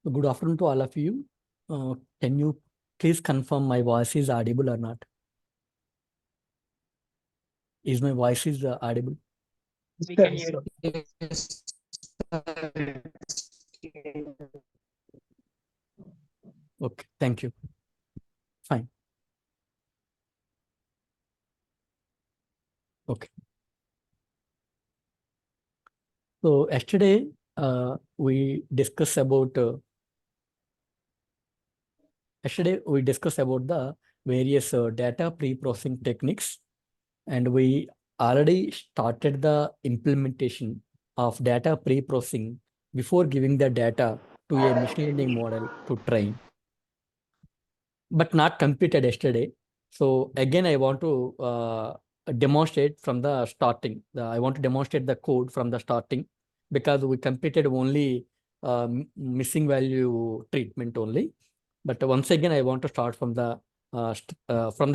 Good afternoon to all of you. Can you please confirm my voice is audible or not? Is my voice is audible? We can hear you. Okay, thank you. Fine. Okay. So yesterday we discussed about the various data pre-processing techniques, and we already started the implementation of data pre-processing before giving the data to a machine learning model to train, but not completed yesterday. So again, I want to demonstrate from the starting. I want to demonstrate the code from the starting, because we completed only missing value treatment only. But once again, I want to start from the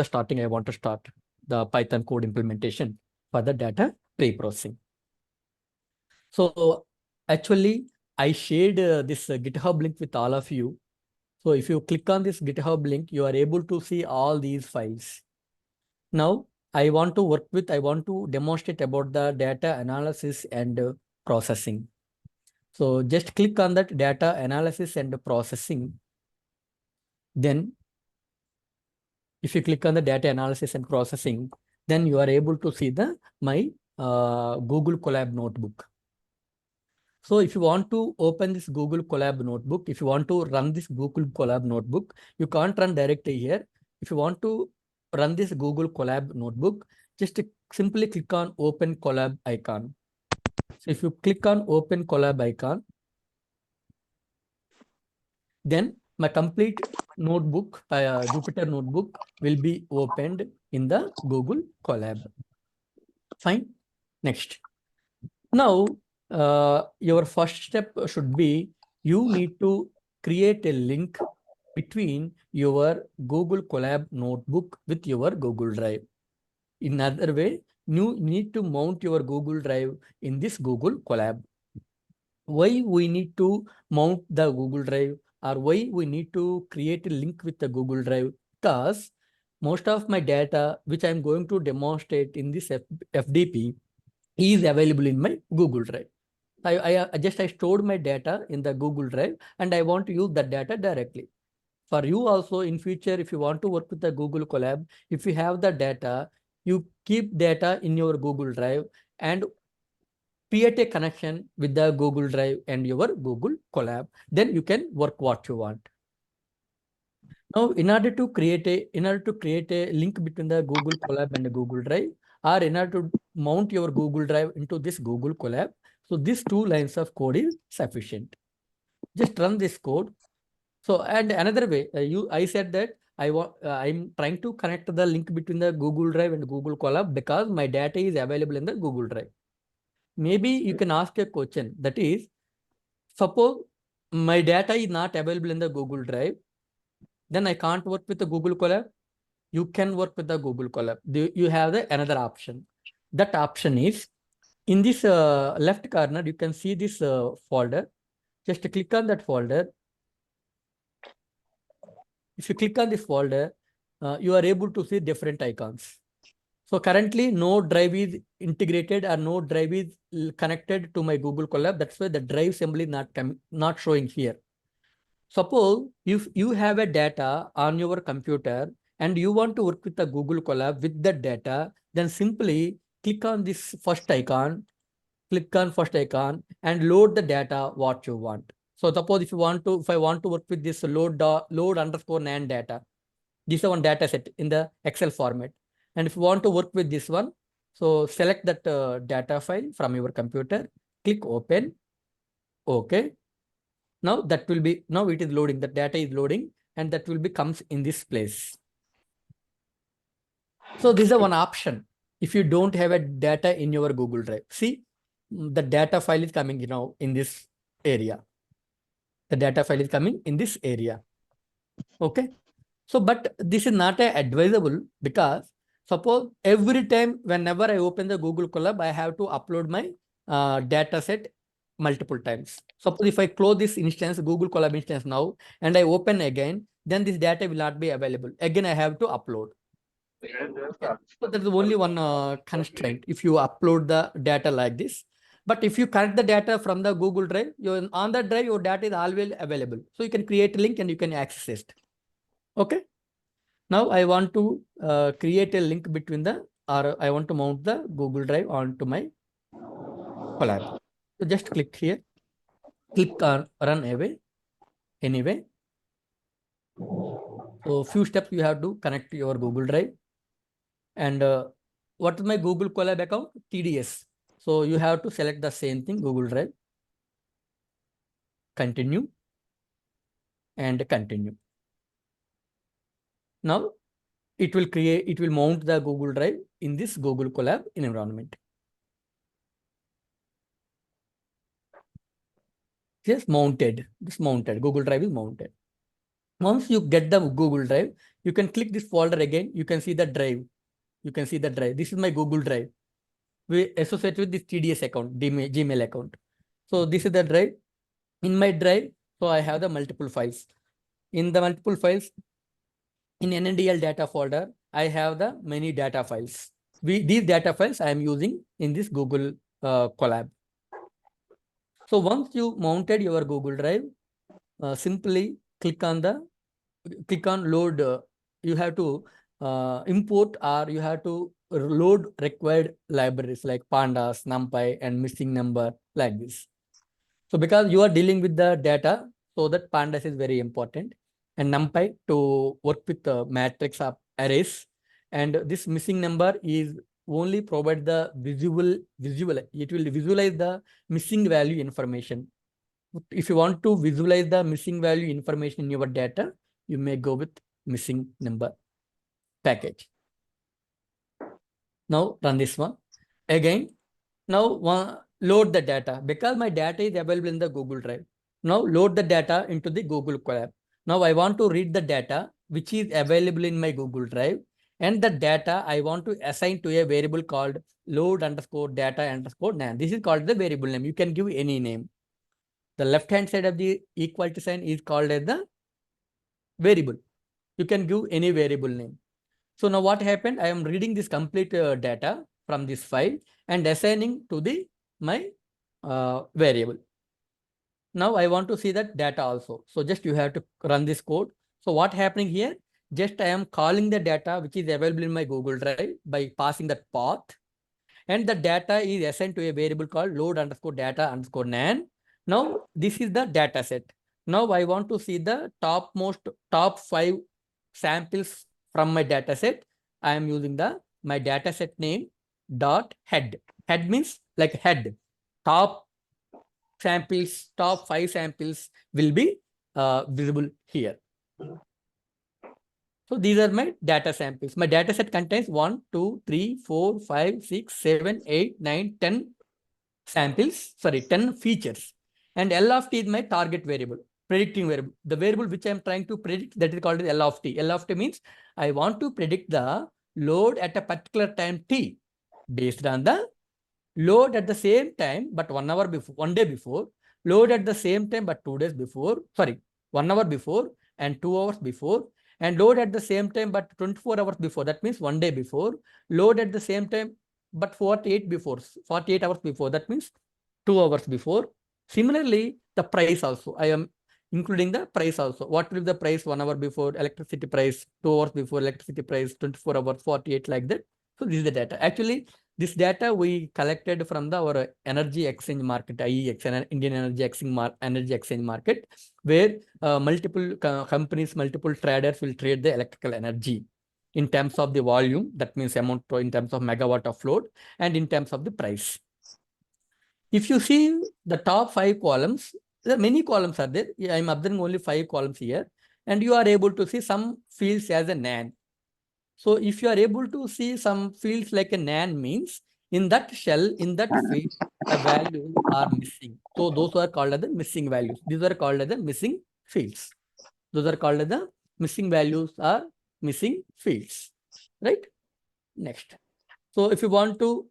starting. I want to start the Python code implementation for the data pre-processing. So actually, I shared this GitHub link with all of you. So if you click on this GitHub link, you are able to see all these files. Now, I want to demonstrate about the data analysis and processing. So just click on that data analysis and processing. Then if you click on the data analysis and processing, then you are able to see my Google Colab notebook. So if you want to open this Google Colab notebook, if you want to run this Google Colab notebook, you can't run directly here. If you want to run this Google Colab notebook, just simply click on Open Colab icon. So if you click on Open Colab icon, then my complete notebook, Jupyter notebook, will be opened in the Google Colab. Fine. Next. Now, your first step should be, you need to create a link between your Google Colab notebook with your Google Drive. In other way, you need to mount your Google Drive in this Google Colab. Why we need to mount the Google Drive, or why we need to create a link with the Google Drive? Because most of my data, which I'm going to demonstrate in this FDP, is available in my Google Drive. I stored my data in the Google Drive, and I want to use that data directly. For you also, in future, if you want to work with the Google Colab, if you have the data, you keep data in your Google Drive and create a connection with the Google Drive and your Google Colab. Then you can work what you want. Now, in order to create a link between the Google Colab and the Google Drive, or in order to mount your Google Drive into this Google Colab, so these two lines of code is sufficient. Just run this code. So, and another way, I said that I'm trying to connect the link between the Google Drive and Google Colab because my data is available in the Google Drive. Maybe you can ask a question, that is, suppose my data is not available in the Google Drive, then I can't work with the Google Colab. You can work with the Google Colab. You have another option. That option is, in this left corner, you can see this folder. Just click on that folder. If you click on this folder, you are able to see different icons. So currently, no drive is integrated or no drive is connected to my Google Colab. That's why the drive symbol is not showing here. Suppose if you have a data on your computer and you want to work with the Google Colab with that data, then simply click on this first icon, and load the data what you want. So suppose if I want to work with this load underscore NAND data, this is one data set in the Excel format. And if you want to work with this one, so select that data file from your computer, click open, okay. Now that will be, now it is loading, the data is loading, and that will be comes in this place. So this is one option. If you don't have a data in your Google Drive, see, the data file is coming in this area. The data file is coming in this area. Okay. So, but this is not advisable, because suppose every time whenever I open the Google Colab, I have to upload my data set multiple times. Suppose if I close this instance, Google Colab instance now, and I open again, then this data will not be available. Again, I have to upload. So there is only one constraint if you upload the data like this. But if you connect the data from the Google Drive, on that drive, your data is always available. So you can create a link and you can access it. Okay. Now I want to create a link between the, or I want to mount the Google Drive onto my Colab. So just click here, click on run away anyway. So few steps you have to connect to your Google Drive. And what is my Google Colab account? TDS. So you have to select the same thing, Google Drive. Continue and continue. Now it will mount the Google Drive in this Google Colab environment. Just mounted, Google Drive is mounted. Once you get the Google Drive, you can click this folder again. You can see the drive. This is my Google Drive. We associate with this TDS account, Gmail account. So this is the drive. In my drive, so I have the multiple files. In the multiple files, in NNDL data folder, I have the many data files. These data files I am using in this Google Colab. So once you mounted your Google Drive, simply click on load. You have to import, or you have to load required libraries like pandas, numpy, and missing number, like this. So because you are dealing with the data, so that pandas is very important, and numpy to work with the matrix of arrays. And this missing number is only provide the visual. It will visualize the missing value information. If you want to visualize the missing value information in your data, you may go with missing number package. Now run this one again. Now load the data, because my data is available in the Google Drive. Now load the data into the Google Colab. Now I want to read the data which is available in my Google Drive, and the data I want to assign to a variable called load_data_nan. This is called the variable name. You can give any name. The left hand side of the equality sign is called as the variable. You can give any variable name. So now what happened? I am reading this complete data from this file and assigning to my variable. Now I want to see that data also. So just you have to run this code. So what happening here? Just I am calling the data which is available in my Google Drive by passing that path, and the data is assigned to a variable called load_data_nan. Now this is the data set. Now I want to see the top 5 samples from my data set. I am using my data set name .head. Head means like head. Top 5 samples will be visible here. So these are my data samples. My data set contains 1, 2, 3, 4, 5, 6, 7, 8, 9, 10 samples, 10 features. And L of t is my target variable, predicting variable. The variable which I am trying to predict, that is called L of t. L of t means I want to predict the load at a particular time t based on the load at the same time, but 1 hour before, 1 day before, load at the same time, but 2 days before, 1 hour before and 2 hours before, and load at the same time, but 24 hours before. That means 1 day before, load at the same time, but 48 hours before. That means 2 hours before. Similarly, the price also, I am including the price also. What will be the price 1 hour before, electricity price 2 hours before, electricity price 24 hours, 48, like that. So this is the data. Actually, this data we collected from our energy exchange market, IEX, Indian Energy Exchange Market, where multiple companies, multiple traders will trade the electrical energy in terms of the volume, that means amount in terms of megawatt of load, and in terms of the price. If you see the top 5 columns, there are many columns are there. I am observing only 5 columns here, and you are able to see some fields as a NaN. So if you are able to see some fields like a NaN, means in that shell, in that field, the values are missing. So those are called as the missing values. These are called as the missing fields. Those are called as the missing values or missing fields, right? Next. So if you want to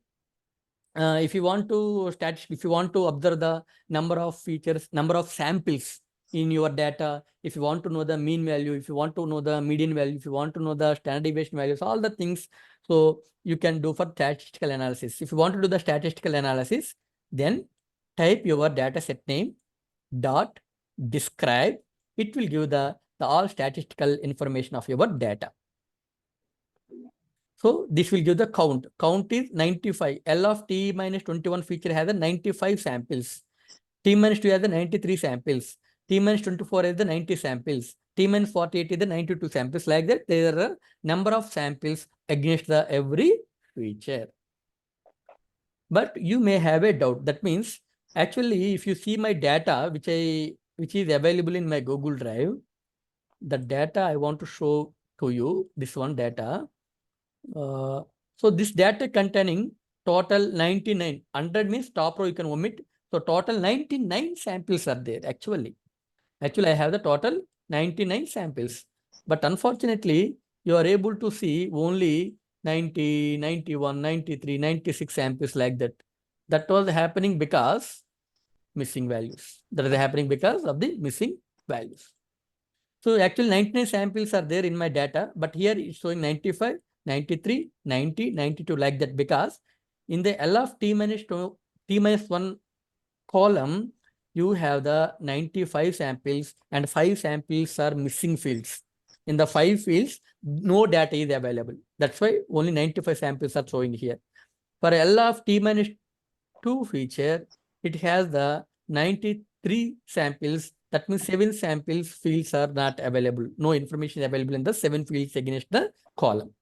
if you want to if you want to observe the number of features, number of samples in your data, if you want to know the mean value, if you want to know the median value, if you want to know the standard deviation values, all the things, so you can do for statistical analysis. If you want to do the statistical analysis, then type your data set name dot describe. It will give the all statistical information of your data. So this will give the count. Count is 95. L of t minus 21 feature has a 95 samples. T minus 2 has the 93 samples. T minus 24 has the 90 samples. T minus 48 is the 92 samples. Like that, there are a number of samples against the every feature. But you may have a doubt. That means, actually, if you see my data, which is available in my Google Drive, the data I want to show to you, this one data. So this data containing total 99. 100 means top row you can omit. So total 99 samples are there actually. Actually, I have the total 99 samples. But unfortunately, you are able to see only 90, 91, 93, 96 samples like that. That was happening because missing values. That is happening because of the missing values. So actually 99 samples are there in my data, but here it's showing 95, 93, 90, 92 like that, because in the L of t minus 1 column, you have the 95 samples and 5 samples are missing fields. In the 5 fields, no data is available. That's why only 95 samples are showing here. For L of t minus 2 feature, it has the 93 samples. That means 7 samples fields are not available. No information is available in the 7 fields against the column.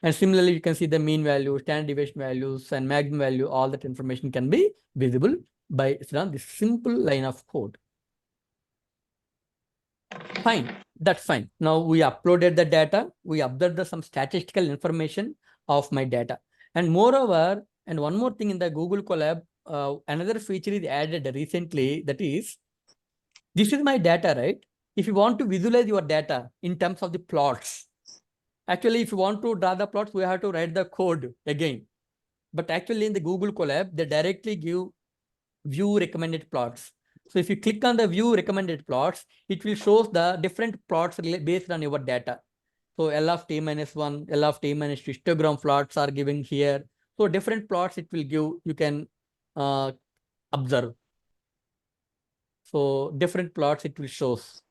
And similarly, you can see the mean value, standard deviation values, and maximum value. All that information can be visible by this simple line of code. Fine, that's fine. Now we uploaded the data. We observed some statistical information of my data. And moreover, and one more thing in the Google Colab, another feature is added recently. That is, this is my data, right? If you want to visualize your data in terms of the plots, actually, if you want to draw the plots, we have to write the code again. But actually, in the Google Colab, they directly give view recommended plots. So if you click on the view recommended plots, it will show the different plots based on your data. So L of t minus 1, L of t minus 2 histogram plots are given here. So different plots it will give, you can observe. So different plots it will shows.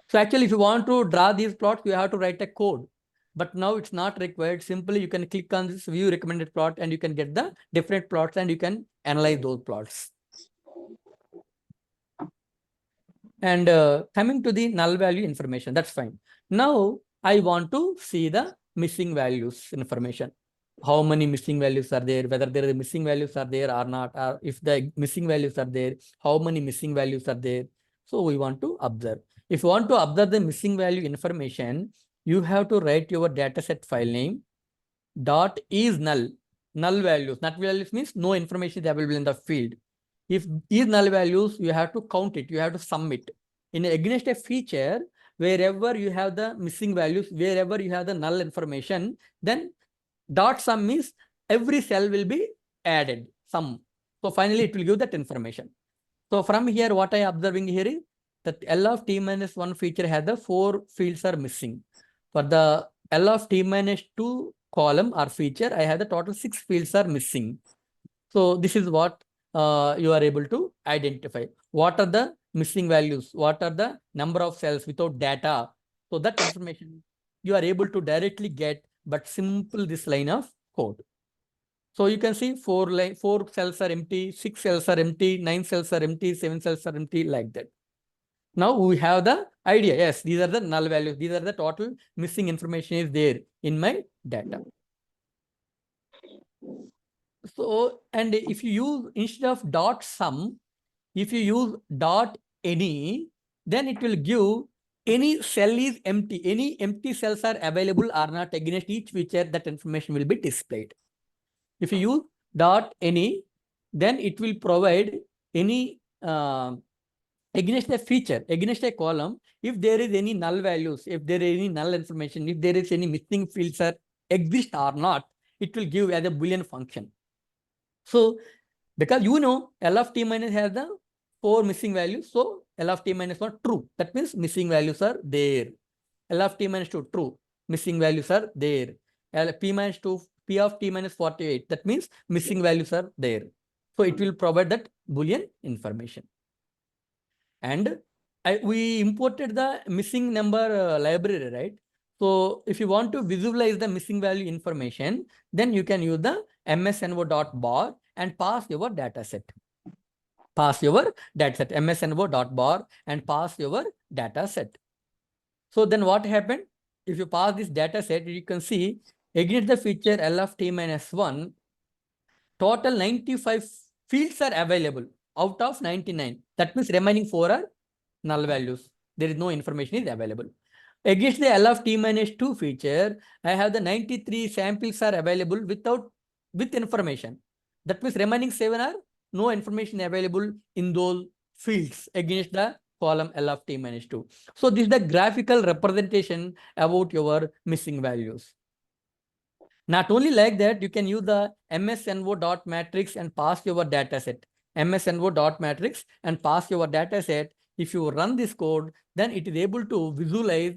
So actually, if you want to draw these plots, you have to write a code. But now it's not required. Simply, you can click on this view recommended plot and you can get the different plots and you can analyze those plots. And coming to the null value information, that's fine. Now, I want to see the missing values information. How many missing values are there, whether there are missing values are there or not, or if the missing values are there, how many missing values are there. So we want to observe. If you want to observe the missing value information, you have to write your dataset file name dot is null. Null values. Null values means no information is available in the field. If these null values, you have to count it, you have to sum it. In against a feature, wherever you have the missing values, wherever you have the null information, then dot sum means every cell will be added, sum. So finally, it will give that information. So from here, what I am observing here is that L of t minus 1 feature has the 4 fields are missing. For the L of t minus 2 column or feature, I have the total 6 fields are missing. So this is what you are able to identify. What are the missing values? What are the number of cells without data? So that information you are able to directly get, but simple this line of code. So you can see 4 cells are empty, 6 cells are empty, 9 cells are empty, 7 cells are empty, like that. Now we have the idea. Yes, these are the null values. These are the total missing information is there in my data. So, and if you use instead of dot sum, if you use dot any, then it will give any cell is empty. Any empty cells are available or not against each feature, that information will be displayed. If you use dot any, then it will provide any against a feature, against a column, if there is any null values, if there is any null information, if there is any missing fields are exist or not, it will give as a Boolean function. So because you know L of t minus has the 4 missing values, so L of t minus 1 true. That means missing values are there. L of t minus 2 true. Missing values are there. P minus 2, P of t minus 48. That means missing values are there. So it will provide that Boolean information. And we imported the missing number library, right? So if you want to visualize the missing value information, then you can use the msnvo.bar and pass your data set. Pass your data set, msnvo.bar and pass your data set. So then what happened? If you pass this data set, you can see against the feature L of t minus 1, total 95 fields are available out of 99. That means remaining 4 are null values. There is no information is available. Against the L of t minus 2 feature, I have the 93 samples are available with information. That means remaining 7 are no information available in those fields against the column L of t minus 2. So this is the graphical representation about your missing values. Not only like that, you can use the msnvo.matrix and pass your data set. msnvo.matrix and pass your data set. If you run this code, then it is able to visualize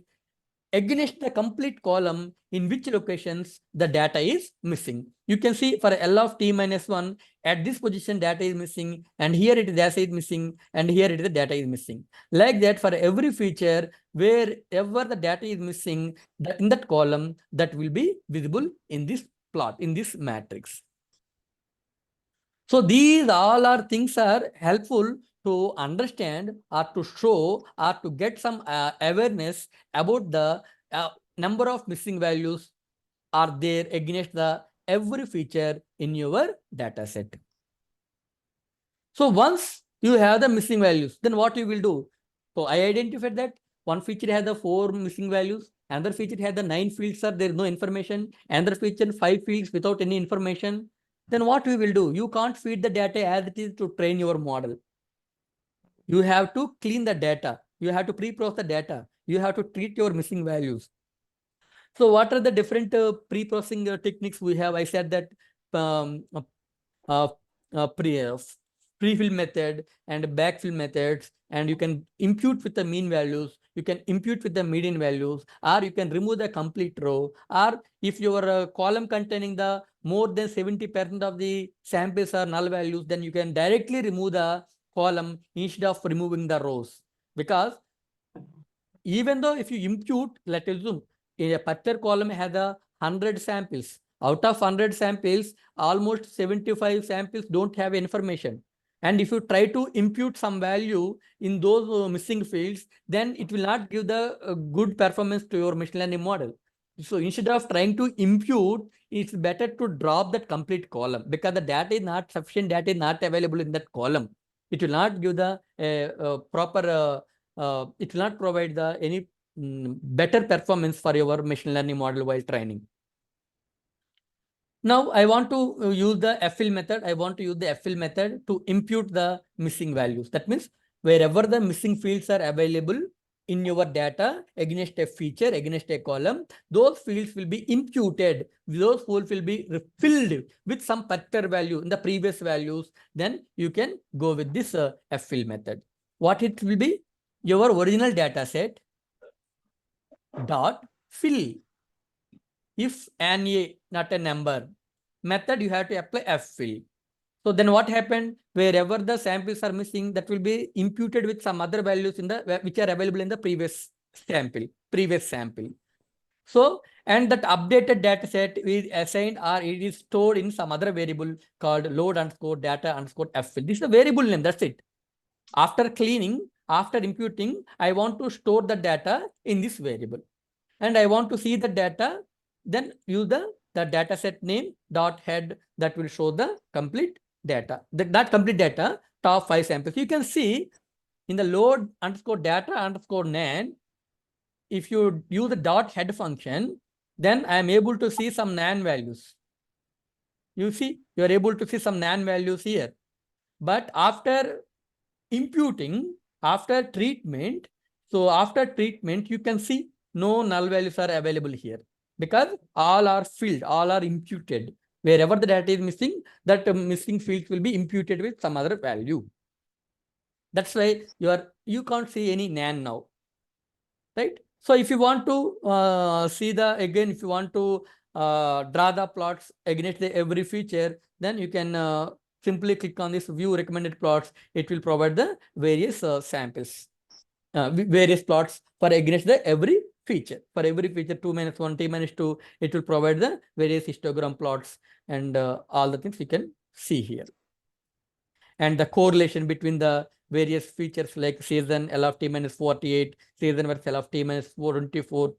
against the complete column in which locations the data is missing. You can see for L of t minus 1, at this position data is missing, and here it is data is missing, and here it is the data is missing. Like that, for every feature, wherever the data is missing, in that column, that will be visible in this plot, in this matrix. So these all are things are helpful to understand or to show or to get some awareness about the number of missing values are there against the every feature in your data set. So once you have the missing values, then what you will do? So I identified that one feature has the 4 missing values, another feature has the 9 fields are there is no information, another feature 5 fields without any information. Then what we will do? You can't feed the data as it is to train your model. You have to clean the data. You have to pre-process the data. You have to treat your missing values. So what are the different pre-processing techniques we have? I said that pre-fill method and backfill methods, and you can impute with the mean values, you can impute with the median values, or you can remove the complete row, or if your column containing the more than 70% of the samples are null values, then you can directly remove the column instead of removing the rows. Because even though if you impute, let's assume in a particular column has 100 samples. Out of 100 samples, almost 75 samples don't have information. And if you try to impute some value in those missing fields, then it will not give the good performance to your machine learning model. So instead of trying to impute, it's better to drop that complete column because the data is not sufficient, data is not available in that column. It will not give the proper, it will not provide the any better performance for your machine learning model while training. Now I want to use the ffill method. I want to use the ffill method to impute the missing values. That means wherever the missing fields are available in your data against a feature, against a column, those fields will be imputed. Those fields will be filled with some particular value in the previous values. Then you can go with this ffill method. What it will be? Your original data set dot fill. If an a, not a number, method you have to apply ffill. So then what happened? Wherever the samples are missing, that will be imputed with some other values in the which are available in the previous sample. So, and that updated data set is assigned or it is stored in some other variable called load underscore data underscore ffill. This is a variable name, that's it. After cleaning, after imputing, I want to store the data in this variable. And I want to see the data, then use the data set name dot head that will show the complete data. That complete data, top 5 samples. You can see in the load underscore data underscore nan, if you use the dot head function, then I am able to see some nan values. You see, you are able to see some nan values here. But after imputing, after treatment, so after treatment, you can see no null values are available here because all are filled, all are imputed. Wherever the data is missing, that missing fields will be imputed with some other value. That's why you can't see any nan now, right? So if you want to if you want to draw the plots against every feature, then you can simply click on this view recommended plots. It will provide the various samples, various plots for against the every feature. For every feature 2 minus 1, t minus 2, it will provide the various histogram plots and all the things you can see here. And the correlation between the various features like season L of t minus 48, season versus L of t minus 424,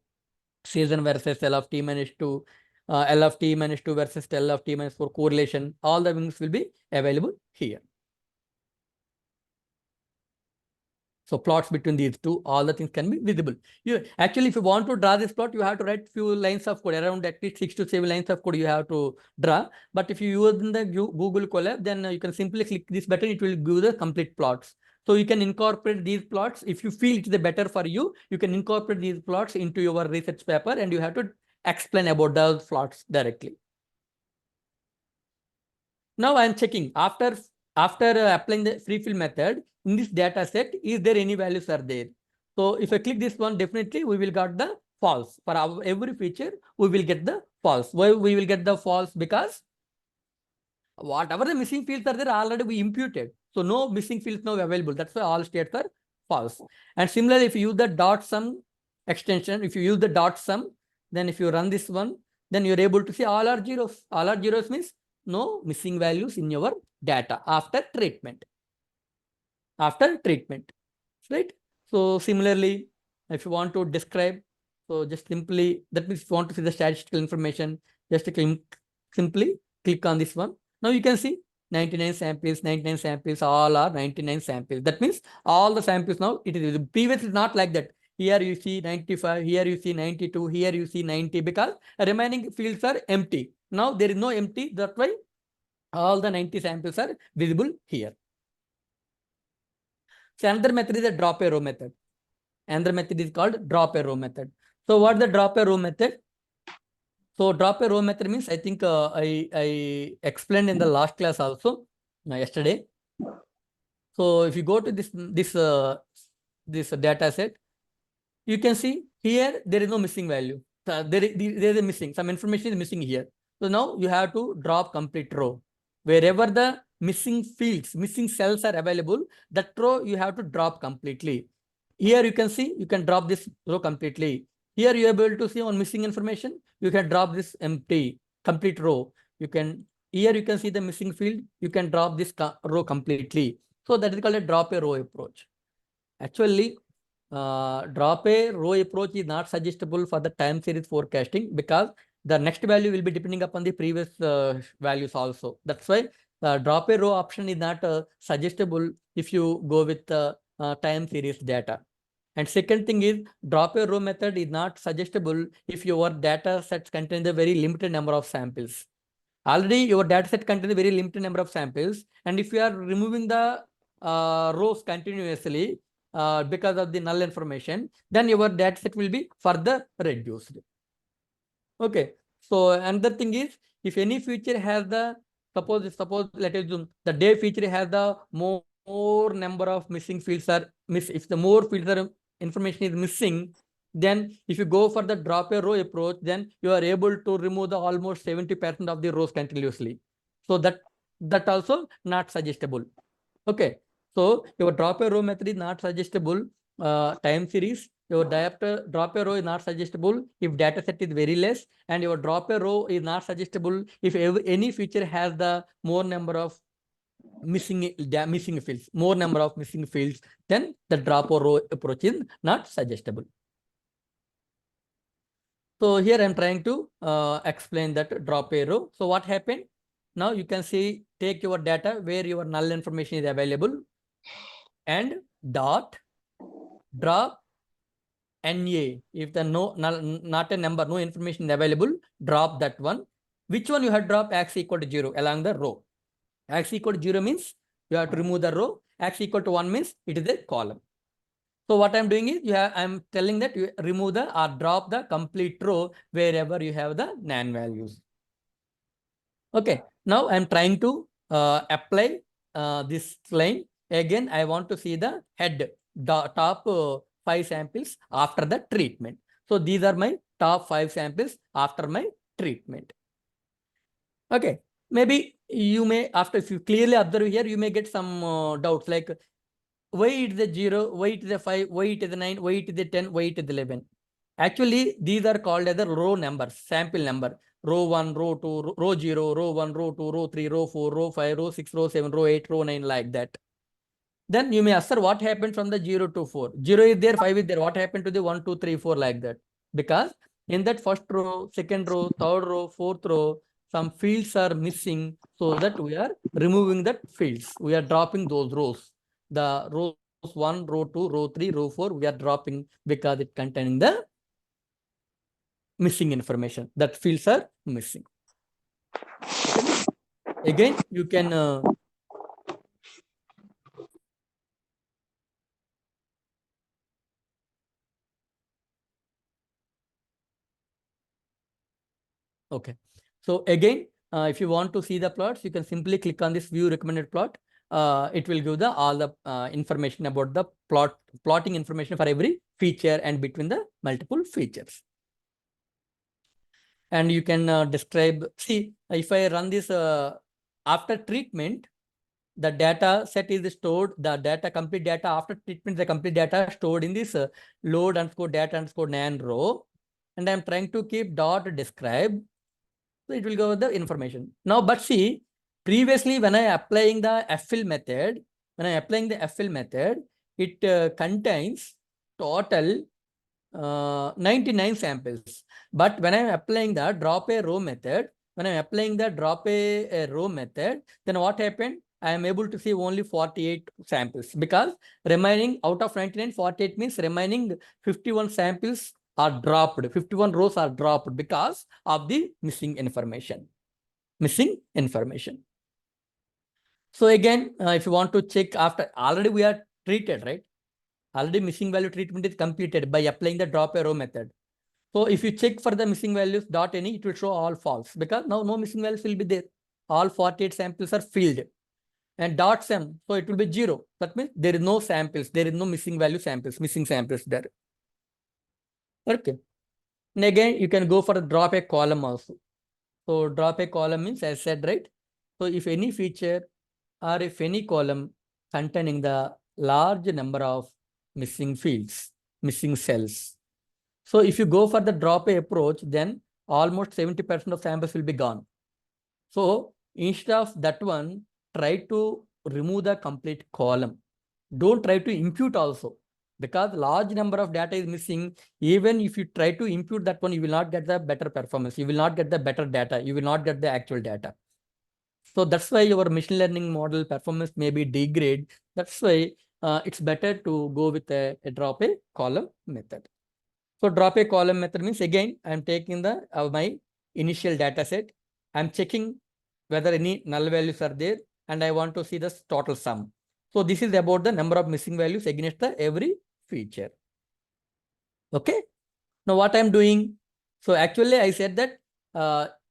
season versus L of t minus 2, L of t minus 2 versus L of t minus 4 correlation, all the things will be available here. So plots between these two, all the things can be visible. Actually, if you want to draw this plot, you have to write few lines of code, around at least 6 to 7 lines of code you have to draw. But if you use in the Google Colab, then you can simply click this button, it will give the complete plots. So you can incorporate these plots. If you feel it's the better for you, you can incorporate these plots into your research paper and you have to explain about those plots directly. Now I am checking after applying the free fill method in this data set, is there any values are there? So if I click this one, definitely we will get the false. For every feature, we will get the false. Why we will get the false? Because whatever the missing fields are there, already we imputed. So no missing fields now available. That's why all states are false. And similarly, if you use the dot sum extension, if you use the dot sum, then if you run this one, then you're able to see all are zeros. All are zeros means no missing values in your data after treatment. After treatment, right? So similarly, if you want to describe, so just simply, that means if you want to see the statistical information, just simply click on this one. Now you can see 99 samples, all are 99 samples. That means all the samples now, it is previously not like that. Here you see 95, here you see 92, here you see 90, because remaining fields are empty. Now there is no empty, that's why all the 90 samples are visible here. So another method is a drop a row method. Another method is called drop a row method. So what the drop a row method? So drop a row method means, I think I explained in the last class also, yesterday. So if you go to this data set, you can see here there is no missing value. There is a missing, some information is missing here. So now you have to drop complete row. Wherever the missing fields, missing cells are available, that row you have to drop completely. Here you can see, you can drop this row completely. Here you are able to see on missing information, you can drop this empty, complete row. Here you can see the missing field, you can drop this row completely. So that is called a drop a row approach. Actually, drop a row approach is not suggestible for the time series forecasting, because the next value will be depending upon the previous values also. That's why the drop a row option is not suggestible if you go with the time series data. And second thing is, drop a row method is not suggestible if your data sets contain a very limited number of samples. Already your data set contains a very limited number of samples, and if you are removing the rows continuously because of the null information, then your data set will be further reduced. Okay. So another thing is, if any feature has the, suppose let us assume the day feature has the more number of missing fields are if the more fields are information is missing, then if you go for the drop a row approach, then you are able to remove the almost 70% of the rows continuously. So that also not suggestible. Okay. So your drop a row method is not suggestible. Time series, your drop a row is not suggestible if data set is very less, and your drop a row is not suggestible if any feature has the more number of missing fields, more number of missing fields, then the drop a row approach is not suggestible. So here I'm trying to explain that drop a row. So what happened? Now you can see, take your data where your null information is available and dot drop NA. If the not a number, no information available, drop that one. Which one you have dropped? X equal to 0 along the row. X equal to 0 means you have to remove the row. X equal to 1 means it is a column. So what I'm doing is, I'm telling that you remove or drop the complete row wherever you have the nan values. Okay, now I'm trying to apply this line. Again, I want to see the head, top 5 samples after the treatment. So these are my top 5 samples after my treatment. Okay, maybe you may, after if you clearly observe here, you may get some doubts like why it is a 0, why it is a 5, why it is a 9, why it is a 10, why it is 11. Actually, these are called as the row numbers, sample number. Row 1, row 2, row 0, row 1, row 2, row 3, row 4, row 5, row 6, row 7, row 8, row 9, like that. Then you may assert what happened from the 0 to 4. 0 is there, 5 is there. What happened to the 1, 2, 3, 4, like that? Because in that first row, second row, third row, fourth row, some fields are missing, so that we are removing that fields. We are dropping those rows. The rows 1, row 2, row 3, row 4, we are dropping because it containing the missing information. That fields are missing. Okay. Again, you can okay. So again, if you want to see the plots, you can simply click on this view recommended plot. It will give the all the information about the plotting information for every feature and between the multiple features. And you can describe, see, if I run this after treatment, the data set is stored, the data, complete data after treatment, the complete data stored in this load underscore data underscore nan row. And I'm trying to keep dot describe. So it will go with the information. Now, but see, previously when I applying the FFill method, it contains total 99 samples. But when I'm applying the drop a row method, then what happened? I am able to see only 48 samples because remaining out of 99, 48 means remaining 51 samples are dropped. 51 rows are dropped because of the missing information. So again, if you want to check after, already we are treated, right? Already missing value treatment is completed by applying the drop a row method. So if you check for the missing values dot any, it will show all false because now no missing values will be there. All 48 samples are filled. And dot sum, so it will be 0. That means there is no samples, there is no missing value samples, missing samples there. Okay. And again, you can go for a drop a column also. So drop a column means as said, right? So if any feature or if any column containing the large number of missing fields, missing cells. So if you go for the drop a approach, then almost 70% of samples will be gone. So instead of that one, try to remove the complete column. Don't try to impute also, because large number of data is missing. Even if you try to impute that one, you will not get the better performance. You will not get the better data. You will not get the actual data. So that's why your machine learning model performance may be degrade. That's why it's better to go with a drop a column method. So drop a column method means, again, I'm taking the my initial data set. I'm checking whether any null values are there, and I want to see the total sum. So this is about the number of missing values against the every feature. Okay. Now what I'm doing? So actually I said that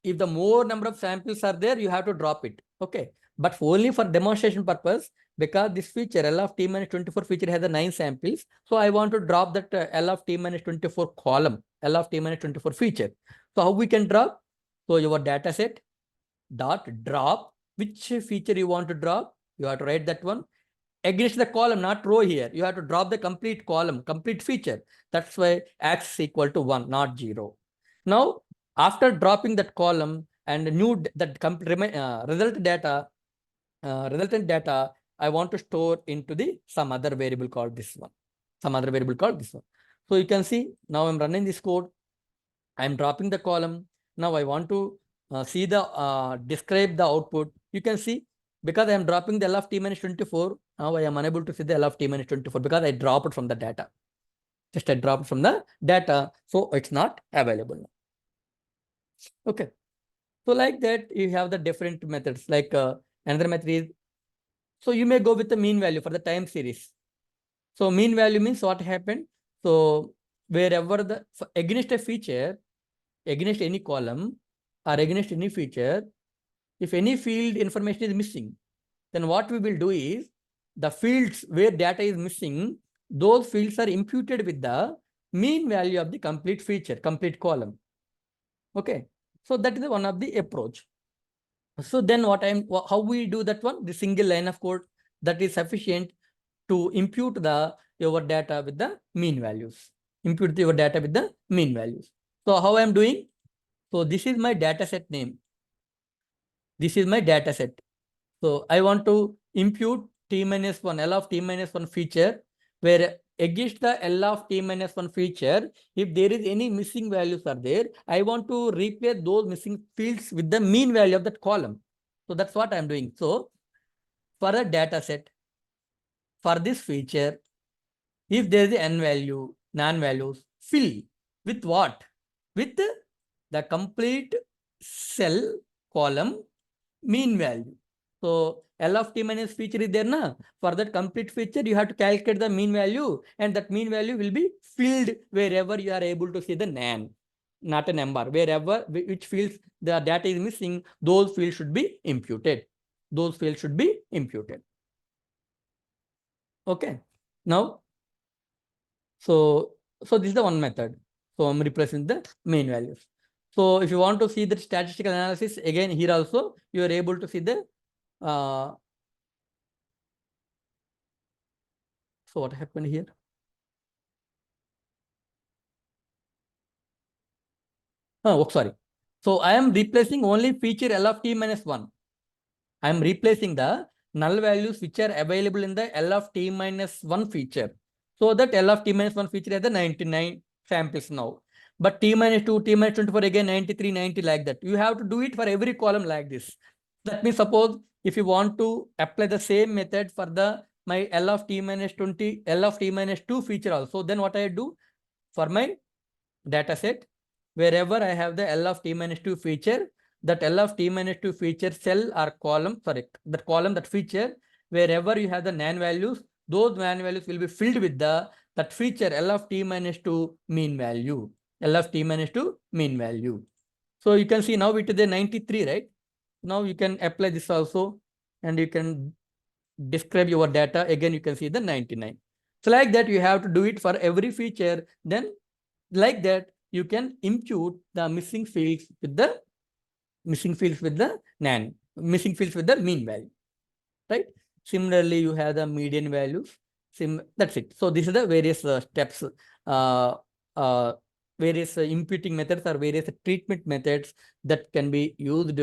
if the more number of samples are there, you have to drop it. Okay. But only for demonstration purpose, because this feature L of t minus 24 feature has a 9 samples. So I want to drop that L of t minus 24 column, L of t minus 24 feature. So how we can drop? So your data set dot drop, which feature you want to drop, you have to write that one against the column, not row here. You have to drop the complete column, complete feature. That's why x is equal to 1, not 0. Now, after dropping that column and new that resultant data, I want to store into the some other variable called this one. So you can see now I'm running this code. I'm dropping the column. Now I want to see the describe the output. You can see, because I am dropping the L of t minus 24, now I am unable to see the L of t minus 24 because I dropped it from the data. Just I dropped from the data, so it's not available now. Okay. So like that, you have the different methods. Like another method is, so you may go with the mean value for the time series. So mean value means what happened. So wherever the against a feature, against any column or against any feature, if any field information is missing, then what we will do is the fields where data is missing, those fields are imputed with the mean value of the complete feature, complete column. Okay. So that is one of the approach. So then how we do that one? The single line of code that is sufficient to impute your data with the mean values. Impute your data with the mean values. So how I am doing? So this is my data set name. This is my data set. So I want to impute t-1, L of t-1 feature, where against the L of t-1 feature, if there is any missing values are there, I want to replace those missing fields with the mean value of that column. So that's what I'm doing. So for a data set, for this feature, if there is n value, non-values, fill with what? With the complete cell column mean value. So L of t-1 feature is there na? For that complete feature, you have to calculate the mean value, and that mean value will be filled wherever you are able to see the nan, not a number. Wherever which fields the data is missing, those fields should be imputed. Those fields should be imputed. Okay. Now, so this is the one method. So I'm replacing the mean values. So if you want to see the statistical analysis, again here also you are able to see the so what happened here? Oh, sorry. So I am replacing only feature L of t-1. I am replacing the null values which are available in the L of t-1 feature. So that L of t-1 feature has the 99 samples now. But t-2, t-24 again 93, 90 like that. You have to do it for every column like this. That means suppose if you want to apply the same method for the my L of t-20, L of t-2 feature also, then what I do for my data set, wherever I have the L of t-2 feature, that L of t-2 feature cell or column, sorry, that column, that feature, wherever you have the nan values, those nan values will be filled with that feature L of t-2 mean value. L of t-2 mean value. So you can see now it is a 93, right? Now you can apply this also, and you can describe your data. Again, you can see the 99. So like that, you have to do it for every feature. Then like that, you can impute the missing fields with the missing fields with the missing fields with the mean value, right? Similarly, you have the median values. That's it. So this is the various steps, various imputing methods or various treatment methods that can be used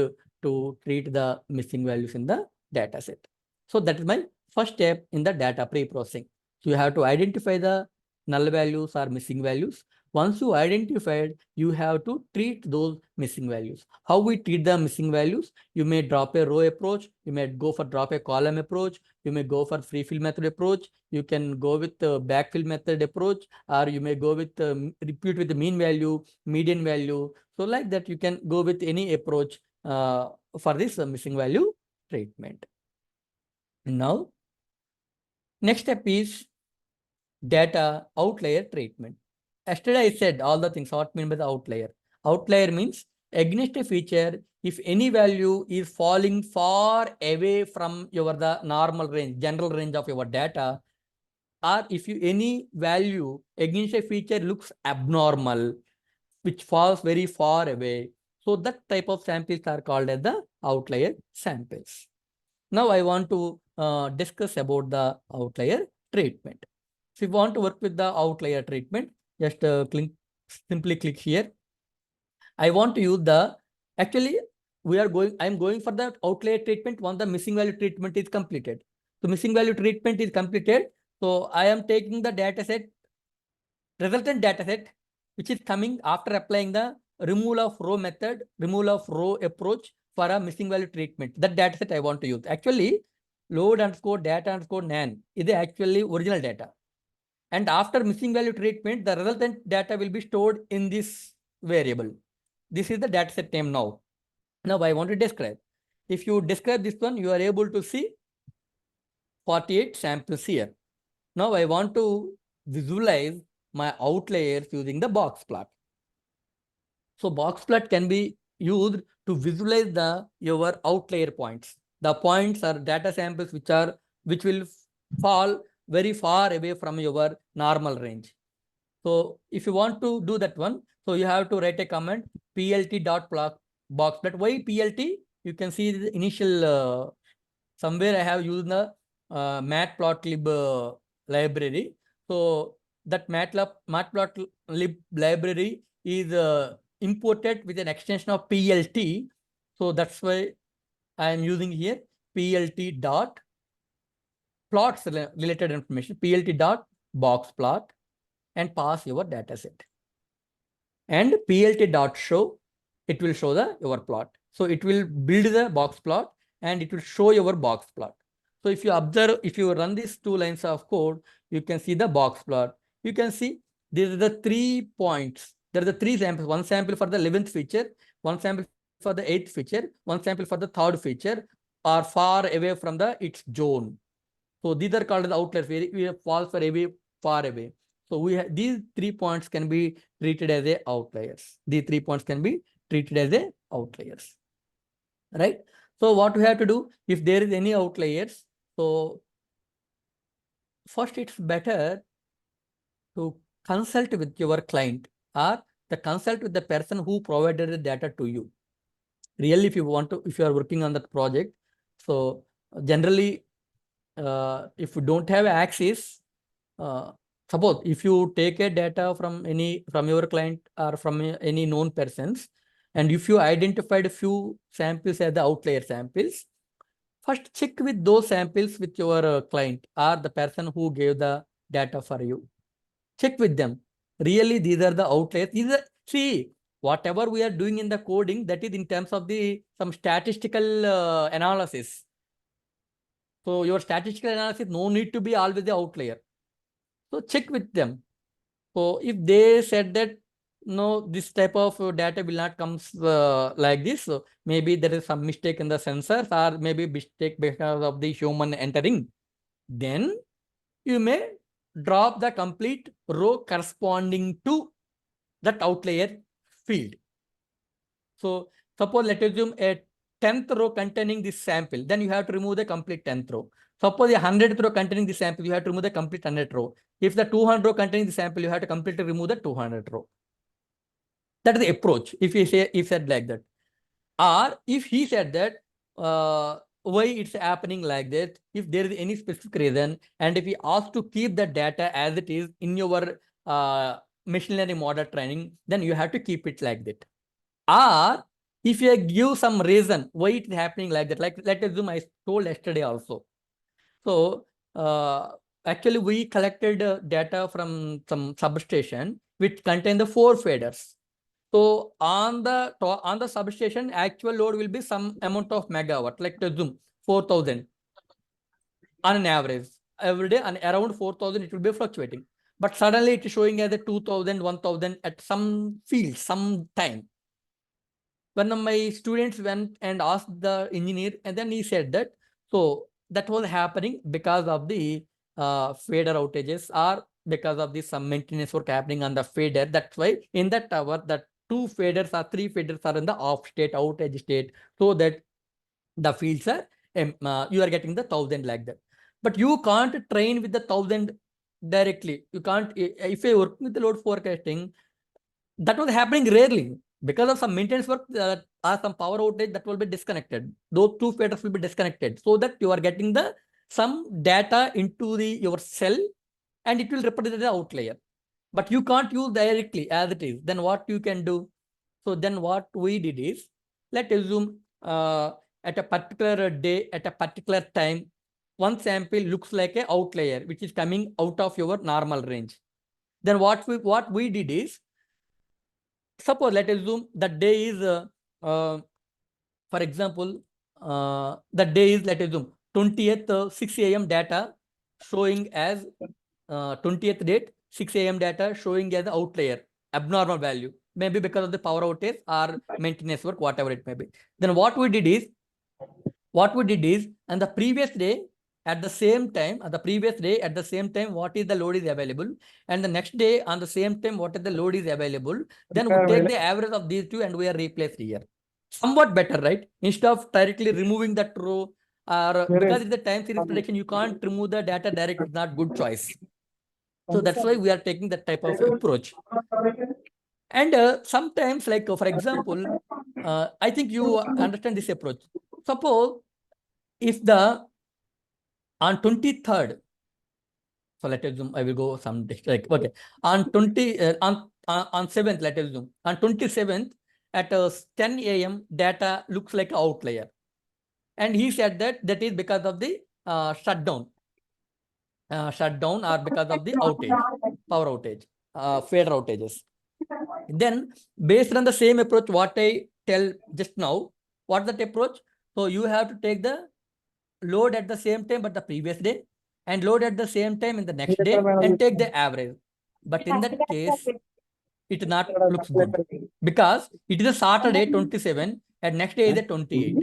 to treat the missing values in the data set. So that is my first step in the data pre-processing. So you have to identify the null values or missing values. Once you identified, you have to treat those missing values. How we treat the missing values? You may drop a row approach. You may go for drop a column approach. You may go for free fill method approach. You can go with the backfill method approach, or you may go with repeat with the mean value, median value. So like that, you can go with any approach for this missing value treatment. Now, next step is data outlier treatment. Yesterday I said all the things. What mean by the outlier? Outlier means against a feature, if any value is falling far away from the normal range, general range of your data, or if any value against a feature looks abnormal, which falls very far away, so that type of samples are called as the outlier samples. Now I want to discuss about the outlier treatment. So if you want to work with the outlier treatment, just simply click here. I want to use actually I'm going for the outlier treatment once the missing value treatment is completed. So missing value treatment is completed. So I am taking the data set, resultant data set, which is coming after applying the removal of row method, removal of row approach for a missing value treatment. That data set I want to use. Actually, load underscore data underscore nan is actually original data. And after missing value treatment, the resultant data will be stored in this variable. This is the data set name now. Now I want to describe. If you describe this one, you are able to see 48 samples here. Now I want to visualize my outliers using the box plot. So box plot can be used to visualize your outlier points. The points are data samples which will fall very far away from your normal range. So if you want to do that one, so you have to write a comment plt.boxplot. Why plt? You can see the initial somewhere I have used the matplotlib library. So that matplotlib library is imported with an extension of plt. So that's why I am using here plt dot plots related information, plt dot box plot, and pass your data set. And plt dot show, it will show your plot. So it will build the box plot and it will show your box plot. So if you observe, if you run these 2 lines of code, you can see the box plot. You can see these are the 3 points. There are the 3 samples, one sample for the 11th feature, one sample for the 8th feature, one sample for the 3rd feature, are far away from its zone. So these are called the outliers. We fall far away. So we have these 3 points can be treated as a outliers. These 3 points can be treated as a outliers, right? So what we have to do if there is any outliers? So first, it's better to consult with your client or the consult with the person who provided the data to you. Really, if you are working on that project, so generally, if you don't have access, suppose if you take a data from your client or from any known persons, and if you identified a few samples as the outlier samples, first check with those samples with your client or the person who gave the data for you. Check with them. Really, these are the outliers. See, whatever we are doing in the coding, that is in terms of some statistical analysis. So your statistical analysis, no need to be always the outlier. So check with them. So if they said that, no, this type of data will not come like this, so maybe there is some mistake in the sensors or maybe mistake because of the human entering, then you may drop the complete row corresponding to that outlier field. So suppose let us assume a 10th row containing this sample, then you have to remove the complete 10th row. Suppose a 100th row containing the sample, you have to remove the complete 100th row. If the 200 row containing the sample, you have to completely remove the 200th row. That is the approach. If he said like that, or if he said that why it's happening like that, if there is any specific reason, and if he asks to keep the data as it is in your machine learning model training, then you have to keep it like that. Or if you give some reason why it's happening like that, like let's assume I told yesterday also. So actually we collected data from some substation which contain the 4 faders. So on the substation, actual load will be some amount of megawatt, like to assume 4,000 on an average. Every day and around 4,000 it will be fluctuating. But suddenly it is showing as a 2,000, 1,000 at some field, some time. When my students went and asked the engineer, and then he said that, so that was happening because of the fader outages or because of some maintenance work happening on the fader. That's why in that tower, that 2 faders or 3 faders are in the off state, outage state, so that the fields are, you are getting the 1,000 like that. But you can't train with the 1,000 directly. You can't, if you work with the load forecasting, that was happening rarely. Because of some maintenance work or some power outage, that will be disconnected. Those 2 faders will be disconnected so that you are getting some data into your cell and it will represent the outlier. But you can't use directly as it is. Then what you can do? So then what we did is, let's assume at a particular day, at a particular time, one sample looks like an outlier, which is coming out of your normal range. Then what we did is, suppose let us assume the day is, for example, the day is, let us assume 20th 6 a.m. data showing as 20th date, 6 a.m. data showing as the outlier, abnormal value, maybe because of the power outage or maintenance work, whatever it may be. Then what we did is, on the previous day, at the same time, what is the load is available, and the next day on the same time, what is the load is available, then we take the average of these two and we are replaced here. somewhat better, right? Instead of directly removing that row, or because it's the time series prediction, you can't remove the data directly. It's not good choice. So that's why we are taking that type of approach. And sometimes, like for example, I think you understand this approach. Suppose if the on 23rd, so let us assume I will go some like okay on 7th, let us assume on 27th at 10 a.m. data looks like an outlier, and he said that that is because of the shutdown or because of the outage, power outage, fader outages. Then based on the same approach, what I tell just now, what's that approach? So you have to take the load at the same time but the previous day, and load at the same time in the next day, and take the average. But in that case, it not looks good because it is a Saturday 27 and next day is a 28.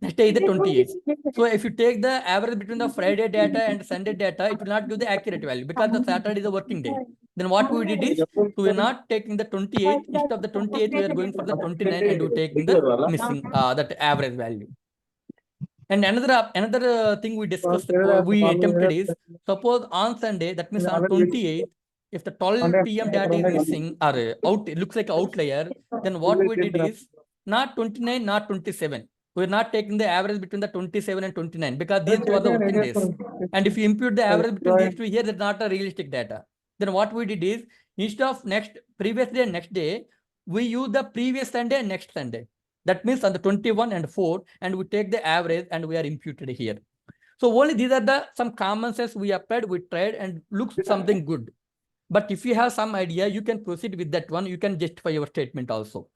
Next day is the 28th. So if you take the average between the Friday data and Sunday data, it will not give the accurate value because the Saturday is a working day. Then what we did is, so we are not taking the 28th. Instead of the 28th, we are going for the 29 and we're taking the missing that average value. And another thing we discussed, we attempted is, suppose on Sunday, that means on 28th, if the 12 p.m. data is missing or out, it looks like an outlier, then what we did is not 29, not 27. We're not taking the average between the 27 and 29 because these two are the working days. And if you impute the average between these two here, that's not a realistic data. Then what we did is, instead of previous day and next day, we use the previous Sunday and next Sunday. That means on the 21 and 4, and we take the average and we are imputed here. So only these are some common sense we applied, we tried, and looks something good. But if you have some idea, you can proceed with that one. You can justify your statement also.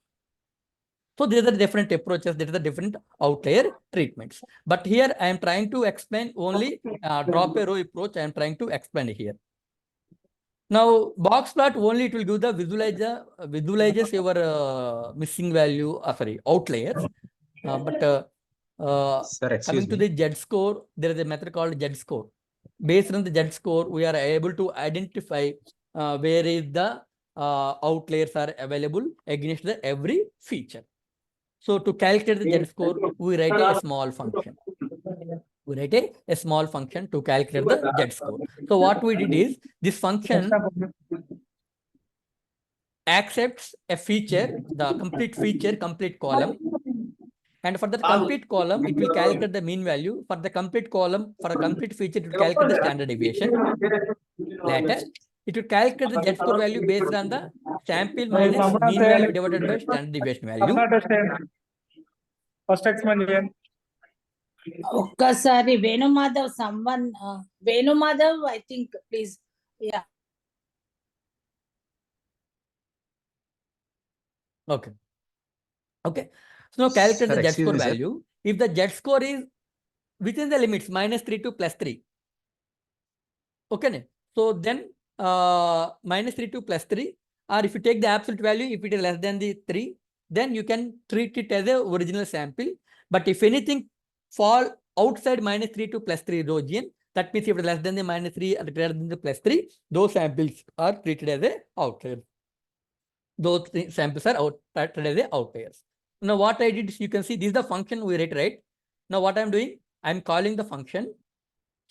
So these are the different approaches. These are the different outlier treatments. But here I am trying to explain only drop a row approach. I am trying to explain here. Now, box plot only it will give the visualizes your missing value, outliers. Sir, excuse Coming to me. the Z score, there is a method called Z score. Based on the Z score, we are able to identify where is the outliers are available against the every feature. So to calculate the Z score, we write a small function. We write a small function to calculate the Z score. So what we did is, this function accepts a feature, the complete feature, complete column. And for that complete column, it will calculate the mean value. For the complete column, for a complete feature, it will calculate the standard deviation. Later, it will calculate the Z score value based on the sample minus mean value divided by standard deviation value. First explain. ఒక్కసారి Venumadhav someone Venumadhav I think please yeah. Okay. So now calculate Sir, the Z excuse score me, sir. value. If the Z score is within the limits -3 to +3. Okay. So then -3 to +3, or if you take the absolute value, if it is less than the 3, then you can treat it as a original sample. But if anything fall outside -3 to +3 region, that means if it is less than the -3 or greater than the +3, those samples are treated as a outlier. Those samples are treated as a outliers. Now what I did is, you can see this is the function we write, right? Now what I'm doing, I'm calling the function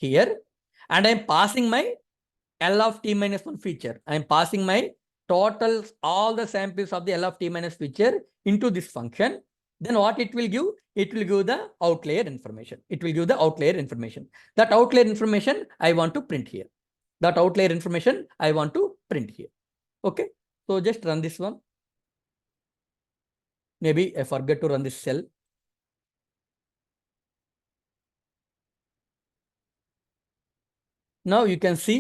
here, and I'm passing my L of t minus 1 feature. I'm passing my total, all the samples of the L of t minus feature into this function. Then what it will give? It will give the outlier information. It will give the outlier information. That outlier information I want to print here. That outlier information I want to print here. Okay. So just run this one. Maybe I forget to run this cell. Now you can see,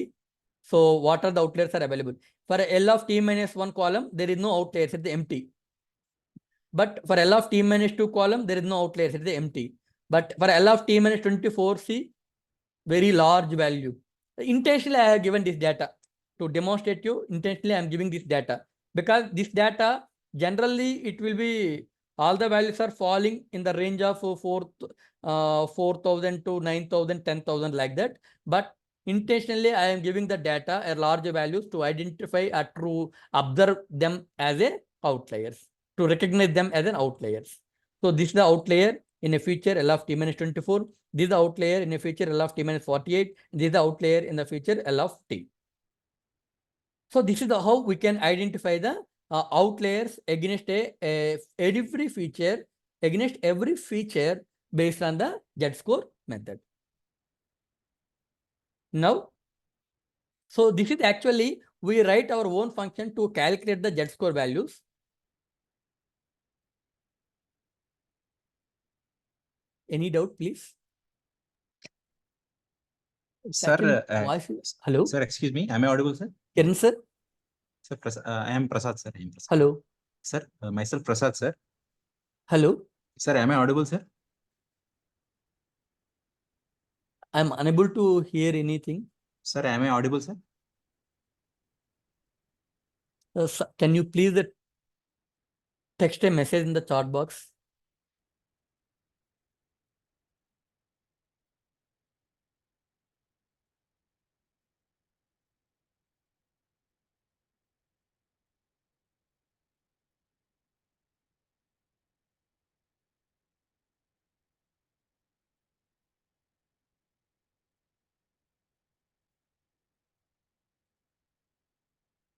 so what are the outliers are available. For L of t minus 1 column, there is no outliers, it's empty. But for L of t minus 2 column, there is no outliers, it's empty. But for L of t minus 24, see, very large value. Intentionally, I have given this data to demonstrate you. Intentionally, I am giving this data because this data, generally, it will be, all the values are falling in the range of 4,000 to 9,000, 10,000 like that. But intentionally, I am giving the data at large values to identify or to observe them as a outliers, to recognize them as an outliers. So this is the outlier in a feature L of t minus 24. This is the outlier in a feature L of t minus 48. This is the outlier in the feature L of t. So this is how we can identify the outliers against every feature, based on the Z-score method. Now, so this is actually, we write our own function to calculate the Z-score values. Any doubt, please? Sir, Hello? sir, excuse me. Am I audible, sir? Kiran sir? Sir, I am Prasad, sir. Hello? Sir, myself Prasad, sir. Hello? Sir, am I audible, sir? I'm unable to hear anything. Sir, am I audible, sir? Can you please text a message in the chat box?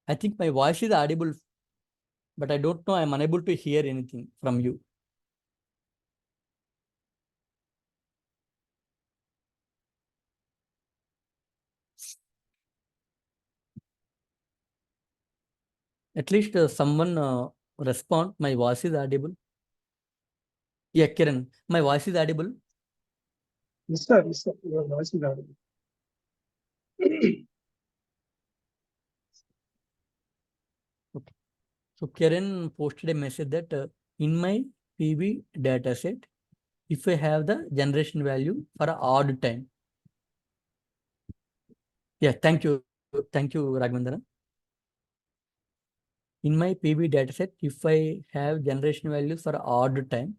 I think my voice is audible, but I don't know. I'm unable to hear anything from you. At least someone respond. My voice is audible. Yeah, Kiran, my voice is audible. Yes, sir. Yes, sir. Your voice is audible. So Kiran posted a message that in my PV dataset, if I have the generation value for an odd time. Yeah, thank you. Thank you, Raghavendra. In my PV dataset, if I have generation values for odd time,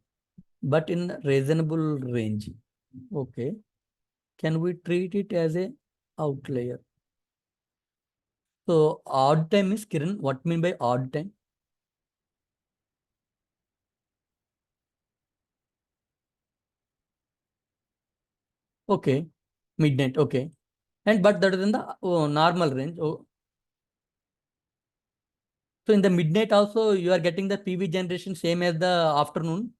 but in reasonable range, okay, can we treat it as a outlier? So odd time is, Kiran, what mean by odd time? Okay, midnight, okay. And but that is in the normal range. Oh. So in the midnight also, you are getting the PV generation same as the afternoon.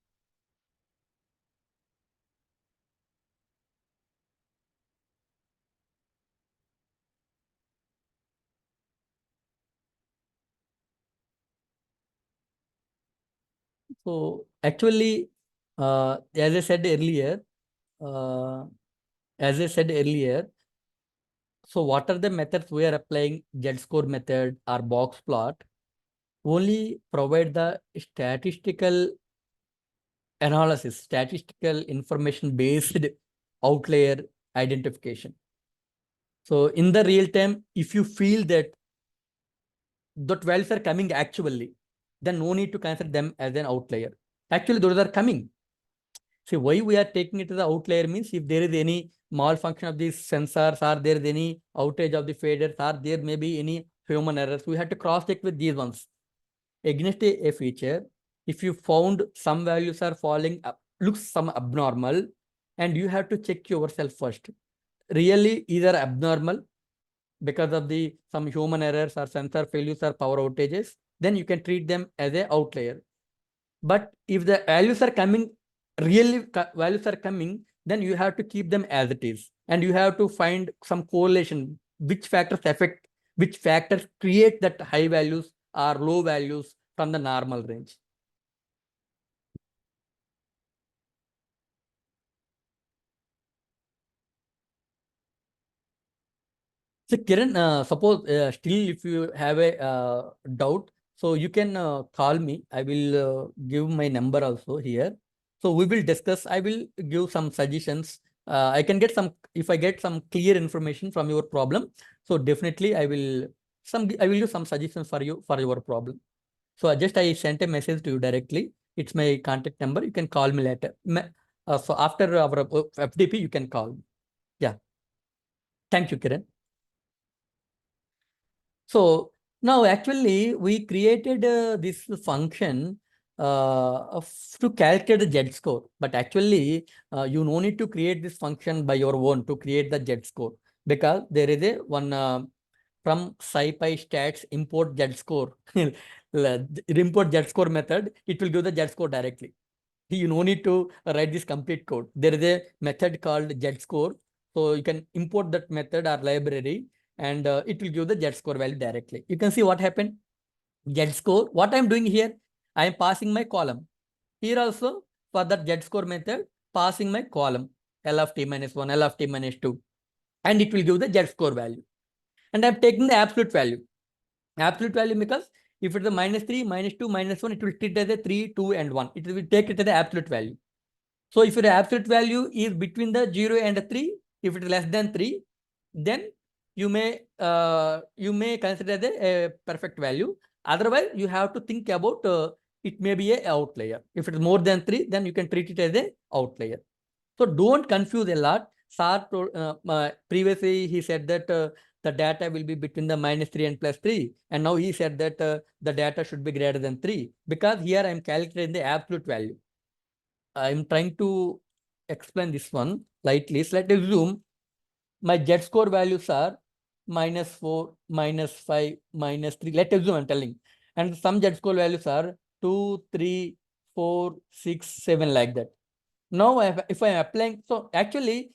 So actually, as I said earlier, so what are the methods we are applying? Z-score method or box plot only provide the statistical analysis, statistical information based outlier identification. So in the real time, if you feel that values are coming actually, then no need to consider them as an outlier. Actually, those are coming. See, why we are taking it as the outlier means if there is any malfunction of these sensors, or there is any outage of the faders, or there may be any human errors, we have to cross check with these ones. Against a feature, if you found some values are falling up, looks some abnormal, and you have to check yourself first. Really, either abnormal because of some human errors or sensor failures or power outages, then you can treat them as an outlier. But if the values are coming, values are coming, then you have to keep them as it is. And you have to find some correlation, which factors create that high values or low values from the normal range. So Kiran, suppose still if you have a doubt, so you can call me. I will give my number also here. So we will discuss. I will give some suggestions. I can get some, if I get some clear information from your problem. So definitely I will give some suggestions for you for your problem. So I sent a message to you directly. It's my contact number. You can call me later. So after our FDP, you can call me. Yeah. Thank you, Kiran. So now actually we created this function to calculate the Z score, but actually you no need to create this function by your own to create the Z score, because there is a one from SciPy stats import Z score. Import Z score method, it will give the Z score directly. You no need to write this complete code. There is a method called Z score, so you can import that method or library, and it will give the Z score value directly. You can see what happened. Z score. What I'm doing here, I am passing my column. Here also for that Z score method, passing my column L of t minus 1, L of t minus 2, and it will give the Z score value. And I'm taking the absolute value. Absolute value, because if it's a -3, -2, -1, it will treat as a 3, 2, and 1. It will take it as the absolute value. So if your absolute value is between the 0 and 3, if it is less than 3, then you may consider as a perfect value. Otherwise, you have to think about it may be a outlier. If it is more than 3, then you can treat it as a outlier. So don't confuse a lot. Sir previously he said that the data will be between the -3 and +3, and now he said that the data should be greater than 3, because here I am calculating the absolute value. I am trying to explain this one lightly. So let's assume my Z score values are -4, -5, -3. Let's assume I'm telling, and some Z score values are 2, 3, 4, 6, 7, like that. Now, if I am applying, so actually,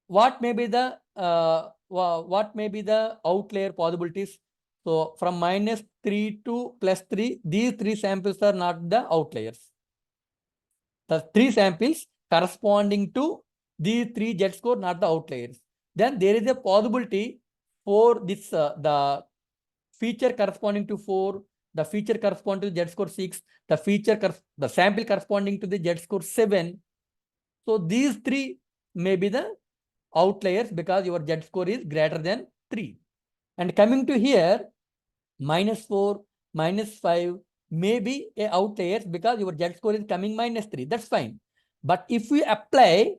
what may be the outlier possibilities? So from -3 to +3, these 3 samples are not the outliers. The 3 samples corresponding to these 3 Z score, not the outliers. Then there is a possibility for this the feature corresponding to 4, the feature corresponding to Z score 6, the sample corresponding to the Z score 7. So these 3 may be the outliers, because your Z score is greater than 3. And coming to here, -4, -5 may be a outliers, because your Z score is coming -3. That's fine. But if we apply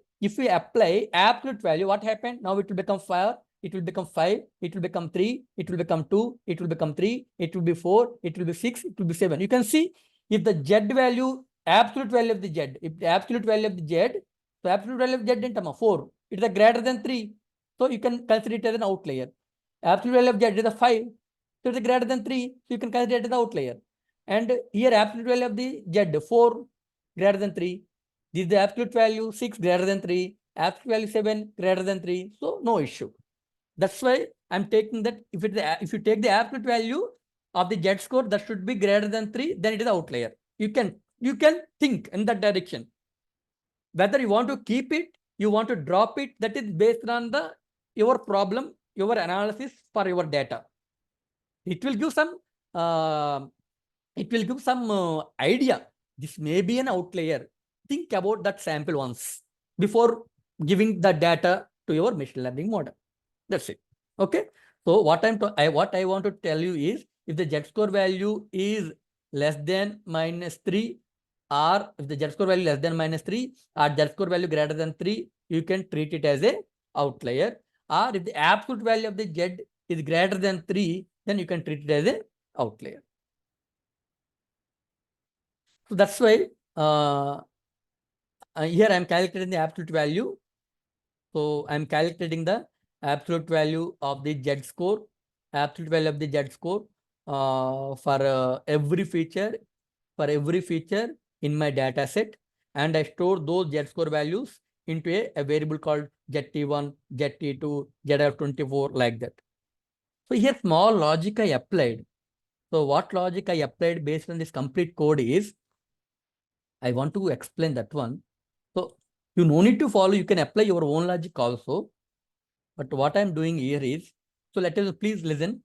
absolute value, what happened? Now it will become 5, it will become 5, it will become 3, it will become 2, it will become 3, it will be 4, it will be 6, it will be 7. You can see if the Z value, absolute value of the Z, if the absolute value of the Z, so absolute value of Z in term of 4, it is a greater than 3. So you can consider it as an outlier. Absolute value of Z is a 5. So it is greater than 3. So you can consider it as an outlier. And here absolute value of the Z, 4, greater than 3. This is the absolute value, 6, greater than 3. Absolute value 7, greater than 3. So no issue. That's why I'm taking that if you take the absolute value of the Z score that should be greater than 3, then it is outlier. You can think in that direction. Whether you want to keep it, you want to drop it, that is based on your problem, your analysis for your data. It will give some idea. This may be an outlier. Think about that sample once before giving the data to your machine learning model. That's it. Okay. So what I want to tell you is, if the Z score value is less than -3, or if the Z score value less than -3 or Z score value greater than 3, you can treat it as a outlier. Or if the absolute value of the Z is greater than 3, then you can treat it as a outlier. So that's why here I am calculating the absolute value. So I am calculating the absolute value of the Z score, absolute value of the Z score for every feature in my data set, and I store those Z score values into a variable called ZT1, ZT2, ZF24, like that. So here small logic I applied. So what logic I applied based on this complete code is, I want to explain that one. So you no need to follow, you can apply your own logic also. But what I'm doing here is, so let us please listen.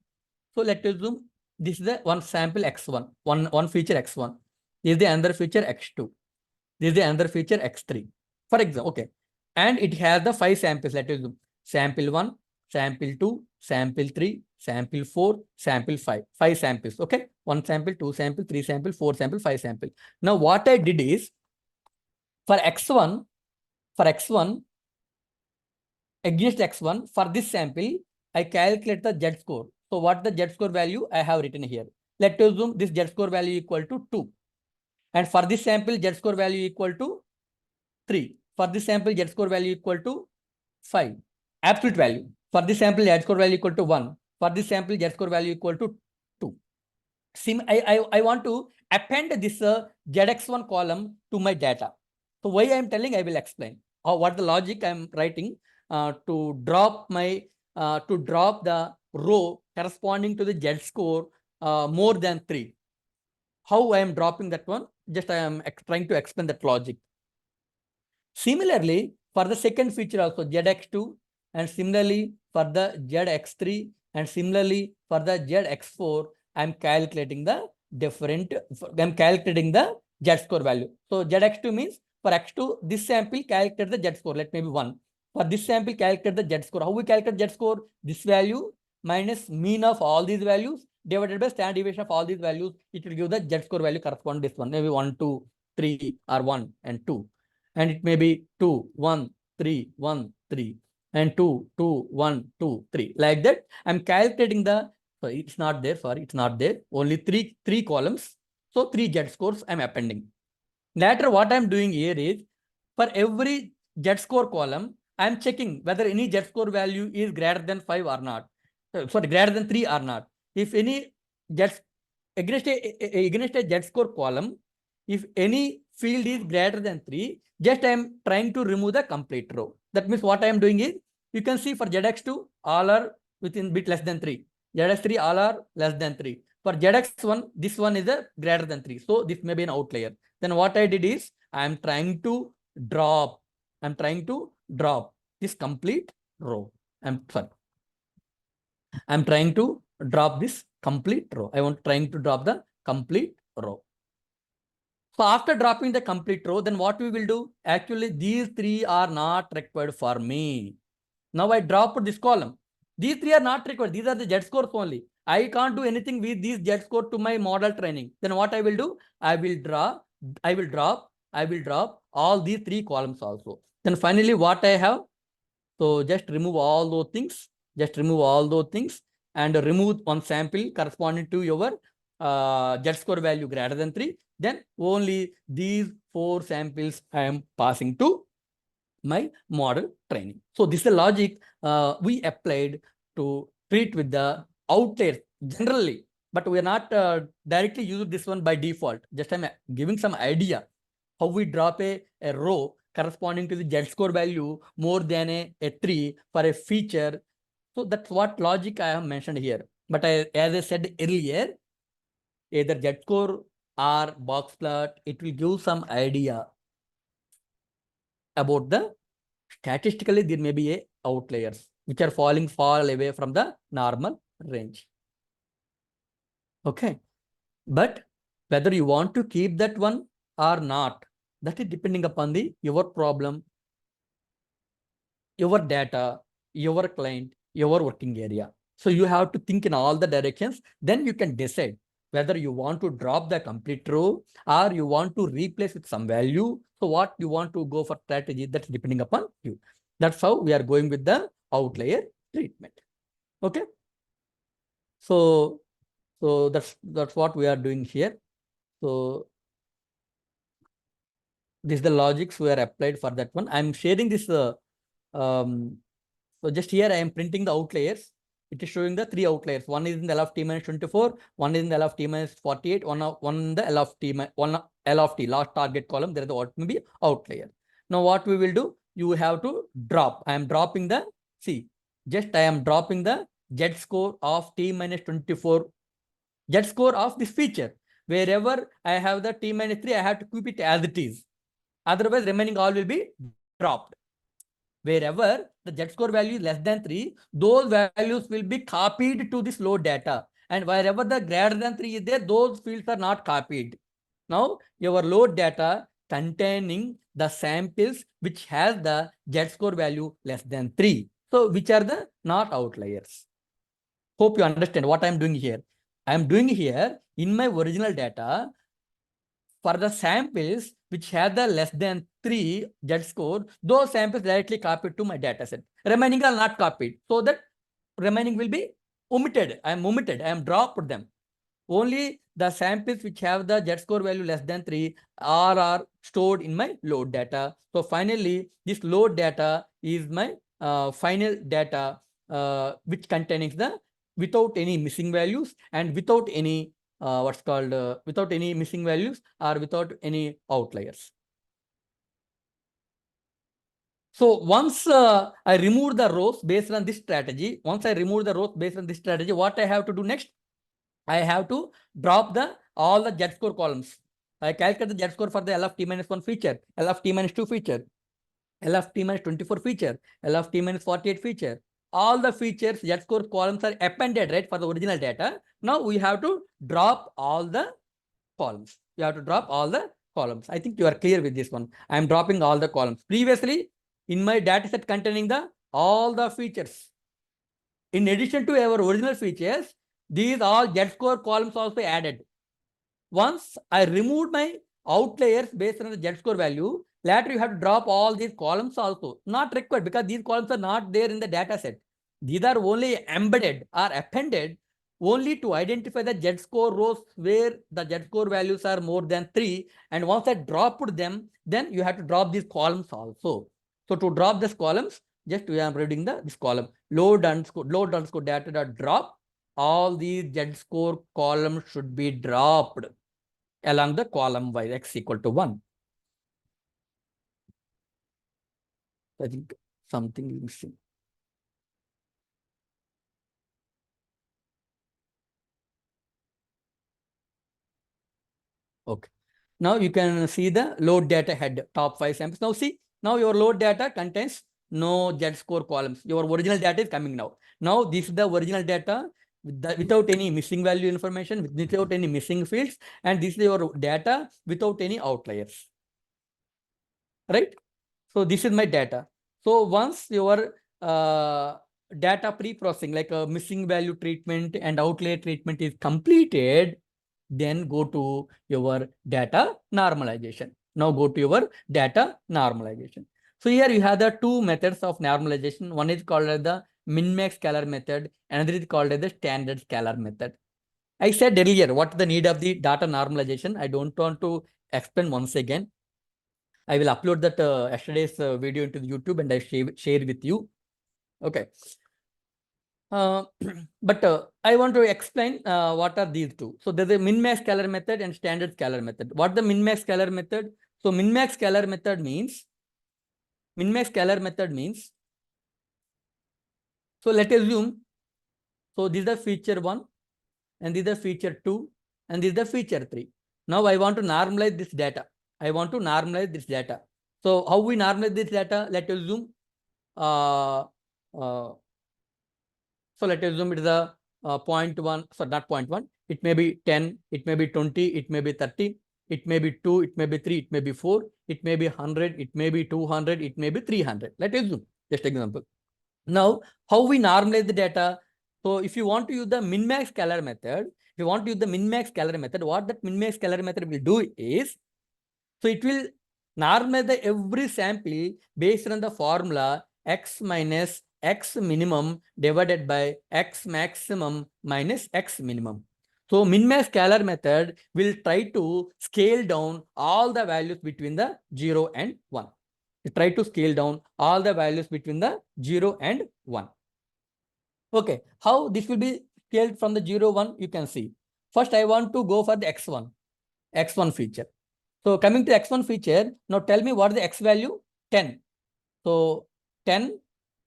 So let's assume this is the one sample X1, one feature X1. This is the another feature X2. This is the another feature X3. For example, okay. And it has the 5 samples. Let us assume sample 1, sample 2, sample 3, sample 4, sample 5. 5 samples. Okay. 1 sample, 2 sample, 3 sample, 4 sample, 5 sample. Now what I did is, for X1, against X1, for this sample, I calculate the Z score. So what the Z score value I have written here. Let's assume this Z score value equal to 2. And for this sample, Z score value equal to 3. For this sample, Z score value equal to 5. Absolute value. For this sample, Z score value equal to 1. For this sample, Z score value equal to 2. I want to append this ZX1 column to my data. So why I am telling, I will explain. What the logic I am writing to drop the row corresponding to the Z score more than 3. How I am dropping that one? Just I am trying to explain that logic. Similarly, for the second feature also ZX2, and similarly for the ZX3, and similarly for the ZX4, I am calculating the Z score value. So ZX2 means for X2, this sample calculate the Z score, let maybe 1. For this sample, calculate the Z score. How we calculate Z score? This value minus mean of all these values divided by standard deviation of all these values. It will give the Z score value corresponding to this one, maybe 1, 2, 3, or 1 and 2. And it may be 2, 1, 3, 1, 3, and 2, 2, 1, 2, 3. Like that, I'm calculating the, so it's not there, sorry, it's not there. Only three columns. So 3 Z scores I'm appending. Later, what I'm doing here is, for every Z score column, I'm checking whether any Z score value is greater than 5 or not. Greater than 3 or not. If any against a Z score column, if any field is greater than 3, just I am trying to remove the complete row. That means what I am doing is, you can see for ZX2, all are within bit less than 3. ZX3, all are less than 3. For ZX1, this one is a greater than 3. So this may be an outlier. Then what I did is, I am trying to drop this complete row. I'm trying to drop this complete row. Trying to drop the complete row. So after dropping the complete row, then what we will do? Actually, these 3 are not required for me. Now I drop this column. These 3 are not required. These are the Z scores only. I can't do anything with these Z score to my model training. Then what I will do? I will drop all these 3 columns also. Then finally, what I have? So just remove all those things. And remove one sample corresponding to your Z score value greater than 3. Then only these 4 samples I am passing to my model training. So this is the logic we applied to treat with the outliers generally, but we are not directly using this one by default. Just I'm giving some idea how we drop a row corresponding to the Z score value more than a 3 for a feature. So that's what logic I have mentioned here. But as I said earlier, either Z score or box plot, it will give some idea about the statistically there may be a outliers which are falling far away from the normal range. Okay, but whether you want to keep that one or not, that is depending upon your problem, your data, your client, your working area. So you have to think in all the directions. Then you can decide whether you want to drop the complete row or you want to replace with some value. So what you want to go for strategy, that's depending upon you. That's how we are going with the outlier treatment. Okay. So that's what we are doing here. So this is the logics we are applied for that one. I'm sharing this. So just here I am printing the outliers. It is showing the 3 outliers. One is in the L of t minus 24, one is in the L of t minus 48, one in the L of t, one L of t, last target column. There is what may be outlier. Now what we will do? You have to drop. I am dropping the, see, just I am dropping the Z score of t minus 24, Z score of this feature. Wherever I have the t minus 3, I have to keep it as it is. Otherwise, remaining all will be dropped. Wherever the Z score value is less than 3, those values will be copied to this load data. And wherever the greater than 3 is there, those fields are not copied. Now, your load data containing the samples which has the Z score value less than 3. So, which are the not outliers. Hope you understand what I am doing here. I am doing here in my original data for the samples which have the less than 3 Z score, those samples directly copied to my data set. Remaining are not copied. So that remaining will be omitted. I am dropped them. only the samples which have the Z-score value less than 3 are stored in my load data. So finally, this load data is my final data which contains the without any missing values and without any without any missing values or without any outliers. So once I remove the rows based on this strategy, what I have to do next? I have to drop all the Z-score columns. I calculate the Z-score for the L of t-1 feature, L of t-2 feature, L of t-24 feature, L of t-48 feature. All the features Z-score columns are appended, right, for the original data. Now we have to drop all the columns. You have to drop all the columns. I think you are clear with this one. I am dropping all the columns. Previously, in my data set containing all the features, in addition to our original features, these all Z-score columns also added. Once I removed my outliers based on the Z-score value, later you have to drop all these columns also. Not required because these columns are not there in the data set. These are only embedded or appended only to identify the Z-score rows where the Z-score values are more than 3. And once I dropped them, then you have to drop these columns also. So to drop these columns, just we are reading this column load underscore data dot drop. All these Z-score columns should be dropped along the column wise x equal to 1. I think something is missing. Okay. Now you can see the load data head top 5 samples. Now see, now your load data contains no Z-score columns. Your original data is coming now. Now this is the original data without any missing value information, without any missing fields, and this is your data without any outliers. Right? So this is my data. So once your data pre-processing, like a missing value treatment and outlier treatment is completed, then go to your data normalization. Now go to your data normalization. So here you have the two methods of normalization. One is called as the min-max scalar method, another is called as the standard scalar method. I said earlier, what is the need of the data normalization? I don't want to explain once again. I will upload that yesterday's video into the YouTube and I share with you. Okay. But I want to explain what are these two. So there's a min-max scalar method and standard scalar method. What the min-max scalar method? So min-max scalar method means, so let's assume, so this is the feature 1 and this is the feature 2 and this is the feature 3. Now I want to normalize this data. So how we normalize this data? Let's assume, so let's assume it is a 0.1, so not 0.1, it may be 10, it may be 20, it may be 30, it may be 2, it may be 3, it may be 4, it may be 100, it may be 200, it may be 300. Let's assume, just example. Now, how we normalize the data? So if you want to use the min-max scalar method, what that min-max scalar method will do is, so it will normalize every sample based on the formula x minus x minimum divided by x maximum minus x minimum. So min-max scalar method will try to scale down all the values between the 0 and 1. Try to scale down all the values between the 0 and 1. Okay, how this will be scaled from the 0, 1, you can see. First, I want to go for the x1 feature. So coming to x1 feature, now tell me what is the x value? 10. So 10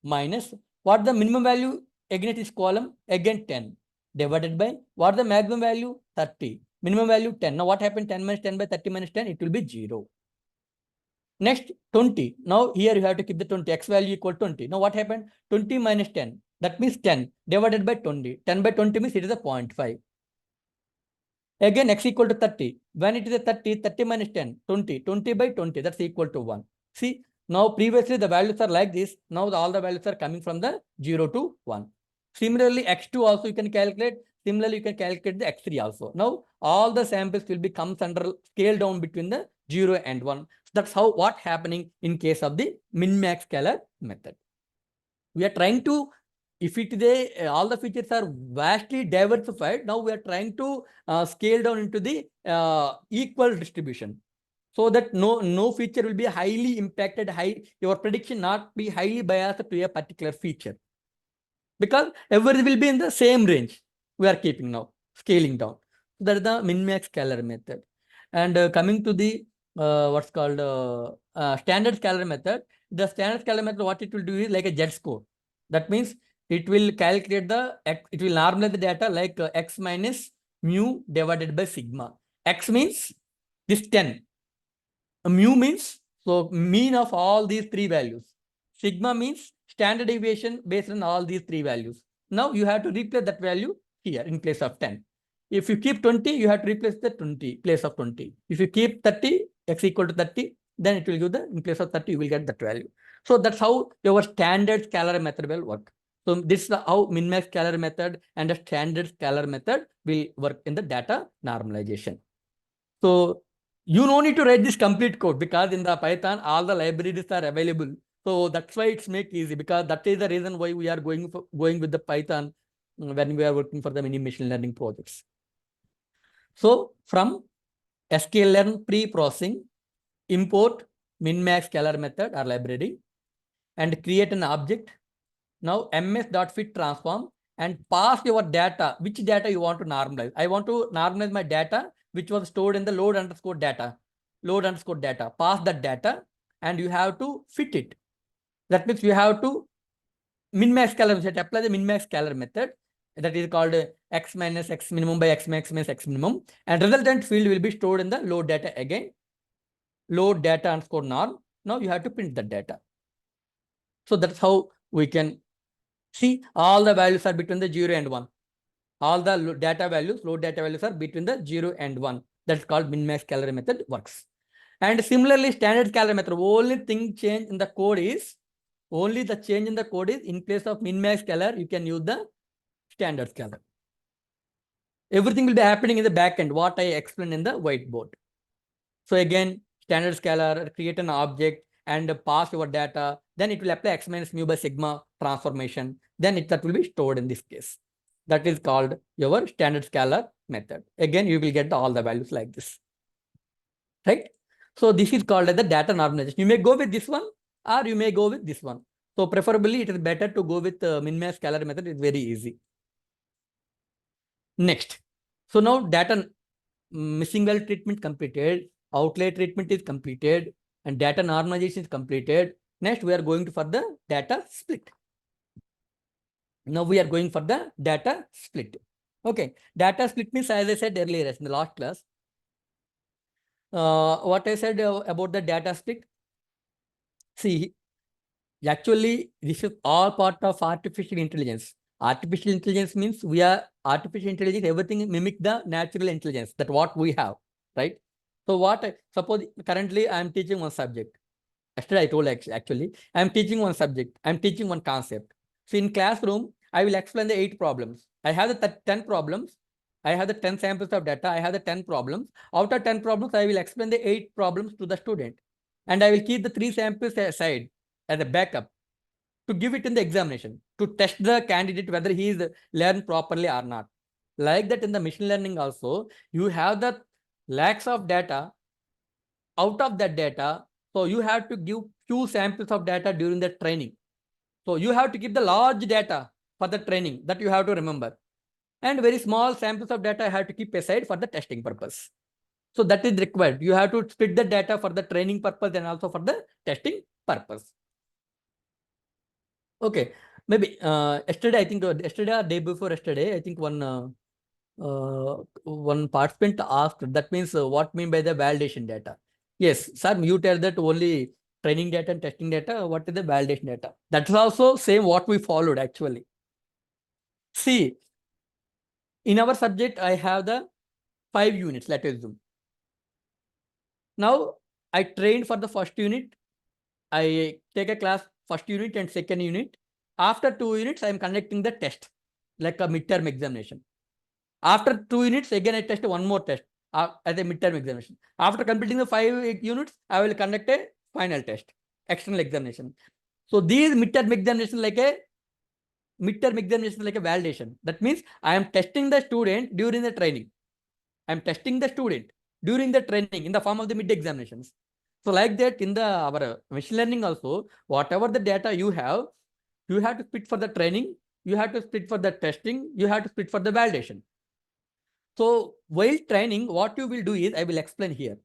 minus, what the minimum value again it is column? Again 10 divided by, what the maximum value? 30. Minimum value 10. Now what happened? 10 minus 10 by 30 minus 10, it will be 0. Next 20. Now here you have to keep the 20, x value equal 20. Now what happened? 20 minus 10. That means 10 divided by 20. 10 by 20 means it is a 0.5. Again, x equal to 30. When it is a 30, 30 minus 10, 20. 20 by 20, that's equal to 1. See, now previously the values are like this. Now all the values are coming from the 0 to 1. Similarly, x2 also you can calculate. Similarly, you can calculate the x3 also. Now, all the samples will be comes under scale down between the 0 and 1. So that's how what happening in case of the min-max scalar method. We are trying to if it is all the features are vastly diversified, now we are trying to scale down into the equal distribution, so that no feature will be highly impacted, your prediction not be highly biased to a particular feature, because everything will be in the same range. We are keeping now, scaling down. That is the min-max scalar method. And coming to the what's called standard scalar method. The standard scalar method, what it will do is like a Z-score. That means it will calculate it will normalize the data like x minus mu divided by sigma. X means this 10. Mu means so mean of all these three values. Sigma means standard deviation based on all these three values. Now you have to replace that value here in place of 10. If you keep 20, you have to replace the 20 place of 20. If you keep 30, x equal to 30, then it will give in place of 30, you will get that value. So that's how your standard scalar method will work. So this is how min-max scalar method and the standard scalar method will work in the data normalization. So you don't need to write this complete code, because in the Python, all the libraries are available. So that's why it's make easy, because that is the reason why we are going with the Python when we are working for the mini machine learning projects. So from sklearn pre-processing, import min-max scalar method or library and create an object. Now ms.fit transform and pass your data, which data you want to normalize. I want to normalize my data which was stored in the load underscore data. Pass that data and you have to fit it. That means you have to min-max scalar method, apply the min-max scalar method. That is called x minus x minimum by x max minus x minimum. And resultant field will be stored in the load data again. Load data underscore norm. Now you have to print that data. So that's how we can see all the values are between the 0 and 1. All the load data values are between the 0 and 1. That's called min-max scalar method works. And similarly, standard scalar method, only thing change in the code is, in place of min-max scalar, you can use the standard scalar. Everything will be happening in the backend, what I explained in the whiteboard. So again, standard scalar, create an object and pass your data. Then it will apply x minus mu by sigma transformation. Then that will be stored in this case. That is called your standard scalar method. Again, you will get all the values like this. Right? So this is called as the data normalization. You may go with this one or you may go with this one. So preferably it is better to go with min-max scalar method. It's very easy. Next. So now data missing value treatment completed, outlier treatment is completed, and data normalization is completed. Next, we are going for the data split. Now we are going for the data split. Okay, data split means, as I said earlier in the last class, what I said about the data split. See, actually, this is all part of artificial intelligence. Artificial intelligence means artificial intelligence, everything mimic the natural intelligence, that what we have, right? So suppose currently I am teaching one subject. Yesterday I told actually, I am teaching one subject, I am teaching one concept. So in classroom, I will explain the 8 problems. I have the 10 problems. I have the 10 samples of data. I have the 10 problems. Out of 10 problems, I will explain the 8 problems to the student. And I will keep the 3 samples aside as a backup to give it in the examination, to test the candidate whether he is learned properly or not. Like that in the machine learning also, you have the lakhs of data. Out of that data, so you have to give few samples of data during the training. So you have to keep the large data for the training, that you have to remember. And very small samples of data I have to keep aside for the testing purpose. So that is required. You have to split the data for the training purpose and also for the testing purpose. Okay, maybe yesterday, I think yesterday or day before yesterday, I think one participant asked, that means what mean by the validation data? Yes, sir, you tell that only training data and testing data. What is the validation data? That's also same what we followed actually. See, in our subject, I have the 5 units, let us assume. Now, I trained for the first unit. I take a class first unit and second unit. After 2 units, I am conducting the test, like a midterm examination. After 2 units, again I test one more test as a midterm examination. After completing the 5 units, I will conduct a final test, external examination. So these midterm examinations like a midterm examination is like a validation. That means I am testing the student during the training. I am testing the student during the training in the form of the mid examinations. So like that in the our machine learning also, whatever the data you have to split for the training, you have to split for the testing, you have to split for the validation. So while training, what you will do is, I will explain here.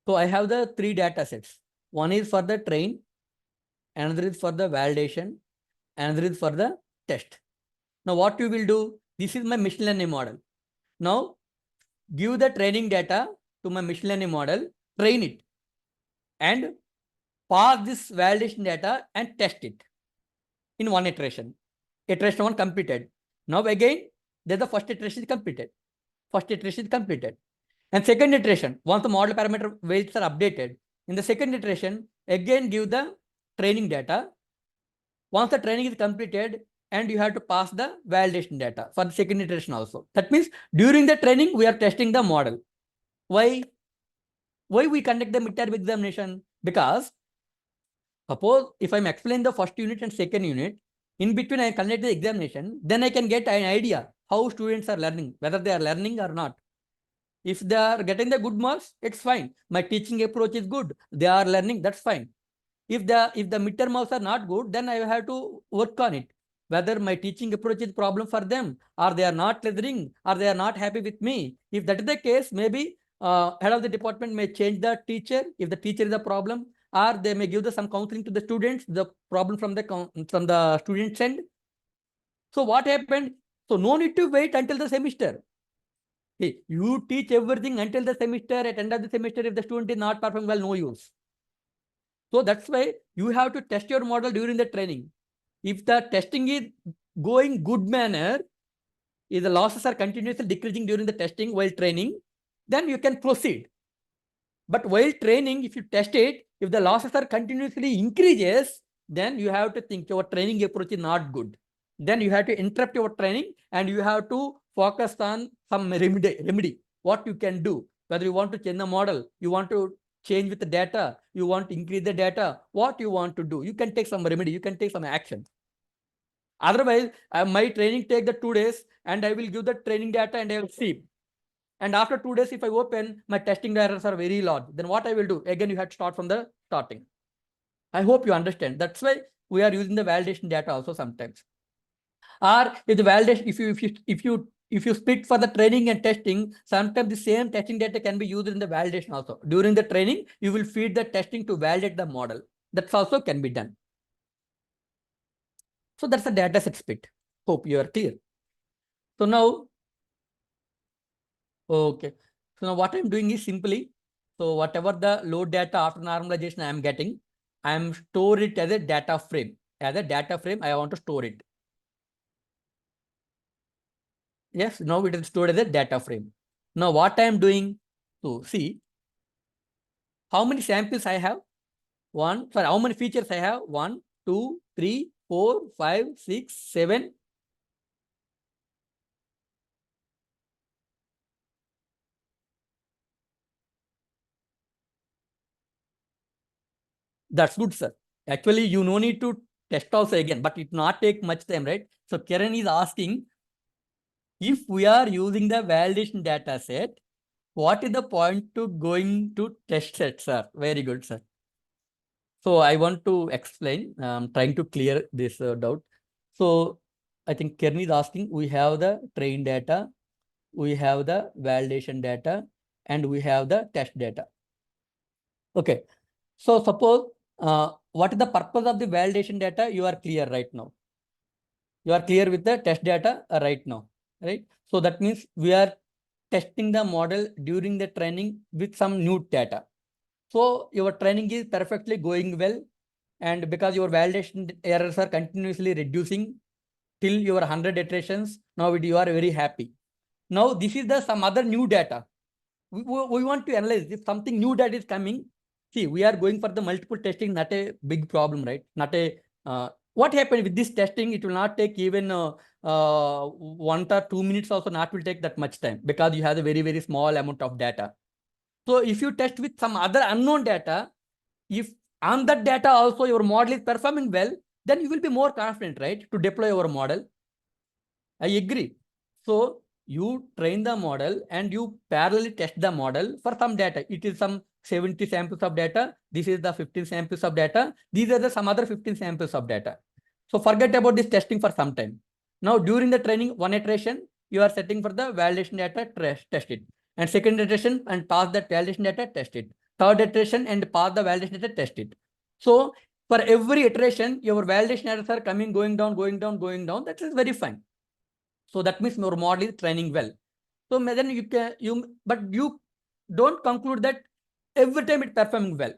So I have the 3 data sets. One is for the train, another is for the validation, another is for the test. Now what you will do, this is my machine learning model. Now give the training data to my machine learning model, train it, and pass this validation data and test it in one iteration. Iteration 1 completed. Now again, there's the first iteration is completed. First iteration is completed. And second iteration, once the model parameter weights are updated, in the second iteration, again give the training data. Once the training is completed, and you have to pass the validation data for the second iteration also. That means during the training, we are testing the model. Why? Why we conduct the midterm examination? Because suppose if I'm explaining the first unit and second unit, in between I conduct the examination, then I can get an idea how students are learning, whether they are learning or not. If they are getting the good marks, it's fine. My teaching approach is good. They are learning, that's fine. If the midterm marks are not good, then I have to work on it. Whether my teaching approach is problem for them, or they are not learning, or they are not happy with me. If that is the case, maybe head of the department may change the teacher if the teacher is a problem, or they may give some counseling to the students, the problem from the students' end. So what happened? So no need to wait until the semester. Hey, you teach everything until the semester. At end of the semester, if the student is not performing well, no use. So that's why you have to test your model during the training. If the testing is going good manner, if the losses are continuously decreasing during the testing while training, then you can proceed. But while training, if you test it, if the losses are continuously increases, then you have to think your training approach is not good. Then you have to interrupt your training and you have to focus on some remedy. What you can do, whether you want to change the model, you want to change with the data, you want to increase the data, what you want to do, you can take some remedy, you can take some action. Otherwise, my training take the 2 days and I will give the training data and I will see. And after 2 days, if I open, my testing errors are very large. Then what I will do? Again, you have to start from the starting. I hope you understand. That's why we are using the validation data also sometimes. Or if the validation, if you split for the training and testing, sometimes the same testing data can be used in the validation also. During the training, you will feed the testing to validate the model. That also can be done. So that's the data set split. Hope you are clear. So now, okay. So now what I'm doing is simply, so whatever the load data after normalization I am getting, I am store it as a data frame. As a data frame, I want to store it. Yes, now it is stored as a data frame. Now what I am doing, so see, how many samples I have? How many features I have? 1, 2, 3, 4, 5, 6, 7. That's good, sir. Actually, you no need to test also again, but it not take much time, right? So Kiran is asking, if we are using the validation data set, what is the point to going to test set, sir? Very good, sir. So I want to explain, trying to clear this doubt. So I think Kiran is asking, we have the train data, we have the validation data, and we have the test data. Okay. So suppose, what is the purpose of the validation data? You are clear right now. You are clear with the test data right now, right? So that means we are testing the model during the training with some new data. So your training is perfectly going well. And because your validation errors are continuously reducing till your 100 iterations, now you are very happy. Now this is the some other new data. We want to analyze if something new data is coming. See, we are going for the multiple testing, not a big problem, right? Not a, what happened with this testing? It will not take even 1 or 2 minutes also, not will take that much time because you have a very, very small amount of data. So if you test with some other unknown data, if on that data also your model is performing well, then you will be more confident, right, to deploy your model. I agree. So you train the model and you parallelly test the model for some data. It is some 70 samples of data. This is the 15 samples of data. These are the some other 15 samples of data. So forget about this testing for some time. Now during the training, one iteration, you are setting for the validation data, test it. And second iteration and pass that validation data, test it. Third iteration and pass the validation data, test it. So for every iteration, your validation data are coming, going down, going down, going down. That is very fine. So that means your model is training well. So then but you don't conclude that every time it's performing well.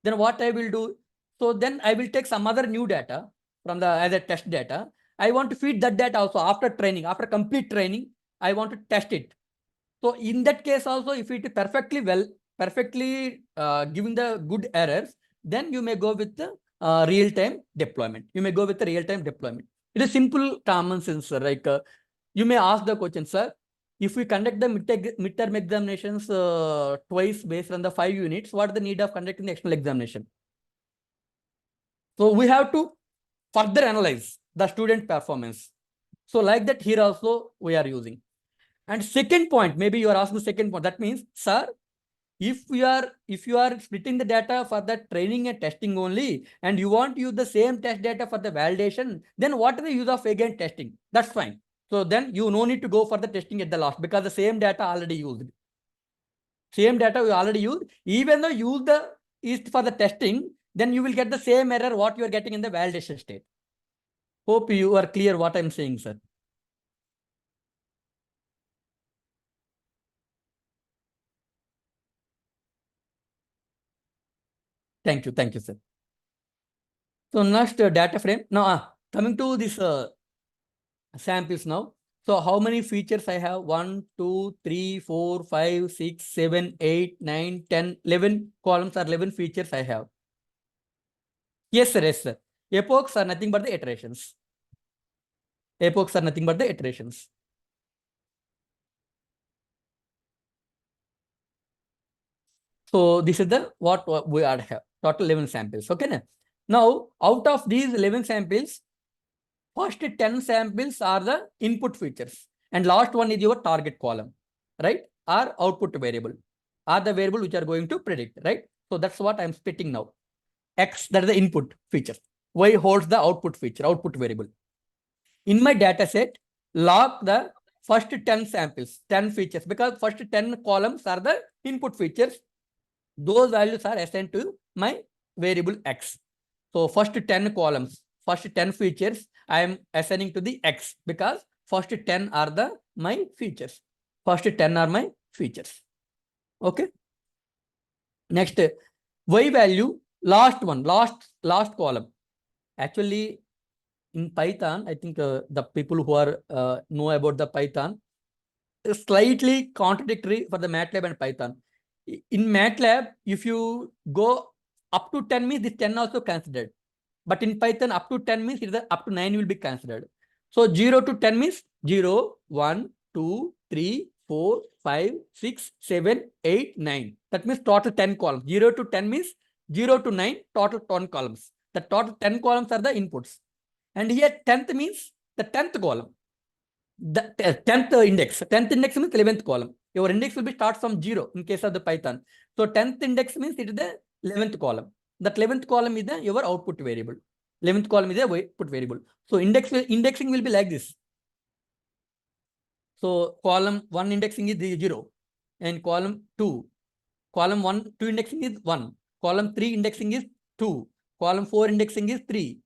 Then what I will do? So then I will take some other new data from the as a test data. I want to feed that data also after training, after complete training, I want to test it. So in that case also, if it is perfectly well, perfectly giving the good errors, then you may go with the real-time deployment. You may go with the real-time deployment. It is simple common sense, sir. Like you may ask the question, sir, if we conduct the midterm examinations twice based on the 5 units, what is the need of conducting the external examination? So we have to further analyze the student performance. So like that here also we are using. And second point, maybe you are asking the second point. That means, sir, if you are splitting the data for the training and testing only, and you want to use the same test data for the validation, then what is the use of again testing? That's fine. So then you no need to go for the testing at the last because the same data already used. Same data we already used. Even though use the is for the testing, then you will get the same error what you are getting in the validation state. Hope you are clear what I'm saying, sir. Thank you, sir. So next data frame. Now coming to this samples now. So how many features I have? 1, 2, 3, 4, 5, 6, 7, 8, 9, 10, 11 columns or 11 features I have. Yes, sir. Yes, sir. Epochs are nothing but the iterations. Epochs are nothing but the iterations. So this is the what we are have. Total 11 samples. Okay. Now out of these 11 samples, first 10 samples are the input features and last one is your target column, right? Or output variable, are the variable which are going to predict, right? So that's what I'm splitting now. X, that is the input feature. Y holds the output feature, output variable. In my data set, log the first 10 samples, 10 features, because first 10 columns are the input features. Those values are assigned to my variable X. So first 10 columns, first 10 features, I am assigning to the X because first 10 are my features. First 10 are my features. Okay. Next, Y value, last one, last column. Actually, in Python, I think the people who are know about the Python is slightly contradictory for the MATLAB and Python. In MATLAB, if you go up to 10 means this 10 also considered. But in Python, up to 10 means up to 9 will be considered. So 0 to 10 means 0, 1, 2, 3, 4, 5, 6, 7, 8, 9. That means total 10 columns. 0 to 10 means 0 to 9, total 10 columns. The total 10 columns are the inputs. And here 10th means the 10th column. The 10th index. 10th index means 11th column. Your index will be start from 0 in case of the Python. So 10th index means it is the 11th column. That 11th column is your output variable. 11th column is the output variable. So indexing will be like this. So column 1 indexing is 0 and column 2. Column 1, 2 indexing is 1. Column 3 indexing is 2. Column 4 indexing is 3.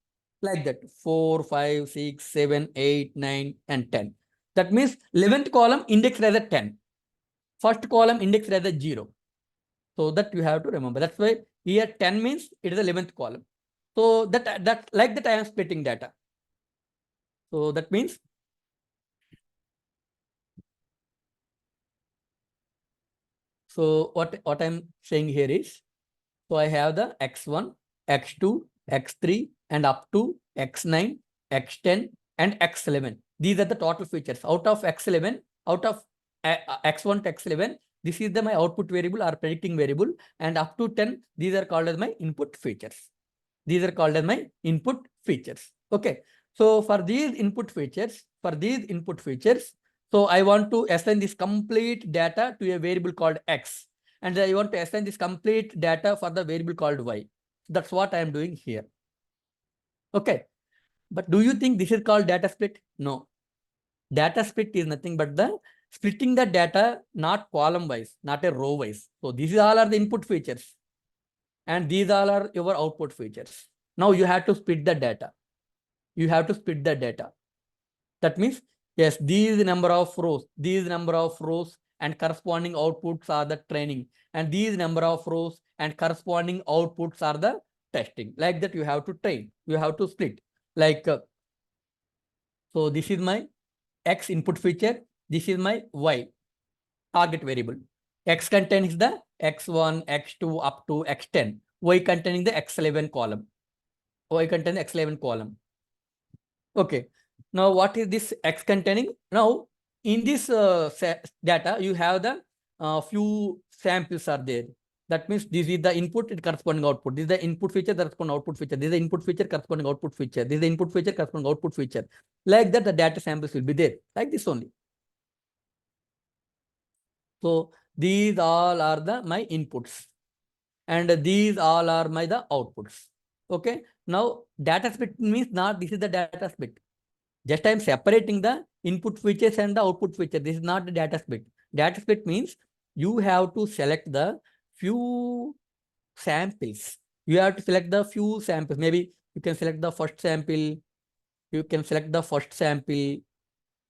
Like that. 4, 5, 6, 7, 8, 9 and 10. That means 11th column indexed as a 10. First column indexed as a 0. So that you have to remember. That's why here 10 means it is the 11th column. So that like that I am splitting data. So that means what I'm saying here is, so I have the X1, X2, X3 and up to X9, X10 and X11. These are the total features. Out of X11, out of X1 to X11, This is the my output variable or predicting variable, and up to 10, these are called as my input features. These are called as my input features. Okay. So for these input features, so I want to assign this complete data to a variable called X. And I want to assign this complete data for the variable called Y. That's what I am doing here. Okay. But do you think this is called data split? No. Data split is nothing but the splitting the data, not column wise, not a row wise. So these all are the input features. And these all are your output features. Now you have to split the data. You have to split the data. That means, yes, these number of rows and corresponding outputs are the training. And these number of rows and corresponding outputs are the testing. Like that, you have to train. You have to split. Like, so this is my X input feature. This is my Y target variable. X contains the X1, X2 up to X10. Y containing the X11 column. Y containing the X11 column. Okay. Now, what is this X containing? Now, in this data, you have the few samples are there. That means this is the input and corresponding output. This is the input feature, corresponding output feature. This is the input feature, corresponding output feature. This is the input feature, corresponding output feature. Like that, the data samples will be there. Like this only. So these all are my inputs. And these all are the outputs. Okay. Now, data split means not this is the data split. Just I am separating the input features and the output feature. This is not the data split. Data split means you have to select the few samples. You have to select the few samples. Maybe you can select the first sample. You can select the first sample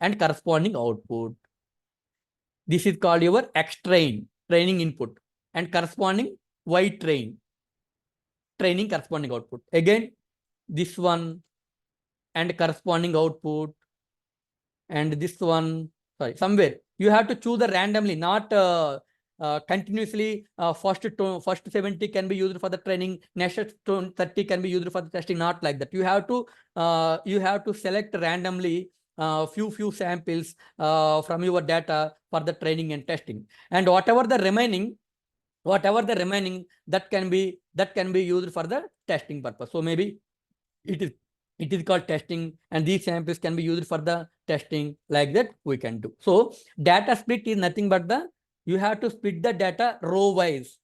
and corresponding output. This is called your X train, training input, and corresponding Y train, training corresponding output. Again, this one and corresponding output, and this one, sorry, somewhere you have to choose the randomly, not continuously. First 70 can be used for the training, next 30 can be used for the testing. Not like that. You have to select randomly few samples from your data for the training and testing, and whatever the remaining that can be used for the testing purpose. So maybe it is called testing, and these samples can be used for the testing. Like that we can do. So data split is nothing but you have to split the data row wise.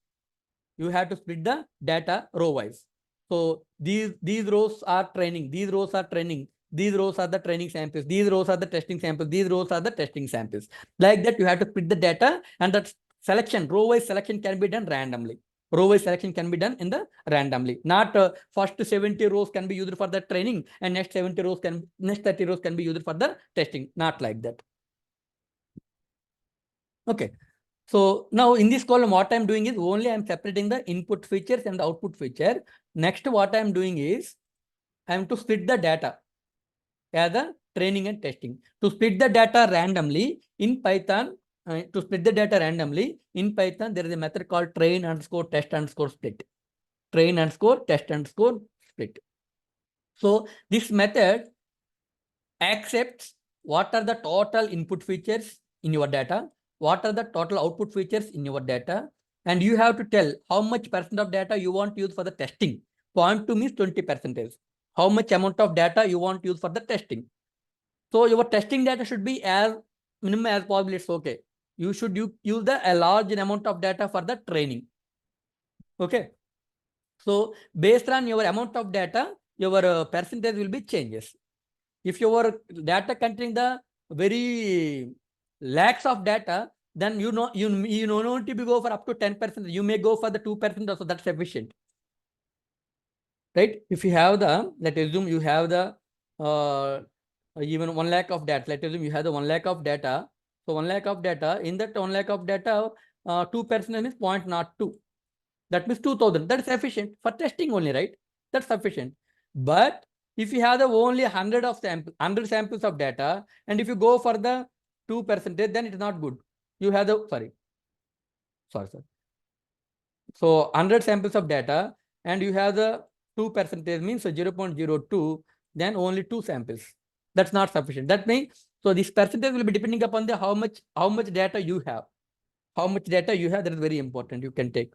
You have to split the data row wise. So these rows are training. These rows are training. These rows are the training samples. These rows are the testing samples. These rows are the testing samples. Like that, you have to split the data, and that selection, row-wise selection can be done randomly. Row-wise selection can be done in the randomly. Not first 70 rows can be used for the training, and next 30 rows can be used for the testing. Not like that. Okay. So now in this column, what I'm doing is only I'm separating the input features and the output feature. Next, what I'm doing is I'm to split the data as a training and testing. To split the data randomly in Python, there is a method called train_test_split. Train_test_split. So this method accepts what are the total input features in your data, what are the total output features in your data, and you have to tell how much % of data you want to use for the testing. 0.2 means 20%. How much amount of data you want to use for the testing. So your testing data should be as minimum as possible. It's okay. You should use a large amount of data for the training. Okay. So based on your amount of data, your percentage will be changes. If your data containing the very lakhs of data, then you don't need to go for up to 10%. You may go for the 2% also. That's sufficient. Right? If you have let's assume you have even 1 lakh of data. Let's assume you have the 1 lakh of data. So 1 lakh of data, in that 1 lakh of data, 2% means 0.02. That means 2000. That's sufficient for testing only, right? That's sufficient. But if you have only 100 samples of data, and if you go for the 2%, then it is not good. You have sorry. So 100 samples of data, and you have the 2% means 0.02, then only 2 samples. That's not sufficient. That means, so this percentage will be depending upon how much data you have. how much data you have, that is very important. You can take.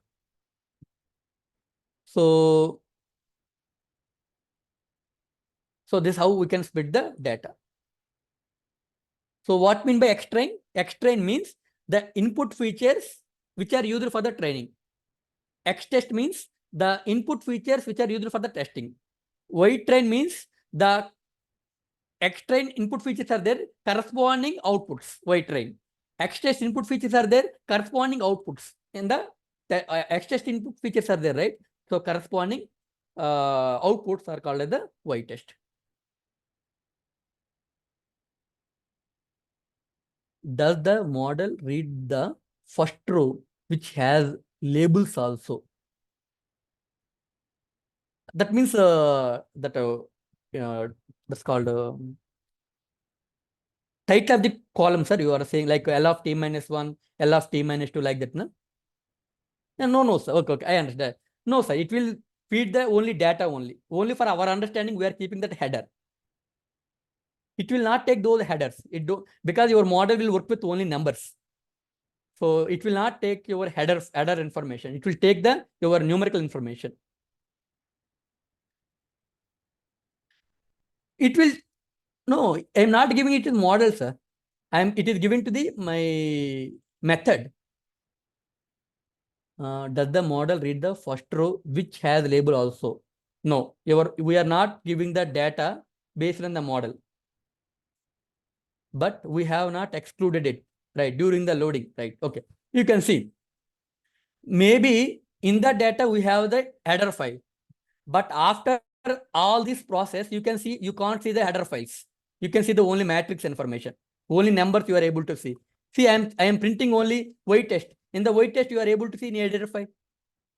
So this how we can split the data. So what mean by X-train? X-train means the input features which are used for the training. X-test means the input features which are used for the testing. Y-train means the X-train input features are there, corresponding outputs, Y-train. X-test input features are there, corresponding outputs. In the X-test input features are there, right? So corresponding outputs are called as the Y-test. Does the model read the first row which has labels also? That means that's called title of the column, sir. You are saying like L of t minus 1, L of t minus 2, like that, no? No, sir. Okay, I understand. No, sir. It will feed the only data only. Only for our understanding, we are keeping that header. It will not take those headers. Because your model will work with only numbers. So it will not take your header information. It will take your numerical information. It will, no, I'm not giving it to model, sir. It is given to my method. Does the model read the first row which has label also? No, we are not giving the data based on the model. But we have not excluded it, right, during the loading, right? Okay, you can see. Maybe in the data we have the header file, but after all this process, you can't see the header files. You can see the only matrix information, only numbers you are able to see. See, I am printing only Y test. In the Y test, you are able to see in header file.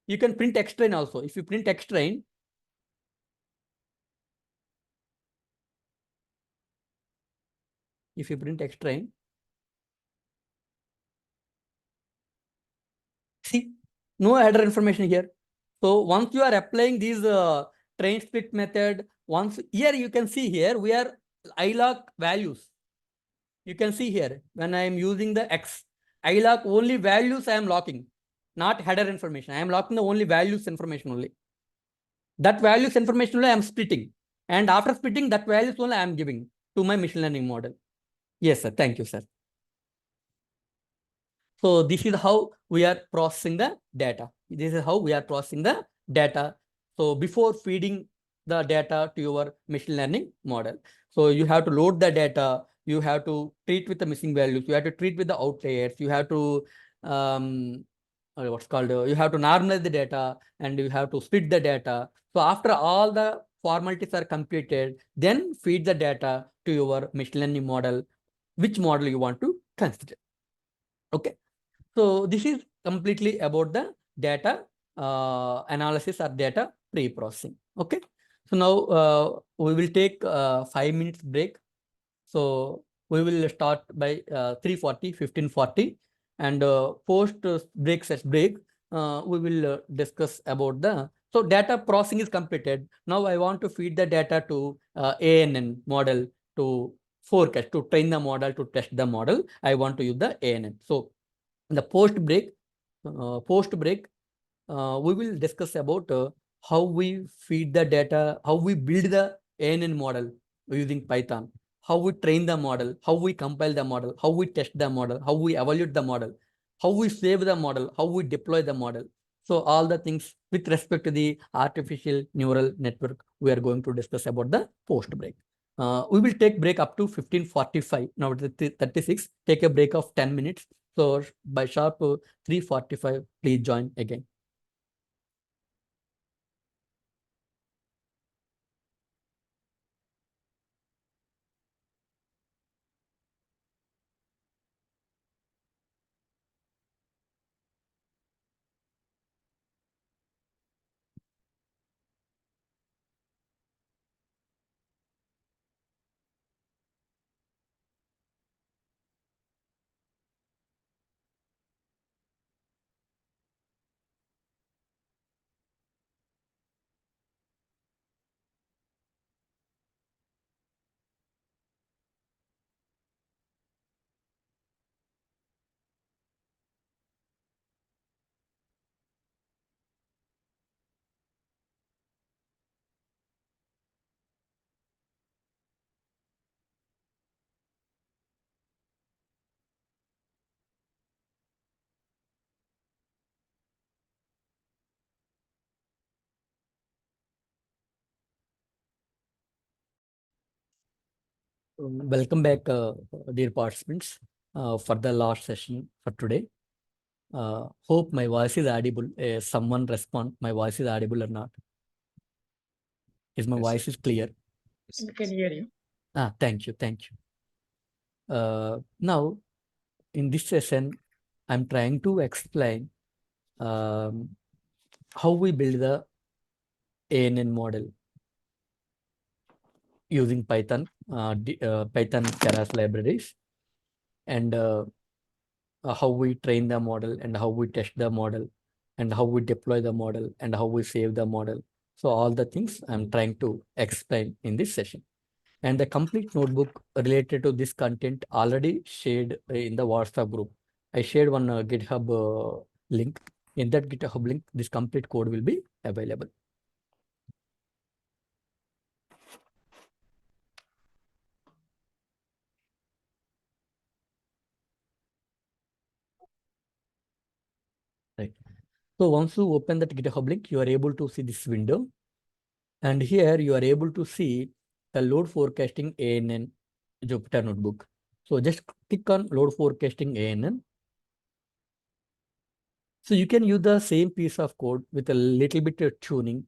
You can print X-train also. If you print X-train, see, no header information here. So once you are applying these train split method, once here you can see here, we are iLock values. You can see here, when I am using the X, iLock only values I am locking, not header information. I am locking the only values information only. That values information only I am splitting. And after splitting, that values only I am giving to my machine learning model. Yes, sir. Thank you, sir. So this is how we are processing the data. So before feeding the data to your machine learning model, so you have to load the data, you have to treat with the missing values, you have to treat with the outliers, you have to you have to normalize the data, and you have to split the data. So after all the formalities are completed, then feed the data to your machine learning model, which model you want to consider. Okay. So this is completely about the data analysis or data pre-processing. Okay. So now we will take 5 minutes break. So we will start by 3:40, 15:40, and post break, we will discuss about so data processing is completed. Now I want to feed the data to ANN model to forecast, to train the model, to test the model. I want to use the ANN. So in the post break, we will discuss about how we feed the data, how we build the ANN model using Python, how we train the model, how we compile the model, how we test the model, how we evaluate the model, how we save the model, how we deploy the model. So all the things with respect to the artificial neural network, we are going to discuss about the post break. We will take break up to 15:45. Now it is 36. Take a break of 10 minutes. So by sharp 3:45, please join again. Welcome back, dear participants, for the last session for today. Hope my voice is audible. Someone respond, my voice is audible or not? Is my Yes, sir. voice is clear? Yes, We can hear you. Thank you, thank you. Now, in this session, I'm trying to explain how we build the ANN model using Python, Python Keras libraries, and how we train the model and how we test the model and how we deploy the model and how we save the model. So all the things I'm trying to explain in this session. And the complete notebook related to this content already shared in the WhatsApp group. I shared one GitHub link. In that GitHub link, this complete code will be available. Right. So once you open that GitHub link, you are able to see this window. And here you are able to see the load forecasting ANN Jupyter notebook. So just click on load forecasting ANN. So you can use the same piece of code with a little bit of tuning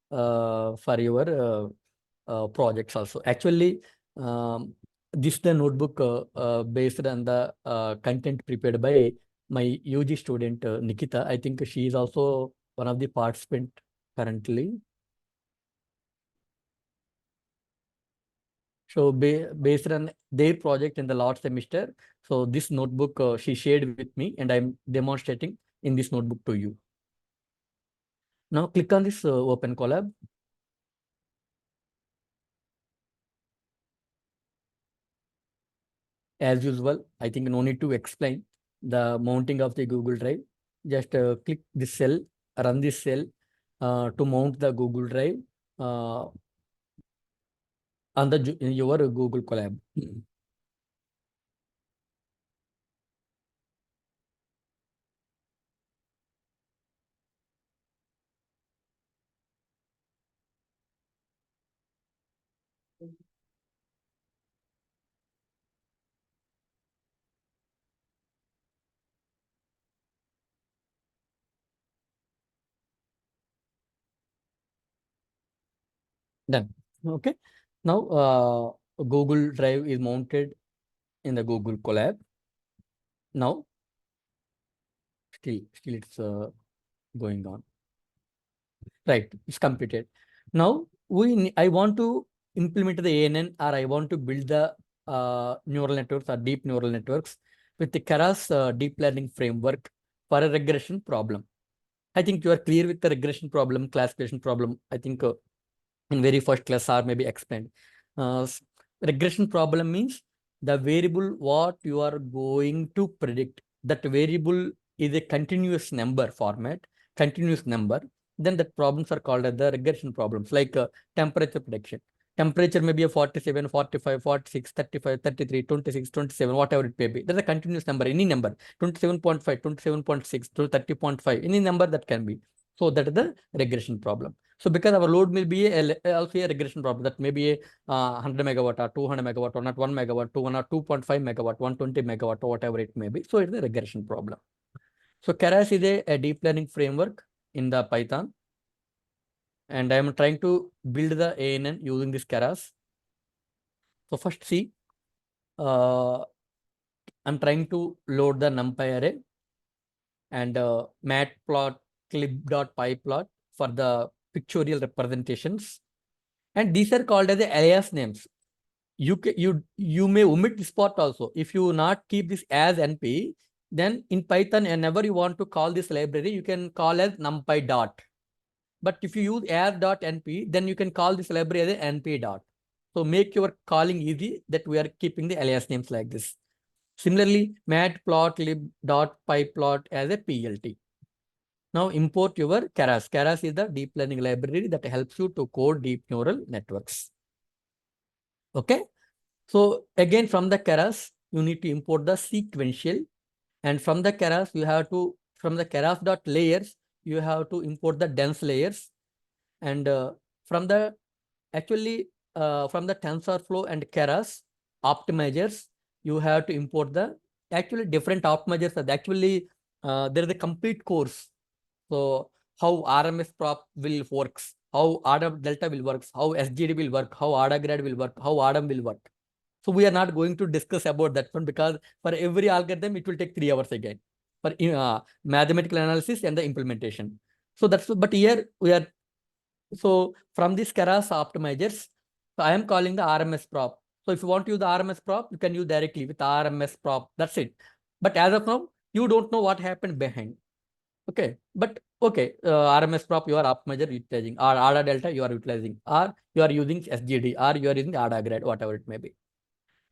for your projects also. Actually, this is the notebook based on the content prepared by my UG student Nikita. I think she is also one of the participant currently. So based on their project in the last semester, so this notebook she shared with me and I'm demonstrating in this notebook to you. Now click on this Open Collab. As usual, I think no need to explain the mounting of the Google Drive. Just click this cell, run this cell to mount the Google Drive on the your Google Colab. Done. Okay. Now Google Drive is mounted in the Google Colab. Now still it's going on. Right, it's completed. Now I want to implement the ANN or I want to build the neural networks or deep neural networks with the Keras deep learning framework for a regression problem. I think you are clear with the regression problem, classification problem. I think in very first class or maybe explained. Regression problem means the variable what you are going to predict. That variable is a continuous number format, continuous number. Then the problems are called as the regression problems, like temperature prediction. Temperature may be a 47, 45, 46, 35, 33, 26, 27, whatever it may be. That's a continuous number, any number, 27.5, 27.6 to 30.5, any number that can be. So that is the regression problem. So because our load will be also a regression problem, that may be a 100 megawatt or 200 megawatt or not 1 megawatt, 2 or 2.5 megawatt, 120 megawatt or whatever it may be. So it's a regression problem. So Keras is a deep learning framework in the Python. And I am trying to build the ANN using this Keras. So first see, I'm trying to load the NumPy array and matplotlib.pyplot for the pictorial representations. And these are called as the alias names. You may omit this part also. If you not keep this as NP, then in Python, whenever you want to call this library, you can call as numpy dot. But if you use as.np, then you can call this library as np dot. So make your calling easy that we are keeping the alias names like this. Similarly, matplotlib.pyplot as a PLT. Now import your Keras. Keras is the deep learning library that helps you to code deep neural networks. Okay. So again, from the Keras, you need to import the sequential. And from the Keras, you have to, from the Keras.layers, you have to import the dense layers. And from the, actually, from the TensorFlow and Keras, optimizers, you have to import the actually different optimizers. Actually, there is a complete course. So how RMS prop will works, how ADA delta will works, how SGD will work, how ADA grad will work, how ADAM will work. So we are not going to discuss about that one because for every algorithm, it will take 3 hours again for mathematical analysis and the implementation. So that's, but here we are, so from this Keras optimizers, so I am calling the RMS prop. So if you want to use the RMS prop, you can use directly with RMS prop. That's it. But as of now, you don't know what happened behind. Okay, but okay, RMS prop you are optimizer utilizing, or ADA delta you are utilizing, or you are using SGD, or you are using ADA grad, whatever it may be.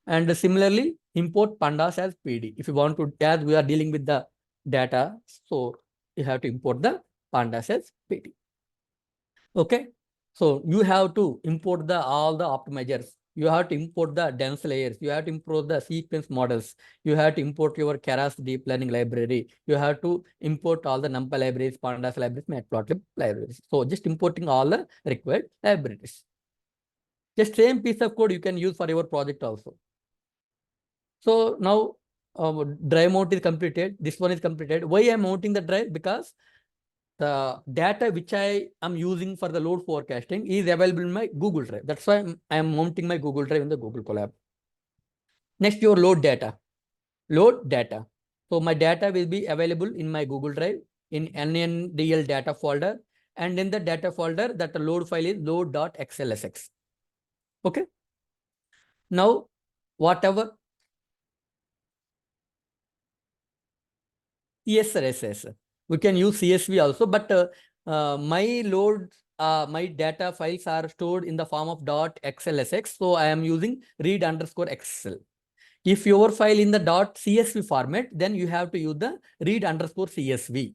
And similarly, import pandas as PD. If you want to, as we are dealing with the data, so you have to import the pandas as PD. Okay, so you have to import the all the optimizers. You have to import the dense layers. You have to import the sequence models. You have to import your Keras deep learning library. You have to import all the NumPy libraries, pandas libraries, matplotlib libraries. So just importing all the required libraries. Just same piece of code you can use for your project also. So now drive mount is completed. This one is completed. Why I am mounting the drive? Because the data which I am using for the load forecasting is available in my Google Drive. That's why I am mounting my Google Drive in the Google Colab. Next, your load data. Load data. So my data will be available in my Google Drive in NNDL data folder. And in the data folder, that load file is load.xlsx. Okay. Now, whatever. Yes, sir. Yes, yes, sir. We can use CSV also, but my load, my data files are stored in the form of .xlsx. So I am using read_xl. If your file in the .csv format, then you have to use the read_csv.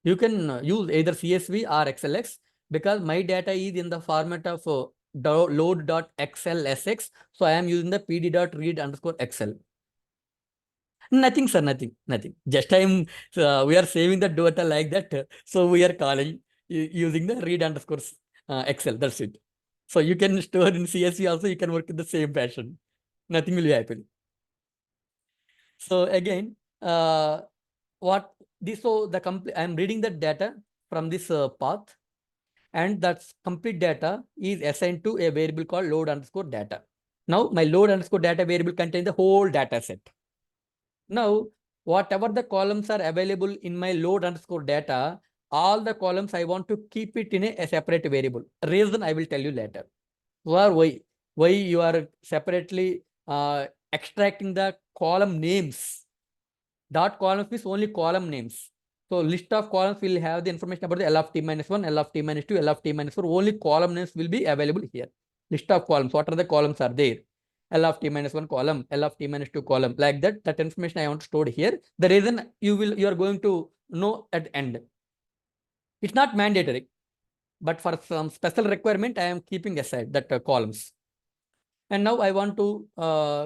You can use either CSV or XLX because my data is in the format of load.xlsx. So I am using the pd.read_xl. Nothing, sir, nothing. Just we are saving the data like that. So we are calling using the read_xl. That's it. So you can store in CSV also, you can work in the same fashion. Nothing will happen. So again, so I am reading the data from this path, and that's complete data is assigned to a variable called load_data. Now my load_data variable contains the whole data set. Now, whatever the columns are available in my load_data, all the columns I want to keep it in a separate variable. Reason I will tell you later. Why you are separately extracting the column names. Dot columns means only column names. So list of columns will have the information about the L of t minus 1, L of t minus 2, L of t minus 4. Only column names will be available here. List of columns. What are the columns are there? L of t minus 1 column, L of t minus 2 column, like that. That information I want to store here. The reason you are going to know at end. It's not mandatory, but for some special requirement, I am keeping aside that columns. And now I want to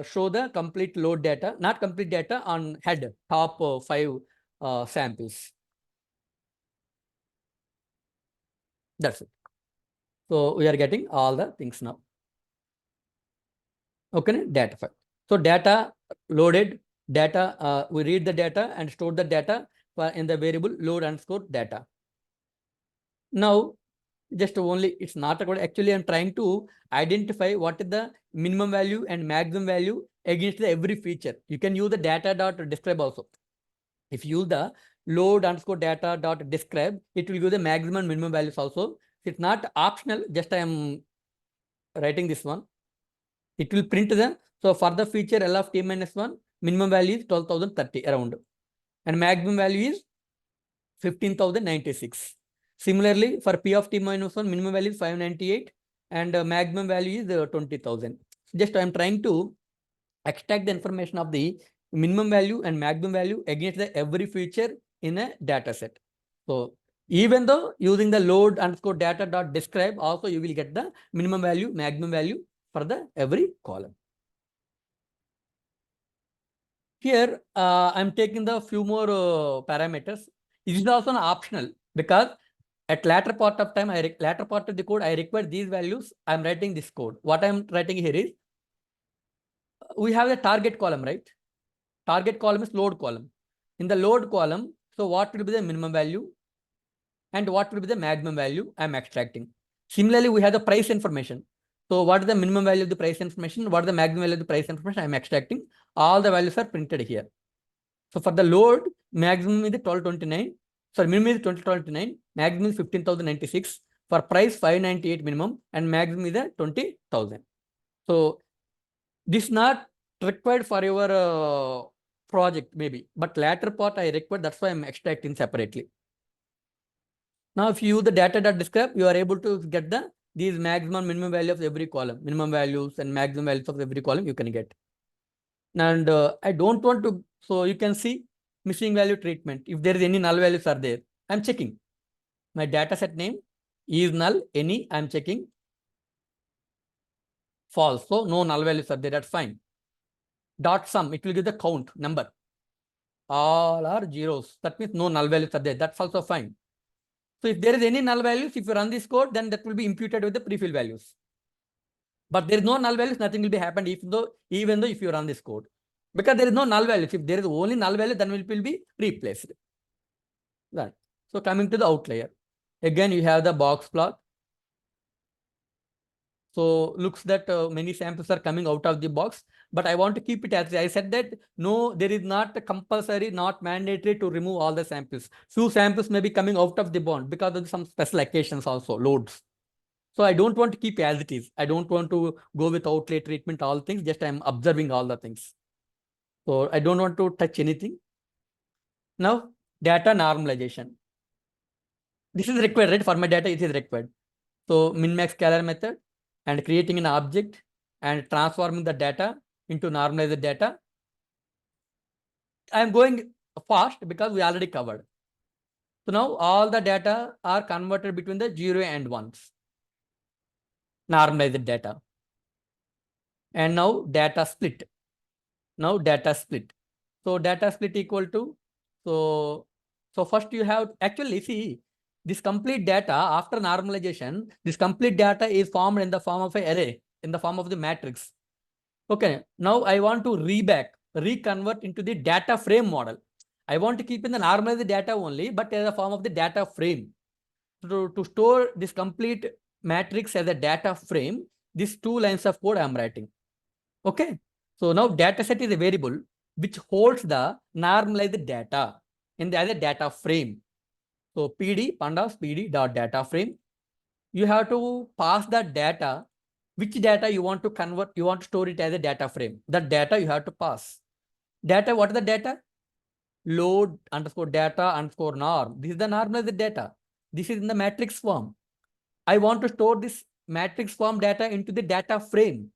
show the complete load data, not complete data on head, top 5 samples. That's it. So we are getting all the things now. Okay, data file. So data loaded, data, we read the data and store the data in the variable load_data. Now, just only, it's not about, actually I'm trying to identify what is the minimum value and maximum value against every feature. You can use the data.describe also. If you use the load_data.describe, it will give the maximum and minimum values also. It's not optional, just I am writing this one. It will print them. So for the feature L of t minus 1, minimum value is 12,030 around. And maximum value is 15,096. Similarly, for P of t minus 1, minimum value is 598 and maximum value is 20,000. Just I am trying to extract the information of the minimum value and maximum value against the every feature in a data set. So even though using the load_data.describe, also you will get the minimum value, maximum value for the every column. Here, I'm taking the few more parameters. This is also an optional because at later part of time, later part of the code, I require these values. I'm writing this code. What I'm writing here is we have the target column, right? Target column is load column. In the load column, so what will be the minimum value and what will be the maximum value I'm extracting. Similarly, we have the price information. So what is the minimum value of the price information? What is the maximum value of the price information I'm extracting? All the values are printed here. So for the load, maximum is 1229. Sorry, minimum is 2029, maximum is 15,096. For price, 598 minimum, and maximum is 20,000. So this not required for your project maybe, but later part I require, that's why I'm extracting separately. Now, if you use the data.describe, you are able to get these maximum minimum value of every column, minimum values and maximum values of every column you can get. And I don't want to, so you can see missing value treatment. If there is any null values are there, I'm checking. My data set name is null, any, I'm checking. False, so no null values are there, that's fine. Dot sum, it will give the count number. All are zeros, that means no null values are there, that's also fine. So if there is any null values, if you run this code, then that will be imputed with the prefill values. But there is no null values, nothing will be happened even though if you run this code. Because there is no null values. If there is only null value, then it will be replaced. Right. So coming to the outlier. Again, you have the box plot. So looks that many samples are coming out of the box, but I want to keep it as I said that no, there is not a compulsory, not mandatory to remove all the samples. Few samples may be coming out of the bond because of some special occasions also, loads. So I don't want to keep as it is. I don't want to go with outlier treatment, all things, just I'm observing all the things. So I don't want to touch anything. Now, data normalization. This is required, right? For my data, it is required. So min-max scalar method and creating an object and transforming the data into normalized data. I am going fast because we already covered. So now all the data are converted between the 0 and 1s. Normalized data. And now data split. Now data split. So data split equal to, so first you have, actually see, this complete data after normalization, this complete data is formed in the form of an array, in the form of the matrix. Okay, now I want to reconvert into the data frame model. I want to keep in the normalized data only, but in the form of the data frame. So to store this complete matrix as a data frame, these 2 lines of code I am writing. Okay, so now data set is a variable which holds the normalized data as a data frame. So PD, pandas, PD dot data frame. You have to pass the data, which data you want to convert, you want to store it as a data frame. That data you have to pass. Data, what is the data? Load underscore data underscore norm. This is the normalized data. This is in the matrix form. I want to store this matrix form data into the data frame.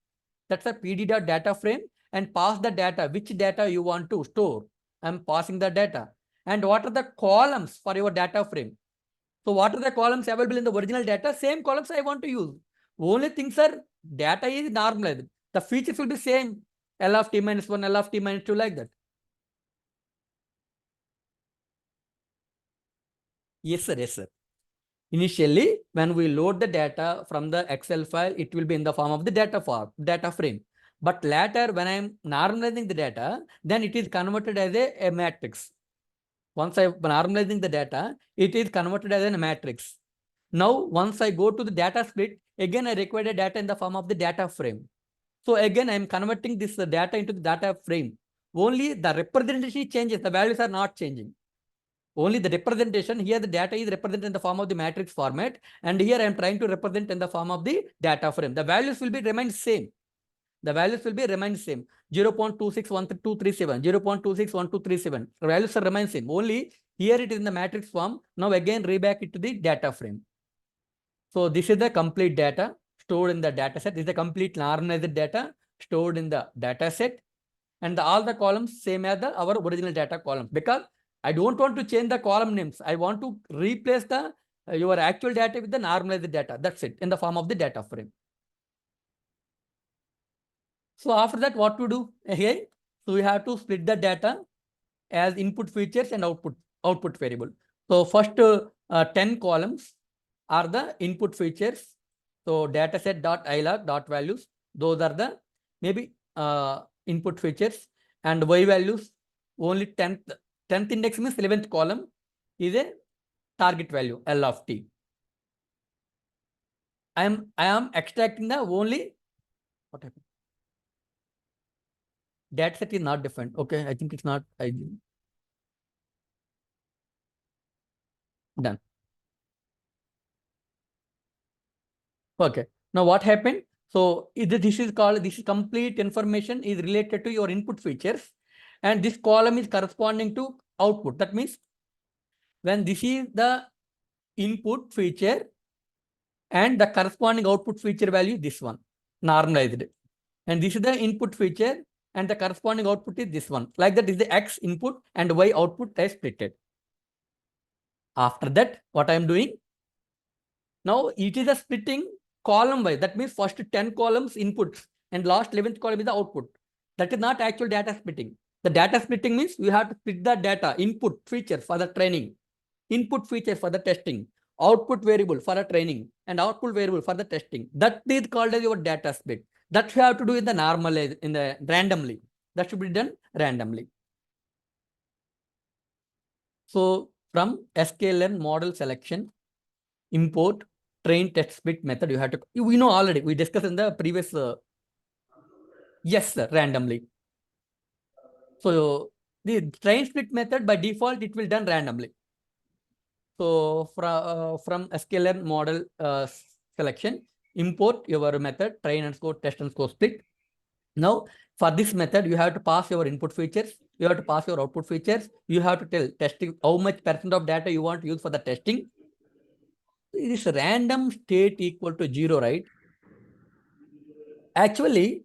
That's a PD dot data frame, and pass the data, which data you want to store. I'm passing the data. And what are the columns for your data frame? So what are the columns available in the original data? Same columns I want to use. Only things are data is normalized. The features will be same. L of t minus 1, L of t minus 2, like that. Yes, sir. Yes, sir. Initially, when we load the data from the Excel file, it will be in the form of the data frame. But later, when I'm normalizing the data, then it is converted as a matrix. Once I'm normalizing the data, it is converted as a matrix. Now, once I go to the data split, again, I require the data in the form of the data frame. So again, I'm converting this data into the data frame. Only the representation changes, the values are not changing. Only the representation, here the data is represented in the form of the matrix format, and here I am trying to represent in the form of the data frame. The values will be remain same. The values will be remain same. 0.261237, 0.261237. The values are remain same. Only here it is in the matrix form. Now again reback it to the data frame. So this is the complete data stored in the data set. This is the complete normalized data stored in the data set. And all the columns same as our original data columns, because I don't want to change the column names. I want to replace the your actual data with the normalized data. That's it, in the form of the data frame. So after that, what to do? Again, so we have to split the data as input features and output variable. So first 10 columns are the input features. So dataset.ilog.values, those are the maybe input features, and y values only 10th index means 11th column is a target value L of t. I am extracting the only what happened. Data set is not defined. Okay, I think it's not ideal. Done. Okay. Now what happened? So this is complete information is related to your input features, and this column is corresponding to output. That means when this is the input feature and the corresponding output feature value, this one normalized, and this is the input feature and the corresponding output is this one. Like that is the X input and Y output is splitted. After that, what I am doing now, it is a splitting column wise. That means first 10 columns inputs and last 11th column is the output. That is not actual data splitting. The data splitting means we have to split the data input feature for the training, input feature for the testing, output variable for the training, and output variable for the testing. That is called as your data split. That you have to do in the normal, in the randomly. That should be done randomly. So from sklearn model selection, import train test split method, you have to, we know already, we discussed in the previous, yes, sir, randomly. So the train split method by default, it will done randomly. So from sklearn model selection, import your method train underscore test underscore split. Now for this method, you have to pass your input features, you have to pass your output features, you have to tell testing how much % of data you want to use for the testing. This random state equal to 0, right? Actually,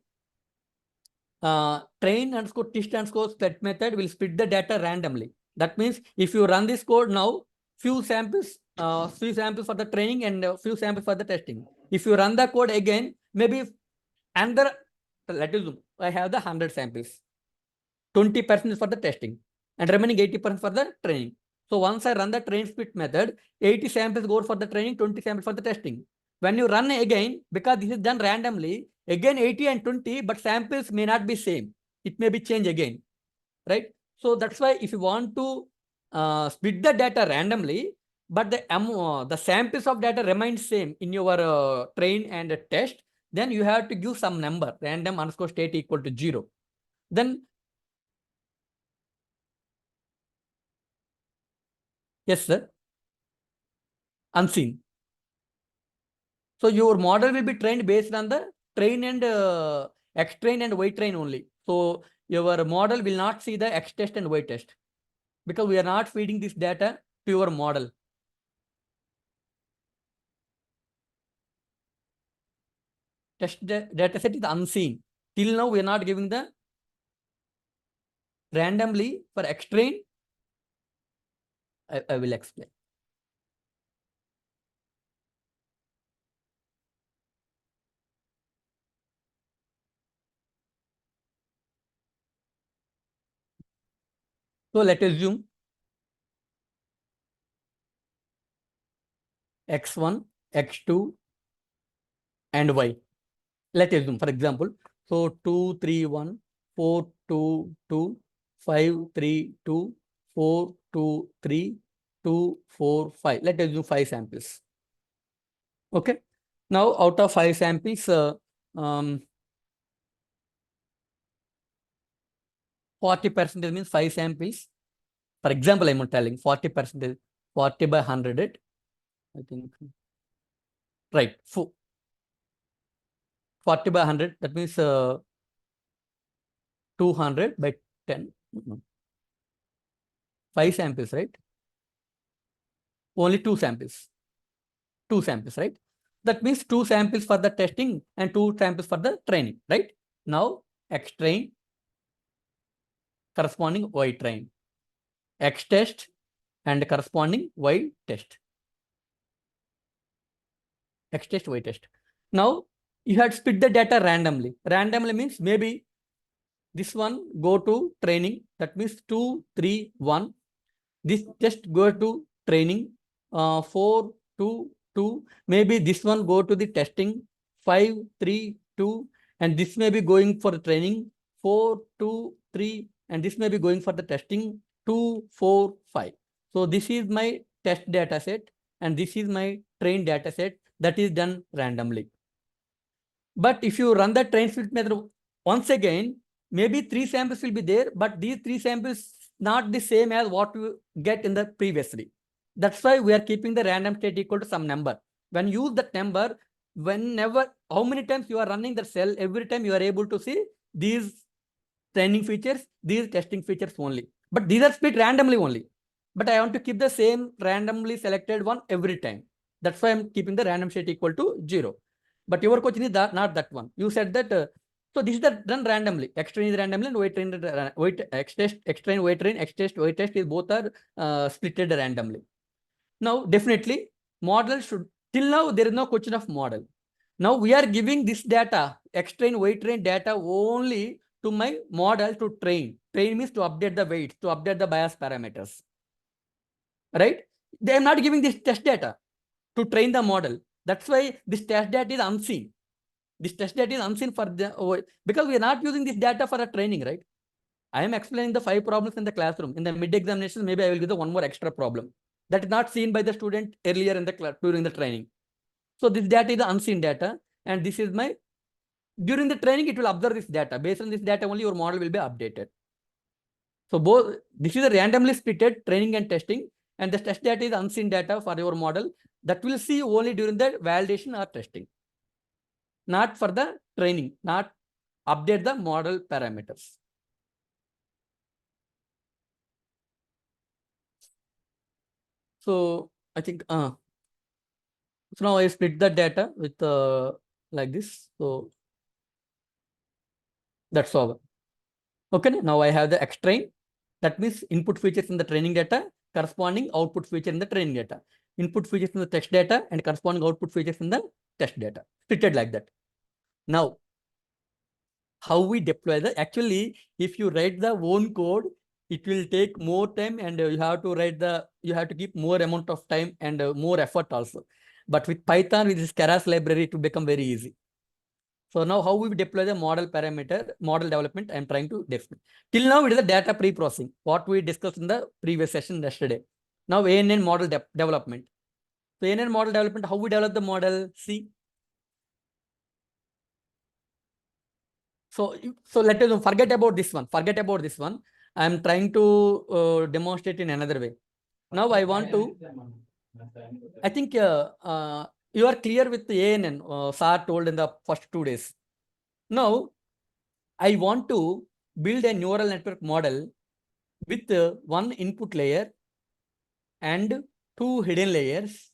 train underscore test underscore split method will split the data randomly. That means if you run this code now, few samples for the training and few samples for the testing. If you run the code again, maybe another, let us, I have the 100 samples, 20% for the testing and remaining 80% for the training. So once I run the train split method, 80 samples go for the training, 20 samples for the testing. When you run again, because this is done randomly, again 80 and 20, but samples may not be same. It may be changed again, right? So that's why if you want to split the data randomly, but the samples of data remain same in your train and test, then you have to give some number, random underscore state equal to 0. Then, yes, sir. Unseen. So your model will be trained based on the train and X train and Y train only. So your model will not see the X test and Y test because we are not feeding this data to your model. Test data set is unseen. Till now, we are not giving the randomly for X train. I will explain. So let us assume X1, X2, and Y. Let us assume, for example, so 2, 3, 1, 4, 2, 2, 5, 3, 2, 4, 2, 3, 2, 4, 5. Let us do 5 samples. Okay. Now, out of 5 samples, 40% means 5 samples. For example, I'm telling 40%, 40 by 100, I think. Right. 40 by 100, that means 200 by 10. 5 samples, right? Only 2 samples. 2 samples, right? That means 2 samples for the testing and 2 samples for the training, right? Now, X train corresponding Y train, X test and corresponding Y test. X test, Y test. Now, you had split the data randomly. Randomly means maybe this one go to training. That means 2, 3, 1. This just go to training. 4, 2, 2. Maybe this one go to the testing. 5, 3, 2. And this may be going for training. 4, 2, 3, and this may be going for the testing 2, 4, 5. So this is my test data set and this is my train data set that is done randomly. But if you run the train split method once again, maybe 3 samples will be there, but these 3 samples not the same as what you get in the previously. That's why we are keeping the random state equal to some number. When you use that number, whenever, how many times you are running the cell, every time you are able to see these training features, these testing features only. But these are split randomly only. But I want to keep the same randomly selected one every time. That's why I'm keeping the random state equal to 0. But your question is that, not that one. You said that, so this is done randomly. X train is randomly and Y train, X test, X train, Y train, X test, Y test is both are splitted randomly. Now, definitely, model should, till now, there is no question of model. Now, we are giving this data, X train, Y train data only to my model to train. Train means to update the weights, to update the bias parameters. Right? They are not giving this test data to train the model. That's why this test data is unseen. This test data is unseen for the, because we are not using this data for a training, right? I am explaining the 5 problems in the classroom. In the mid-examination, maybe I will give the one more extra problem that is not seen by the student earlier in the class during the training. So this data is the unseen data, and this is my, during the training, it will observe this data. Based on this data only, your model will be updated. So both, this is a randomly splitted training and testing, and the test data is unseen data for your model that will see only during the validation or testing, not for the training, not update the model parameters. So I think, so now I split the data with like this. So that's all. Okay, now I have the X train. That means input features in the training data, corresponding output feature in the training data, input features in the test data, and corresponding output features in the test data, splitted like that. Now, how we deploy the, actually, if you write the own code, it will take more time, and you have to write the, you have to keep more amount of time and more effort also. But with Python, with this Keras library, it will become very easy. So now how we deploy the model parameter, model development, I am trying to define. Till now, it is the data pre-processing, what we discussed in the previous session yesterday. Now ANN model development. So ANN model development, how we develop the model, see. So let us forget about this one. Forget about this one. I am trying to demonstrate in another way. Now I want to, I think you are clear with the ANN, Sir told in the first 2 days. Now, I want to build a neural network model with one input layer and 2 hidden layers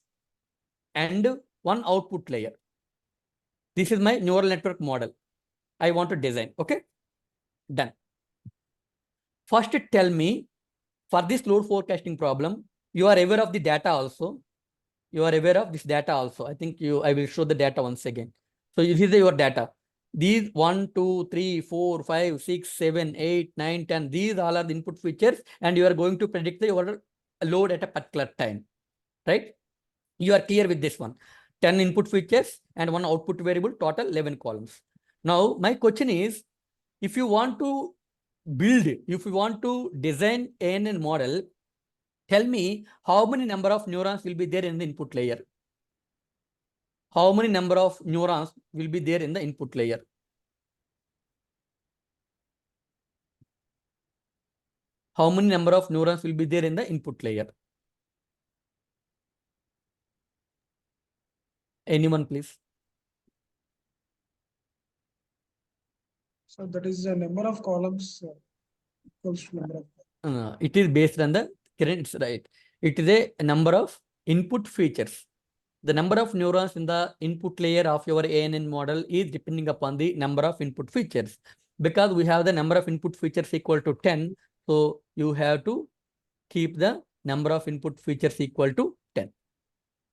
and 1 output layer. This is my neural network model I want to design. Okay, done. First, tell me, for this load forecasting problem, you are aware of the data also. You are aware of this data also. I think I will show the data once again. So this is your data. These 1, 2, 3, 4, 5, 6, 7, 8, 9, 10. These all are the input features, and you are going to predict your load at a particular time, right? You are clear with this one. 10 input features and 1 output variable, total 11 columns. Now, my question is, if you want to build, if you want to design ANN model, tell me how many number of neurons will be there in the input layer. How many number of neurons will be there in the input layer? How many number of neurons will be there in the input layer? Anyone, please? So that is the number of columns equals to number of. It is based on the current, right? It is a number of input features. The number of neurons in the input layer of your ANN model is depending upon the number of input features. Because we have the number of input features equal to 10, so you have to keep the number of input features equal to 10.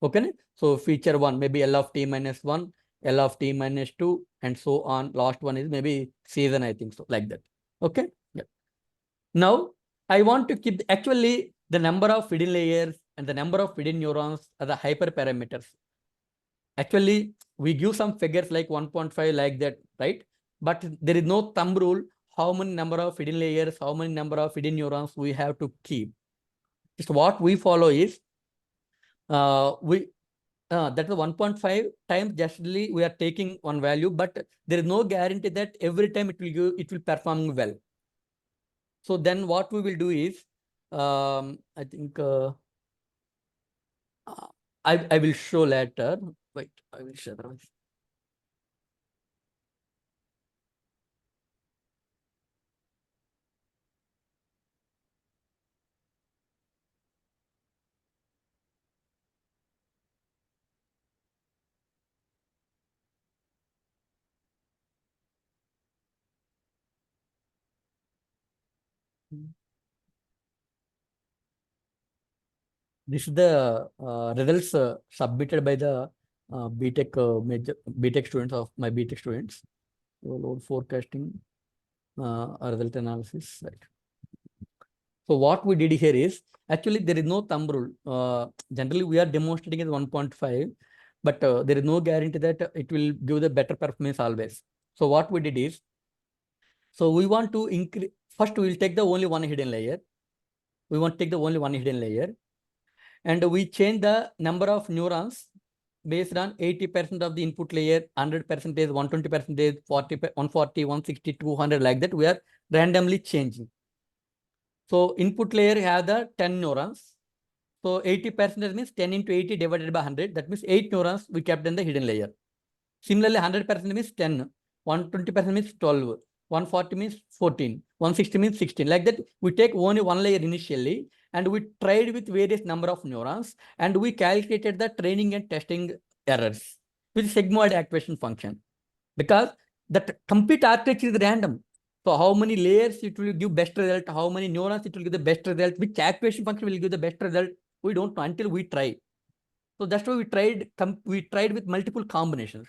Okay, so feature 1 maybe L of t minus 1, L of t minus 2, and so on. Last one is maybe season, I think so, like that. Okay, yeah. Now I want to keep actually the number of hidden layers and the number of hidden neurons are the hyperparameters. Actually, we give some figures like 1.5 like that, right? But there is no thumb rule how many number of hidden layers, how many number of hidden neurons we have to keep. Just what we follow is that's the 1.5 times justly we are taking one value, but there is no guarantee that every time it will perform well. So then what we will do is, I think I will show later. Wait, I will show otherwise. This is the results submitted by the BTech students of my BTech students. So load forecasting, result analysis, right? So what we did here is, actually there is no thumb rule. Generally we are demonstrating as 1.5, but there is no guarantee that it will give the better performance always. So what we did is, so we want to increase, first we will take the only one hidden layer. We want to take the only one hidden layer. And we change the number of neurons based on 80% of the input layer, 100%, 120%, 40, 140, 160, 200, like that. We are randomly changing. So input layer have the 10 neurons. So 80% means 10 into 80 divided by 100. That means 8 neurons we kept in the hidden layer. Similarly, 100% means 10. 120% means 12. 140 means 14. 160 means 16. Like that, we take only one layer initially, and we tried with various number of neurons, and we calculated the training and testing errors with sigmoid activation function, because that complete architecture is random. So how many layers it will give best result, how many neurons it will give the best result, which activation function will give the best result, we don't know until we try. So that's why we tried with multiple combinations.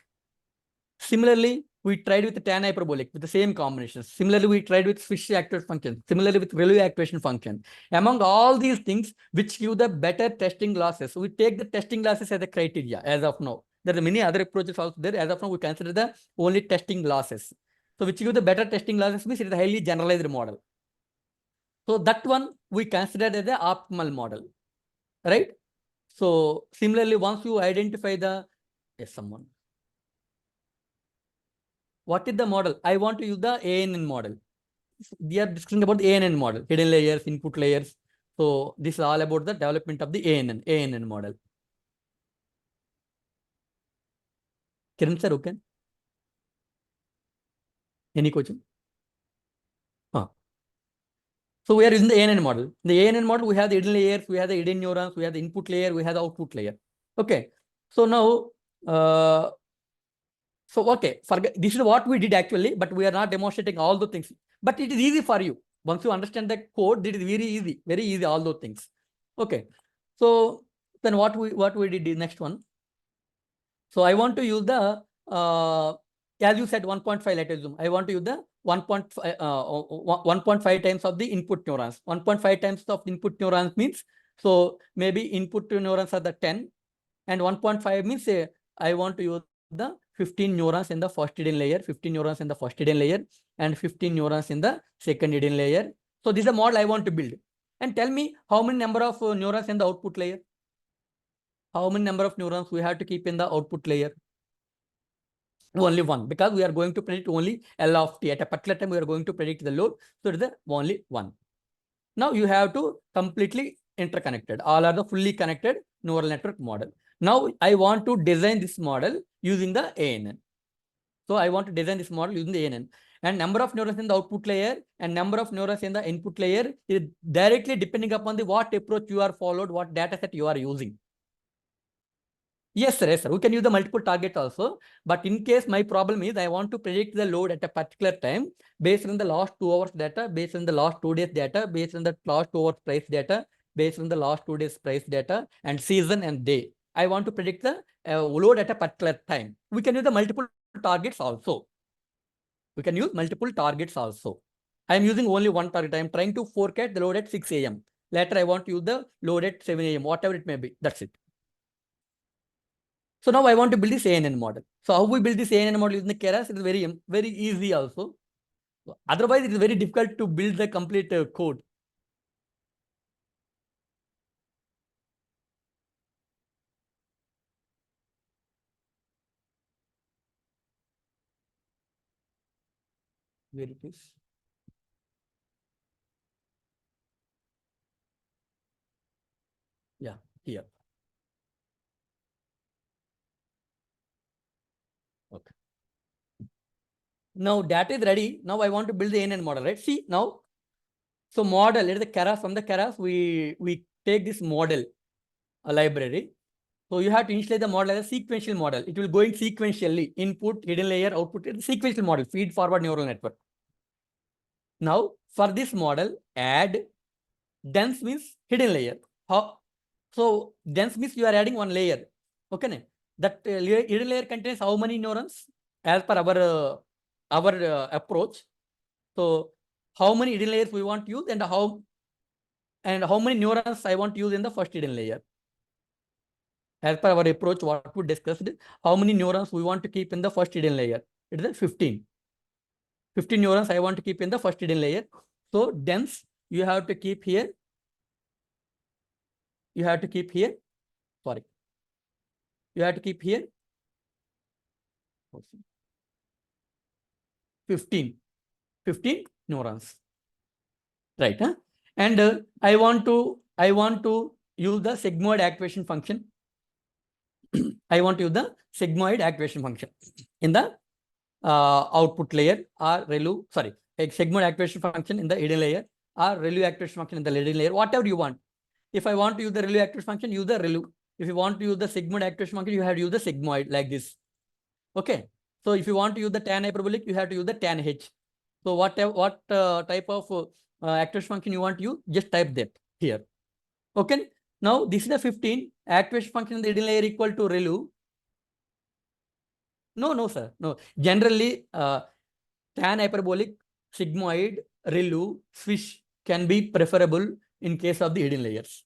Similarly, we tried with the tan hyperbolic with the same combinations. Similarly, we tried with Swiss activation function. Similarly, with Relu activation function. Among all these things, which give the better testing losses, we take the testing losses as a criteria as of now. There are many other approaches also there. As of now, we consider the only testing losses. So which give the better testing losses means it is a highly generalized model. So that one we consider as the optimal model, right? So similarly, once you identify the, yes, someone. What is the model? I want to use the ANN model. We are discussing about the ANN model, hidden layers, input layers. So this is all about the development of the ANN model. Kiran sir, okay? Any question? So we are using the ANN model. In the ANN model, we have the hidden layers, we have the hidden neurons, we have the input layer, we have the output layer. Okay. So now, this is what we did actually, but we are not demonstrating all the things. But it is easy for you. Once you understand the code, it is very easy, all those things. Okay. So then what we did is next one. So I want to use the, as you said, 1.5, let us assume. I want to use the 1.5 times of the input neurons. 1.5 times of input neurons means, so maybe input neurons are the 10, and 1.5 means I want to use the 15 neurons in the first hidden layer, 15 neurons in the first hidden layer, and 15 neurons in the second hidden layer. So this is the model I want to build. And tell me how many number of neurons in the output layer? How many number of neurons we have to keep in the output layer? Only one, because we are going to predict only L of t. At a particular time, we are going to predict the load. So it is the only one. Now you have to completely interconnected. All are the fully connected neural network model. Now I want to design this model using the ANN. So I want to design this model using the ANN. And number of neurons in the output layer and number of neurons in the input layer is directly depending upon the what approach you are followed, what data set you are using. Yes, sir. Yes, sir. We can use the multiple target also. But in case my problem is I want to predict the load at a particular time based on the last 2 hours data, based on the last 2 days data, based on the last 2 hours price data, based on the last 2 days price data, and season and day. I want to predict the load at a particular time. We can use the multiple targets also. We can use multiple targets also. I am using only one target. I am trying to forecast the load at 6 a.m. Later, I want to use the load at 7 a.m. Whatever it may be. That's it. So now I want to build this ANN model. So how we build this ANN model using the Keras? It is very easy also. So otherwise, it is very difficult to build the complete code. Where it is? Yeah, here. Okay. Now data is ready. Now I want to build the ANN model, right? See now. So model, let the Keras, from the Keras, we take this model, a library. So you have to initialize the model as a sequential model. It will go in sequentially, input, hidden layer, output, sequential model, feed forward neural network. Now for this model, add dense means hidden layer. How? So dense means you are adding one layer. Okay. That hidden layer contains how many neurons as per our approach. So how many hidden layers we want to use and how many neurons I want to use in the first hidden layer. As per our approach, what we discussed, how many neurons we want to keep in the first hidden layer. It is 15. 15 neurons I want to keep in the first hidden layer. So dense, you have to keep here. You have to keep here. Sorry. You have to keep here. 15 neurons. Right. Huh? And I want to use the sigmoid activation function. I want to use the sigmoid activation function in the output layer or ReLU, sorry, a sigmoid activation function in the hidden layer or ReLU activation function in the hidden layer, whatever you want. If I want to use the ReLU activation function, use the ReLU. If you want to use the sigmoid activation function, you have to use the sigmoid like this. Okay. So if you want to use the tan hyperbolic, you have to use the tan H. So what type of activation function you want to use, just type that here. Okay. Now this is the 15 activation function in the hidden layer equal to ReLU. No, sir. No. Generally, tan hyperbolic, sigmoid, ReLU, swish can be preferable in case of the hidden layers.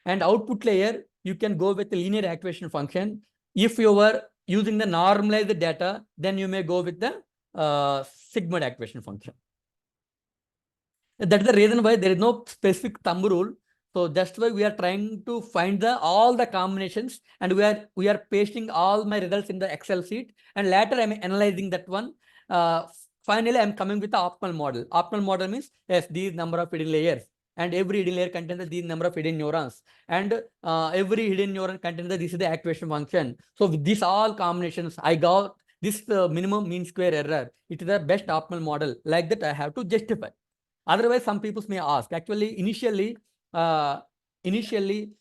And output layer, you can go with the linear activation function. If you were using the normalized data, then you may go with the sigmoid activation function. That's the reason why there is no specific thumb rule. So that's why we are trying to find all the combinations, and we are pasting all my results in the Excel sheet, and later I'm analyzing that one. Finally, I'm coming with the optimal model. Optimal model means yes, these number of hidden layers, and every hidden layer contains these number of hidden neurons, and every hidden neuron contains this is the activation function. So with these all combinations, I got this minimum mean square error. It is the best optimal model. Like that, I have to justify. Otherwise, some people may ask. Actually, initially, randomly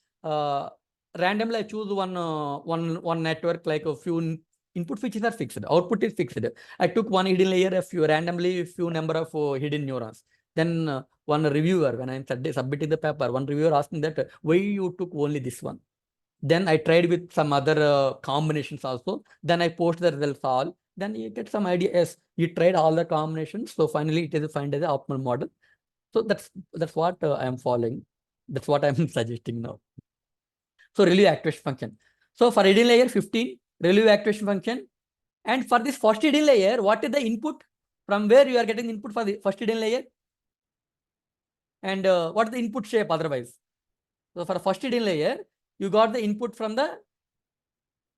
I choose one network, like a few input features are fixed, output is fixed. I took one hidden layer, a few number of hidden neurons. Then one reviewer, when I'm submitting the paper, one reviewer asked me that why you took only this one. Then I tried with some other combinations also. Then I post the results all. Then you get some idea. Yes, you tried all the combinations. So finally, it is defined as the optimal model. So that's what I am following. That's what I'm suggesting now. So ReLU activation function. So for hidden layer 15, ReLU activation function. And for this first hidden layer, what is the input? From where you are getting input for the first hidden layer? And what is the input shape otherwise? So for first hidden layer, you got the input from the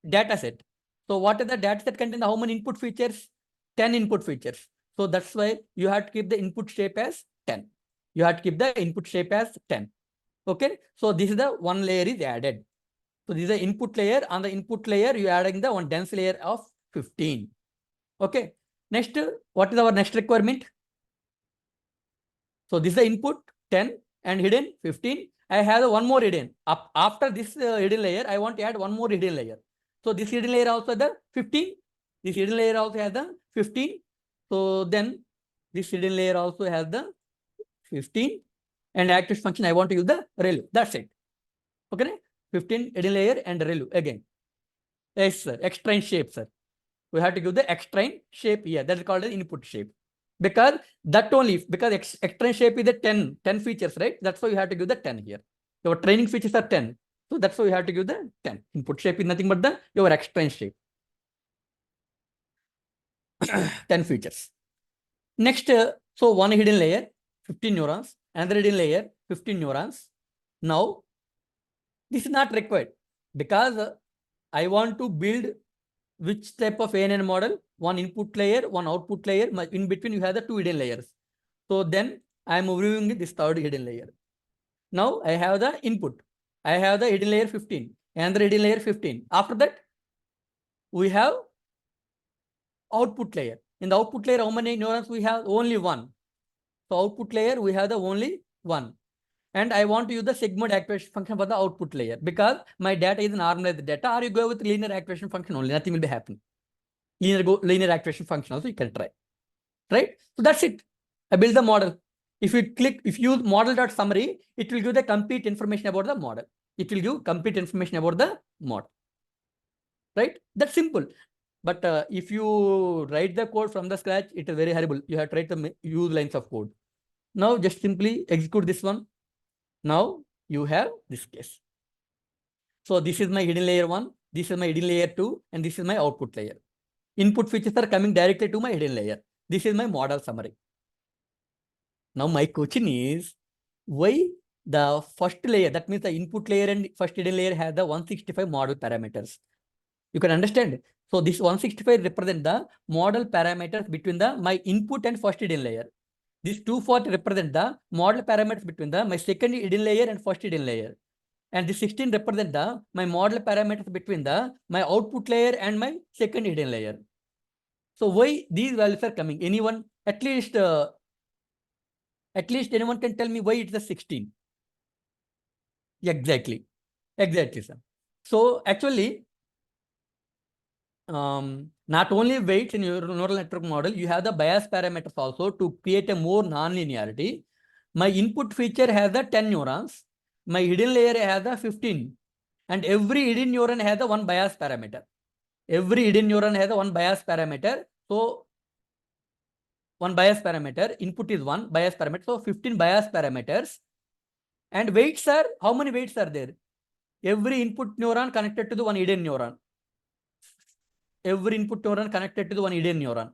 data set. So what is the data set contain how many input features? 10 input features. So that's why you have to keep the input shape as 10. You have to keep the input shape as 10. Okay. So this is the one layer is added. So this is the input layer. On the input layer, you are adding the one dense layer of 15. Okay. Next, what is our next requirement? So this is the input 10 and hidden 15. I have one more hidden. After this hidden layer, I want to add one more hidden layer. So this hidden layer also has the 15. This hidden layer also has the 15. So then this hidden layer also has the 15. And activation function, I want to use the ReLU. That's it. Okay. 15 hidden layer and ReLU again. Yes, sir. Extrain shape, sir. We have to give the extrain shape here. That is called the input shape. Because extrain shape is the 10 features, right? That's why you have to give the 10 here. Your training features are 10. So that's why you have to give the 10. Input shape is nothing but your extrain shape. 10 features. Next, so one hidden layer, 15 neurons, another hidden layer, 15 neurons. Now, this is not required because I want to build which type of ANN model, one input layer, one output layer, in between you have the two hidden layers. So then I am reviewing this third hidden layer. Now I have the input. I have the hidden layer 15, another hidden layer 15. After that, we have output layer. In the output layer, how many neurons we have? Only one. So output layer, we have the only one. And I want to use the segment activation function for the output layer because my data is normalized data, or you go with linear activation function only, nothing will be happening. Linear activation function also you can try. Right? So that's it. I build the model. If you use model.summary, it will give the complete information about the model. It will give complete information about the model. Right? That's simple. But if you write the code from the scratch, it is very horrible. You have to write the use lines of code. Now just simply execute this one. Now you have this case. So this is my hidden layer 1, this is my hidden layer 2, and this is my output layer. Input features are coming directly to my hidden layer. This is my model summary. Now my question is, why the first layer, that means the input layer and first hidden layer has the 165 model parameters. You can understand. So this 165 represent the model parameters between my input and first hidden layer. This 240 represent the model parameters between my second hidden layer and first hidden layer. And this 16 represent my model parameters between my output layer and my second hidden layer. So why these values are coming? Anyone? At least anyone can tell me why it's the 16? Exactly, sir. So actually, not only weights in your neural network model, you have the bias parameters also to create a more non-linearity. My input feature has the 10 neurons. My hidden layer has the 15. And every hidden neuron has the one bias parameter. Every hidden neuron has the one bias parameter. So one bias parameter, input is one bias parameter. So 15 bias parameters. And weights are, how many weights are there? Every input neuron connected to the one hidden neuron. Every input neuron connected to the one hidden neuron.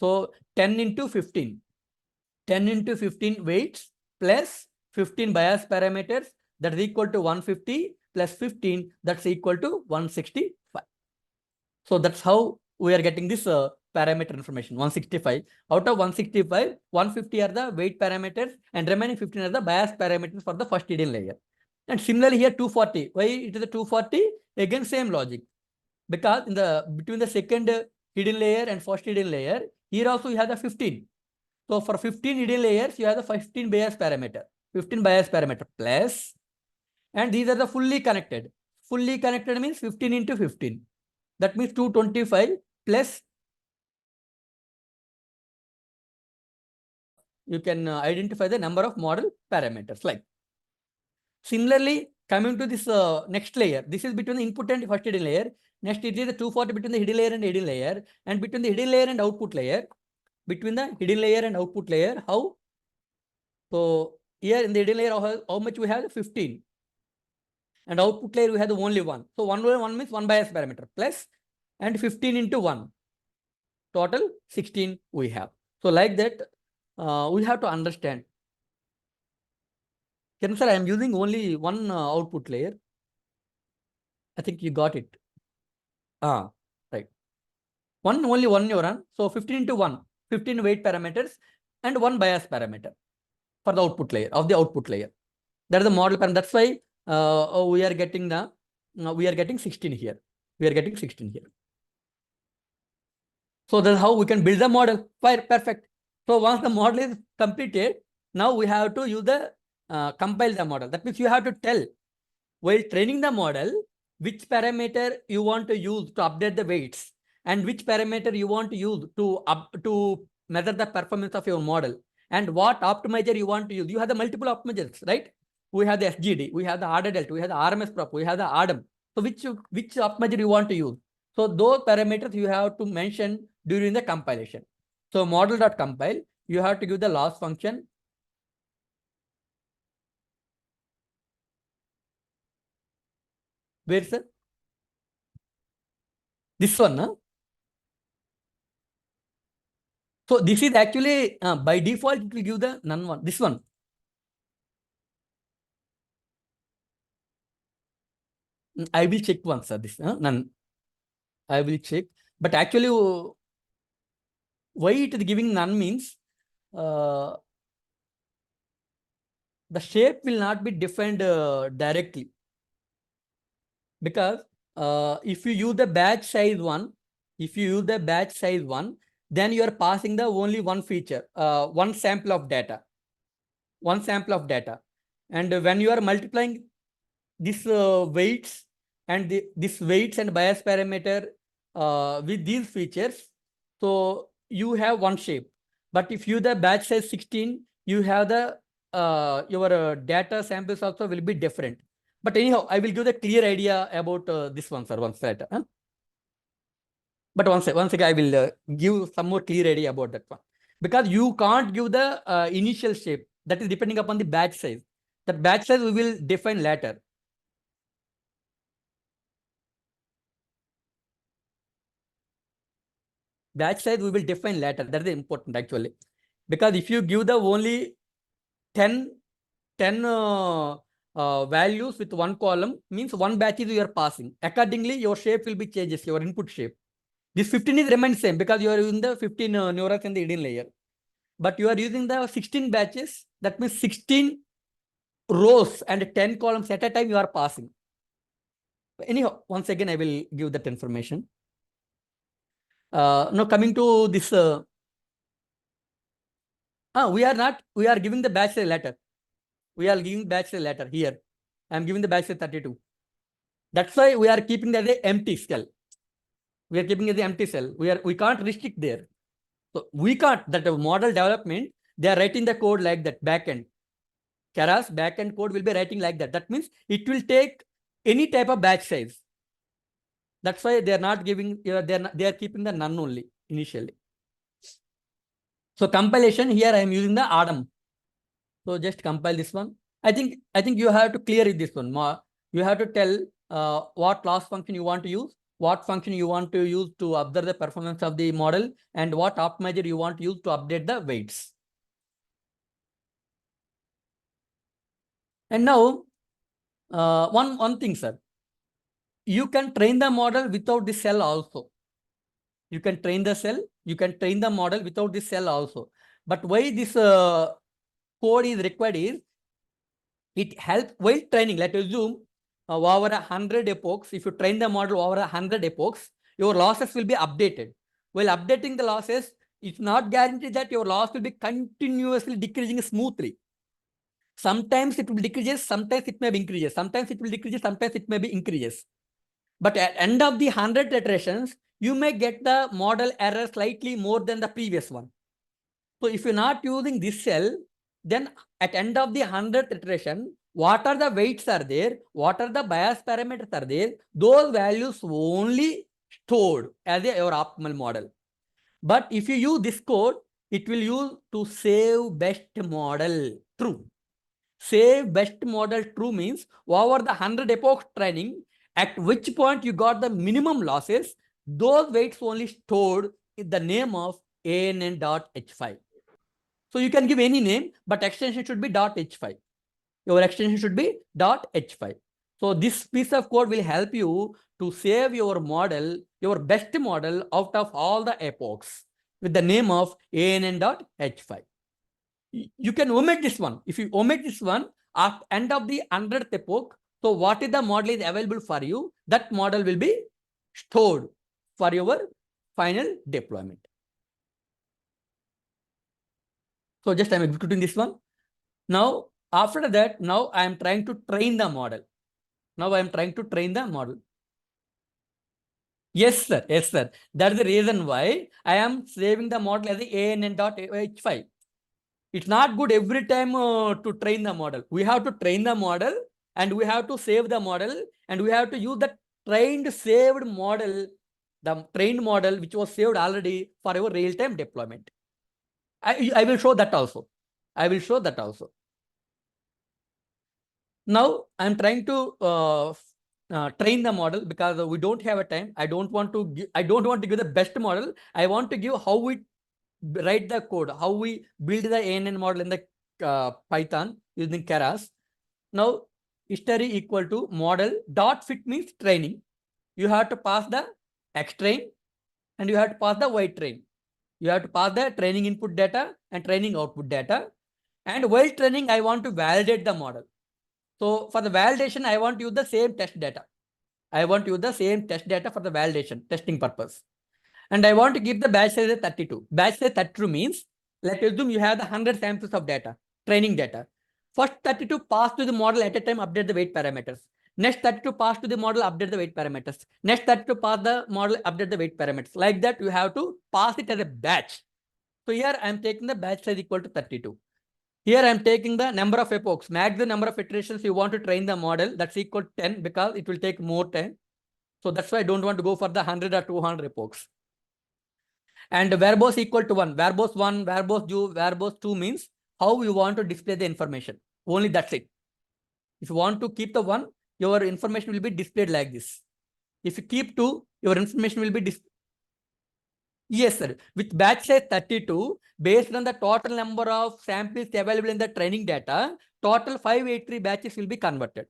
So 10 into 15. 10 into 15 weights plus 15 bias parameters, that is equal to 150 plus 15, that's equal to 165. So that's how we are getting this parameter information, 165. Out of 165, 150 are the weight parameters and remaining 15 are the bias parameters for the first hidden layer. And similarly here 240. Why it is a 240? Again, same logic. Because in between the second hidden layer and first hidden layer, here also you have the 15. So for 15 hidden layers, you have the 15 bias parameter. 15 bias parameter plus, and these are the fully connected. Fully connected means 15 into 15. That means 225 plus. You can identify the number of model parameters like. Similarly, coming to this next layer, this is between the input and first hidden layer. Next, it is the 240 between the hidden layer and hidden layer, and between the hidden layer and output layer. Between the hidden layer and output layer, how? So here in the hidden layer, how much we have? 15. And output layer, we have the only one. So one means one bias parameter plus, and 15 into 1. Total 16 we have. So like that, we have to understand. Can sir, I am using only one output layer. I think you got it. Right. Only one neuron. So 15 into 1, 15 weight parameters and one bias parameter for the output layer of the output layer. That is the model parameter. That's why we are getting 16 here. We are getting 16 here. So that's how we can build the model. Fine, perfect. So once the model is completed, now we have to use the compile the model. That means you have to tell while training the model which parameter you want to use to update the weights and which parameter you want to use to measure the performance of your model and what optimizer you want to use. You have the multiple optimizers, right? We have the SGD, we have the order delta, we have the RMS prop, we have the ADAM. So which optimizer you want to use? So those parameters you have to mention during the compilation. So model.compile, you have to give the loss function. Where, sir? This one, huh? So this is actually by default it will give the none one. This one. I will check once, sir. This none. I will check. But actually, why it is giving none means the shape will not be defined directly. Because if you use the batch size one, then you are passing the only one feature, one sample of data. And when you are multiplying this weights and this weights and bias parameter with these features, so you have one shape. But if you the batch size 16, you have the your data samples also will be different. But anyhow, I will give the clear idea about this one, sir, once that. But once again, I will give some more clear idea about that one. Because you can't give the initial shape. That is depending upon the batch size. The batch size we will define later. Batch size we will define later. That is important actually. Because if you give the only 10 values with one column, means one batch is you are passing. Accordingly, your shape will be changes, your input shape. This 15 is remains same because you are using the 15 neurons in the hidden layer. But you are using the 16 batches. That means 16 rows and 10 columns at a time you are passing. Anyhow, once again, I will give that information. Now coming to this, we are giving the batch letter. We are giving batch letter here. I am giving the batch 32. That's why we are keeping that as an empty cell. We are keeping it as an empty cell. We can't restrict there. So we can't, that model development, they are writing the code like that backend. Keras backend code will be writing like that. That means it will take any type of batch size. That's why they are not giving, they are keeping the none only initially. So compilation here I am using the Adam. So just compile this one. I think you have to clear this one. You have to tell what loss function you want to use, what function you want to use to observe the performance of the model, and what optimizer you want to use to update the weights. And now, one thing, sir. You can train the model without the cell also. You can train the model without this cell also. But why this code is required is, it helps while training. Let's assume over 100 epochs, if you train the model over 100 epochs, your losses will be updated. While updating the losses, it's not guaranteed that your loss will be continuously decreasing smoothly. Sometimes it will decrease, sometimes it may be increases, sometimes it will decrease, sometimes it may be increases. But at end of the 100 iterations, you may get the model error slightly more than the previous one. So if you're not using this cell, then at end of the 100th iteration, what are the weights are there, what are the bias parameters are there, those values only stored as your optimal model. But if you use this code, it will use to save best model true. Save best model true means over the 100 epoch training, at which point you got the minimum losses, those weights only stored in the name of ANN.H5. So you can give any name, but extension should be .H5. Your extension should be .H5. So this piece of code will help you to save your model, your best model out of all the epochs with the name of ANN.H5. You can omit this one. If you omit this one at end of the 100th epoch, so what is the model is available for you, that model will be stored for your final deployment. So just I'm executing this one. Now, after that, now I am trying to train the model. Yes, sir. Yes, sir. That's the reason why I am saving the model as the ANN.H5. It's not good every time to train the model. We have to train the model and we have to save the model and we have to use the saved model, the trained model which was saved already for our real-time deployment. I will show that also. Now I'm trying to train the model because we don't have a time. I don't want to give the best model. I want to give how it write the code, how we build the ANN model in the Python using Keras. Now, history equal to model dot fit means training. You have to pass the X train and you have to pass the Y train. You have to pass the training input data and training output data. And while training, I want to validate the model. So for the validation, I want to use the same test data. I want to use the same test data for the validation, testing purpose. And I want to give the batch size as 32. Batch size 32 means, let's assume you have the 100 samples of data, training data. First 32 pass to the model at a time, update the weight parameters. Next 32 pass to the model, update the weight parameters. Next 32 pass the model, update the weight parameters. Like that, you have to pass it as a batch. So here I am taking the batch size equal to 32. Here I am taking the number of epochs, maximum number of iterations you want to train the model, that's equal to 10 because it will take more time. So that's why I don't want to go for the 100 or 200 epochs. And verbose equal to 1. Verbose 1, verbose 2, verbose 2 means how you want to display the information. Only that's it. If you want to keep the 1, your information will be displayed like this. If you keep 2, your information will be displayed. Yes, sir. With batch size 32, based on the total number of samples available in the training data, total 583 batches will be converted.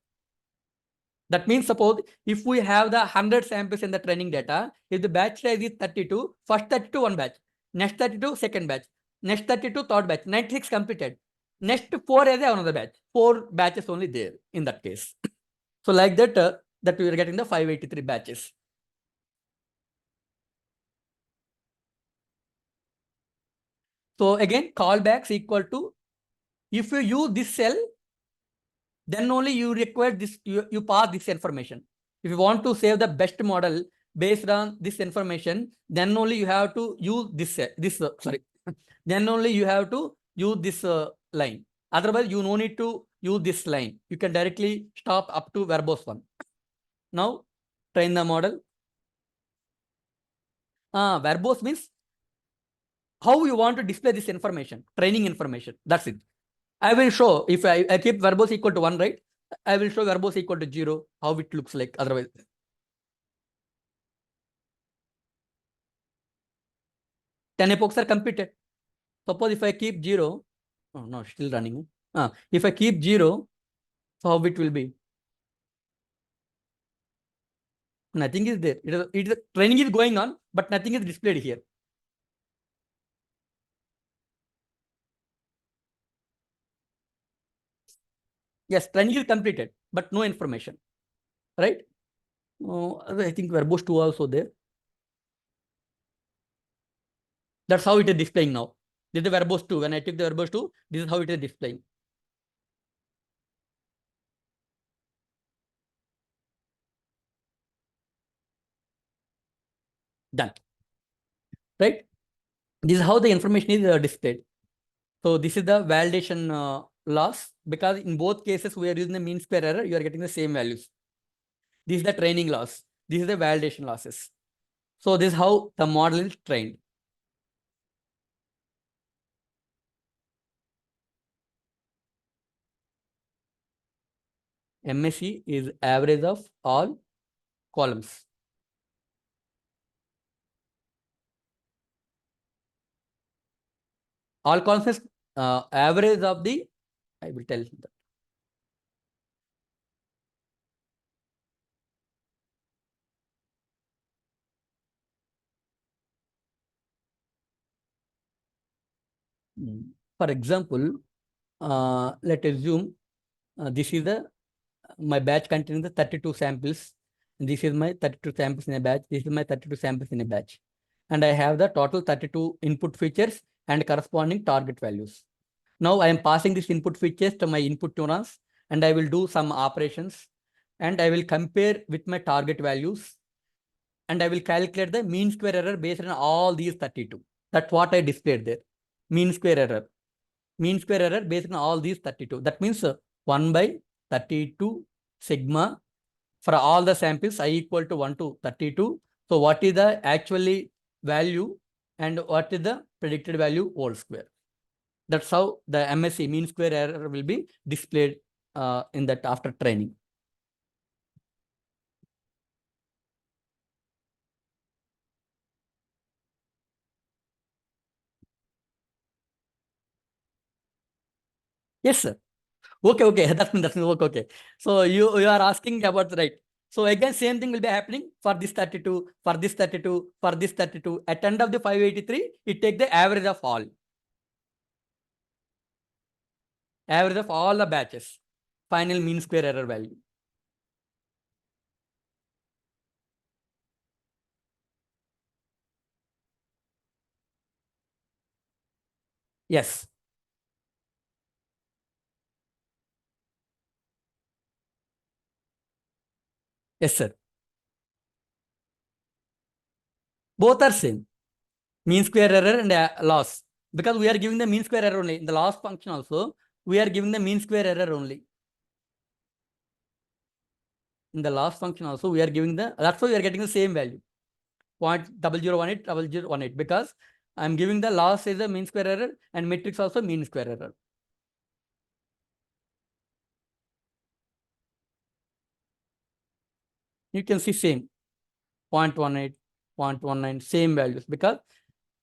That means suppose if we have the 100 samples in the training data, if the batch size is 32, first 32 one batch, next 32 second batch, next 32 third batch, 96 completed. Next 4 is another batch. 4 batches only there in that case. So like that, that we are getting the 583 batches. So again, callbacks equal to, if you use this cell, then only you require this, you pass this information. If you want to save the best model based on this information, then only you have to use this, then only you have to use this line. Otherwise, you no need to use this line. You can directly stop up to verbose 1. Now, train the model. Verbose means how you want to display this information, training information. That's it. I will show if I keep verbose equal to 1, right? I will show verbose equal to 0, how it looks like otherwise. Ten epochs are completed. Suppose if I keep 0, oh no, still running. If I keep 0, so how it will be? Nothing is there. It is training is going on, but nothing is displayed here. Yes, training is completed, but no information, right? I think verbose 2 also there. That's how it is displaying now. This is the verbose 2. When I take the verbose 2, this is how it is displaying. Done. Right? This is how the information is displayed. So this is the validation loss, because in both cases we are using the mean square error, you are getting the same values. This is the training loss. This is the validation losses. So this is how the model is trained. MSE is average of all columns. All columns is average of the, I will tell that. For example, let's assume this is the my batch containing the 32 samples. This is my 32 samples in a batch. This is my 32 samples in a batch. And I have the total 32 input features and corresponding target values. Now I am passing these input features to my input neurons, and I will do some operations, and I will compare with my target values, and I will calculate the mean square error based on all these 32. That's what I displayed there. Mean square error. Mean square error based on all these 32. That means 1 by 32 sigma for all the samples I equal to 1 to 32. So what is the actually value and what is the predicted value whole square? That's how the MSE mean square error will be displayed in that after training. Yes, sir. Okay. That's okay. So you are asking about right. So again, same thing will be happening for this 32, for this 32, for this 32. At end of the 583, it take the average of all. Average of all the batches. Final mean square error value. Yes. Yes, sir. Both are same. Mean square error and loss. Because we are giving the mean square error only. In the loss function also, we are giving the mean square error only. In the loss function also, we are giving the, that's why we are getting the same value. 0.0018, because I'm giving the loss as a mean square error and matrix also mean square error. You can see same 0.18, 0.19, same values, because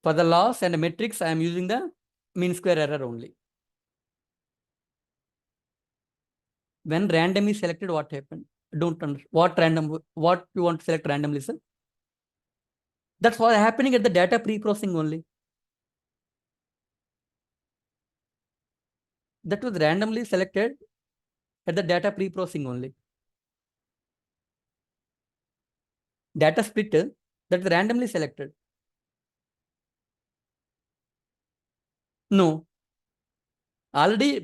for the loss and the matrix, I am using the mean square error only. When random is selected, what happened? Don't understand. What you want to select randomly, sir? That's what happening at the data pre-processing only. That was randomly selected at the data pre-processing only. Data split, that is randomly selected. No. Already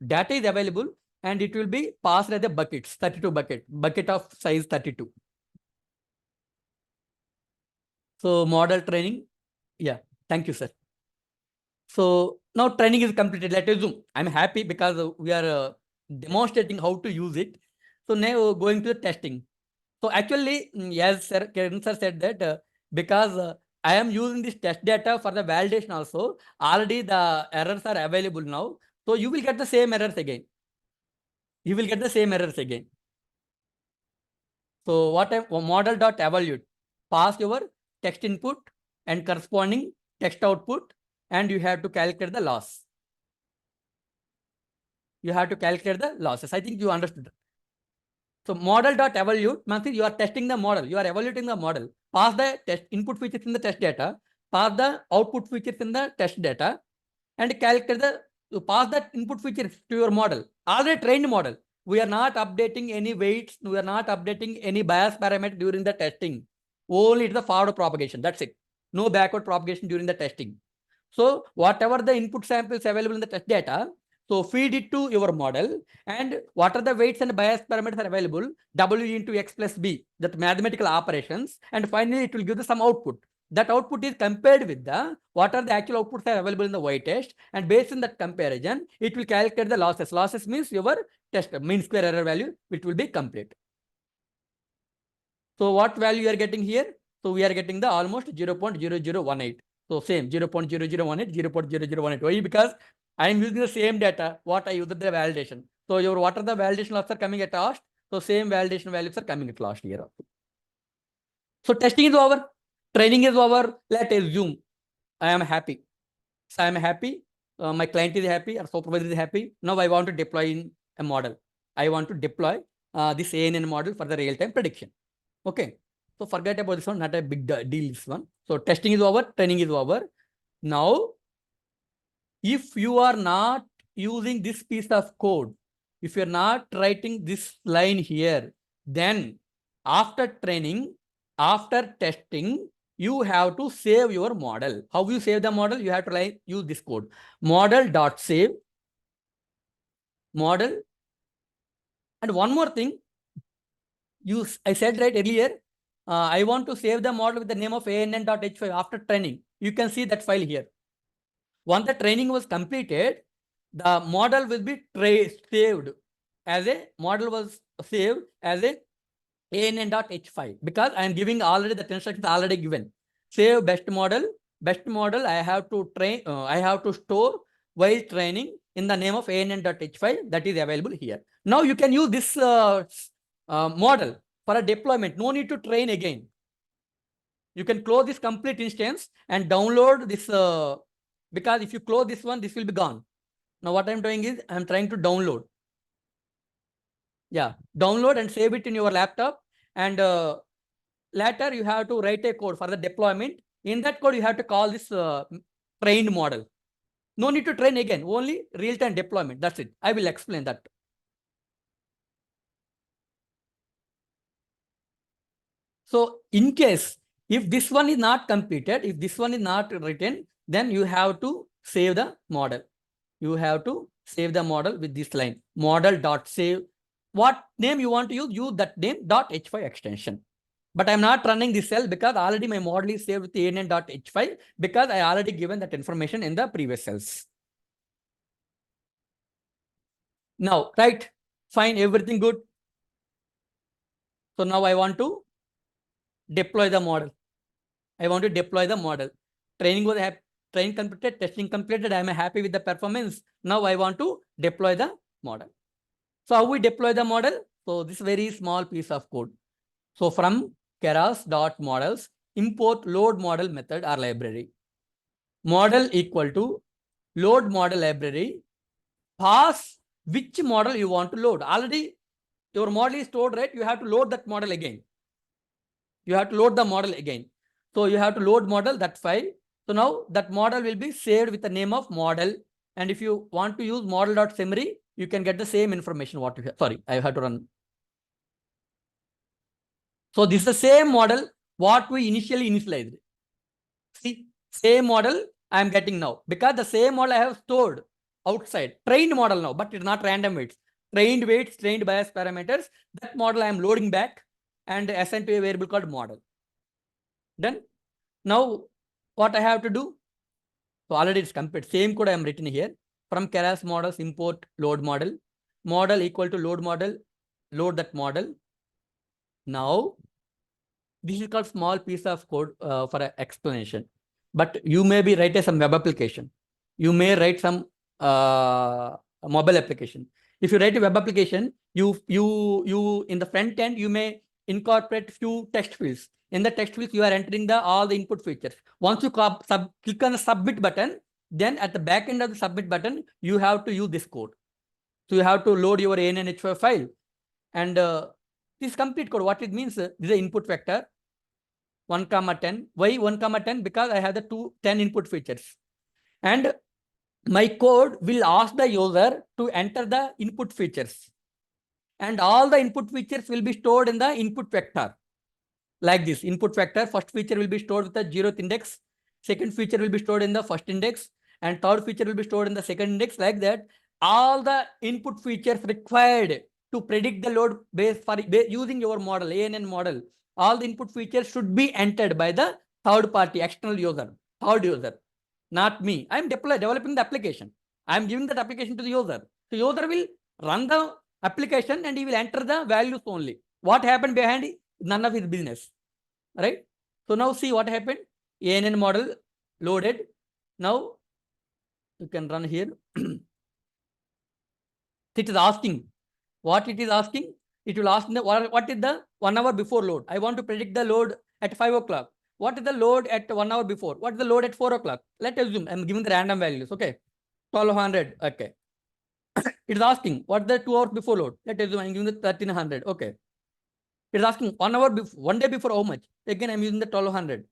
data is available and it will be passed as a buckets, 32 bucket of size 32. So model training. Yeah. Thank you, sir. So now training is completed. Let us zoom. I'm happy because we are demonstrating how to use it. So now going to the testing. So actually, as Kiran sir said that because I am using this test data for the validation also, already the errors are available now. So you will get the same errors again. You will get the same errors again. So what model dot evaluate, pass your text input and corresponding text output, and you have to calculate the loss. You have to calculate the losses. I think you understood. So model dot evaluate means you are testing the model. You are evaluating the model. Pass the test input features in the test data. Pass the output features in the test data, and calculate you pass that input features to your model. Already trained model. We are not updating any weights. We are not updating any bias parameter during the testing. Only it's the forward propagation. That's it. No backward propagation during the testing. So whatever the input samples available in the test data, so feed it to your model, and what are the weights and bias parameters are available, W into X plus B, that mathematical operations, and finally it will give the some output. That output is compared with the what are the actual outputs are available in the Y test, and based on that comparison, it will calculate the losses. Losses means your test mean square error value, which will be complete. So what value you are getting here? So we are getting the almost 0.0018. So same 0.0018, 0.0018. Why? Because I am using the same data, what I used the validation. So your what are the validation loss are coming at last? So same validation values are coming at last year. So testing is over, training is over. Let's assume I am happy. So I am happy. My client is happy, or supervisor is happy. Now I want to deploy in a model. I want to deploy this ANN model for the real-time prediction. Okay. So forget about this one, not a big deal, this one. So testing is over, training is over. Now, if you are not using this piece of code, if you're not writing this line here, then after training, after testing, you have to save your model. How you save the model? You have to use this code. Model.save. Model. And one more thing, I said right earlier, I want to save the model with the name of ANN.h5 after training. You can see that file here. Once the training was completed, the model will be saved as a ANN.h5 because I am giving already the instructions already given. Save best model. Best model I have to train. I have to store while training in the name of ANN.h5 that is available here. Now you can use this model for a deployment. No need to train again. You can close this complete instance and download this because if you close this one, this will be gone. Now what I'm doing is I'm trying to download. Yeah, download and save it in your laptop. And later you have to write a code for the deployment. In that code, you have to call this trained model. No need to train again, only real-time deployment. That's it. I will explain that. So in case, if this one is not completed, if this one is not written, then you have to save the model. You have to save the model with this line, model.save. What name you want to use that name .h5 extension. But I'm not running this cell because already my model is saved with ANN.h5 because I already given that information in the previous cells. Now, right, fine, everything good. So now I want to deploy the model. I want to deploy the model. Training was training completed, testing completed. I am happy with the performance. Now I want to deploy the model. So how we deploy the model? So this very small piece of code. So from keras.models, import load model method or library. Model equal to load model library. Pass which model you want to load. Already your model is stored, right? You have to load that model again. You have to load the model again. So you have to load model, that file. So now that model will be saved with the name of model. And if you want to use model.summary, you can get the same information what you have. Sorry, I have to run. So this is the same model what we initially initialized. See, same model I am getting now because the same model I have stored outside. Trained model now, but it's not random weights. Trained weights, trained bias parameters. That model I am loading back and assign to a variable called model. Done. Now what I have to do? So already it's complete. Same code I am written here. From keras models, import load model. Model equal to load model. Load that model. Now this is called small piece of code for an explanation. But you may be writing some web application. You may write some mobile application. If you write a web application, you in the front end, you may incorporate few text fields. In the text fields, you are entering all the input features. Once you click on the submit button, then at the back end of the submit button, you have to use this code. So you have to load your ANN.h5 file. And this complete code, what it means, this is an input vector 1, 10. Why 1, 10? Because I have the 10 input features. And my code will ask the user to enter the input features. And all the input features will be stored in the input vector. Like this, input vector, first feature will be stored with the 0th index. Second feature will be stored in the first index. And third feature will be stored in the second index. Like that, all the input features required to predict the load based for using your model, ANN model, all the input features should be entered by the third party, external user, third user, not me. I'm developing the application. I'm giving that application to the user. The user will run the application and he will enter the values only. What happened behind it? None of his business, right? So now see what happened. ANN model loaded. Now you can run here. It is asking. What it is asking? It will ask what is the 1 hour before load. I want to predict the load at 5 o'clock. What is the load at 1 hour before? What is the load at 4 o'clock? Let's assume I'm giving the random values. Okay. 1200. Okay. It is asking what the 2 hours before load. Let's assume I'm giving the 1300. Okay. It is asking 1 hour before, 1 day before how much? Again, I'm using the 1200.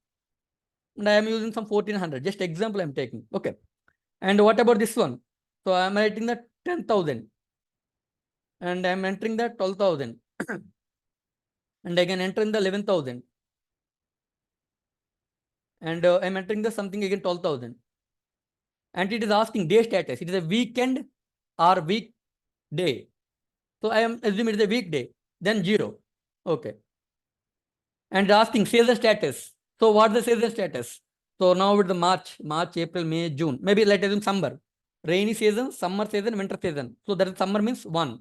And I am using some 1400. Just example I'm taking. Okay. And what about this one? So I'm writing the 10,000. And I'm entering the 12,000. And again entering the 11,000. And I'm entering the something again 12,000. And it is asking day status. It is a weekend or weekday. So I am assuming it is a weekday. Then 0. Okay. And asking season status. So what is the season status? So now with the March, April, May, June. Maybe let us assume summer. Rainy season, summer season, winter season. So that is summer means 1.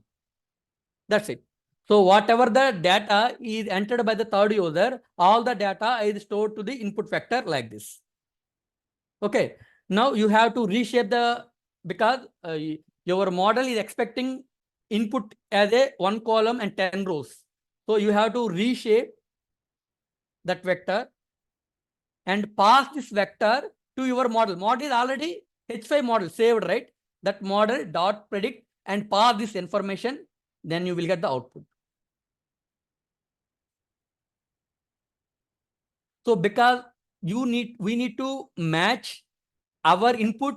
That's it. So whatever the data is entered by the third user, all the data is stored to the input vector like this. Okay. Now you have to reshape because your model is expecting input as a 1 column and 10 rows. So you have to reshape that vector and pass this vector to your model. Model is already H5 model saved, right? that model dot predict and pass this information, then you will get the output. So because we need to match our input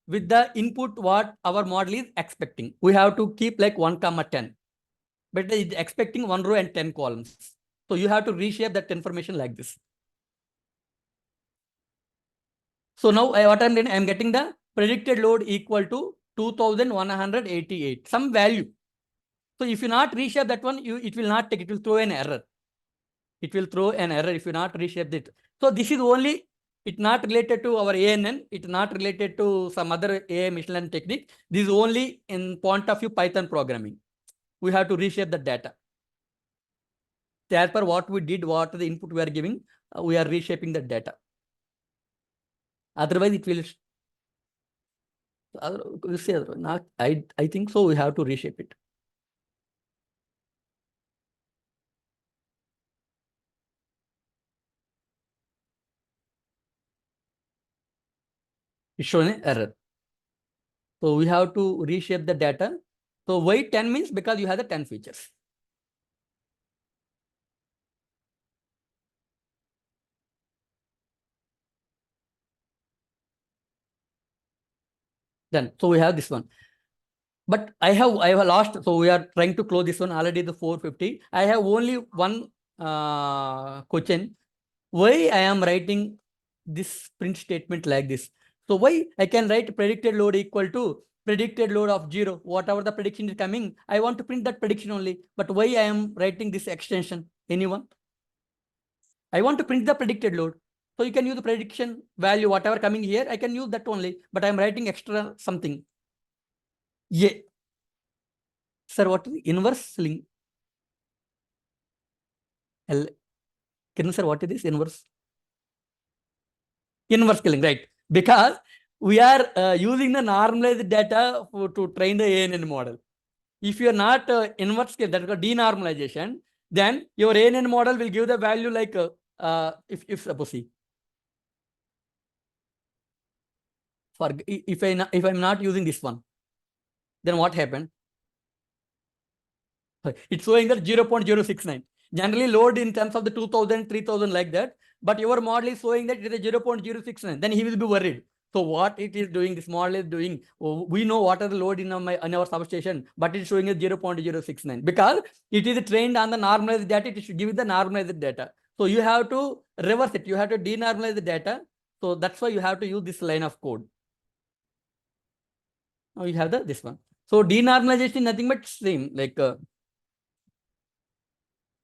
with the input what our model is expecting. We have to keep like 1, 10, but it's expecting 1 row and 10 columns. So you have to reshape that information like this. So now what I'm doing, I'm getting the predicted load equal to 2188, some value. So if you not reshape that one, it will not take, it will throw an error. It will throw an error if you not reshape it. So this is only, it's not related to our ANN, it's not related to some other AI machine learning technique. This is only in point of view Python programming. We have to reshape the data. As per what we did, what the input we are giving, we are reshaping the data. Otherwise, it will. You say not. I think so. We have to reshape it. It's showing an error. So we have to reshape the data. So why 10 means because you have the 10 features. Then so we have this one. But I have lost. So we are trying to close this one already. The 450. I have only one question. Why I am writing this print statement like this? So why I can write predicted load equal to predicted load of 0, whatever the prediction is coming, I want to print that prediction only. But why I am writing this extension? Anyone? I want to print the predicted load. So you can use the prediction value, whatever coming here, I can use that only, but I'm writing extra something. Yeah. Sir, what is the inverse link? Kiran sir, what is this inverse? Inverse scaling, right? Because we are using the normalized data to train the ANN model. If you are not inverse scale, that is called denormalization, then your ANN model will give the value like if suppose see. For if I'm not using this one, then what happened? It's showing that 0.069. Generally load in terms of the 2000, 3000 like that, but your model is showing that it is 0.069. Then he will be worried. So what it is doing, this model is doing, we know what are the load in our substation, but it's showing as 0.069 because it is trained on the normalized data. It should give the normalized data. So you have to reverse it. You have to denormalize the data. So that's why you have to use this line of code. Now you have this one. So denormalization is nothing but same like.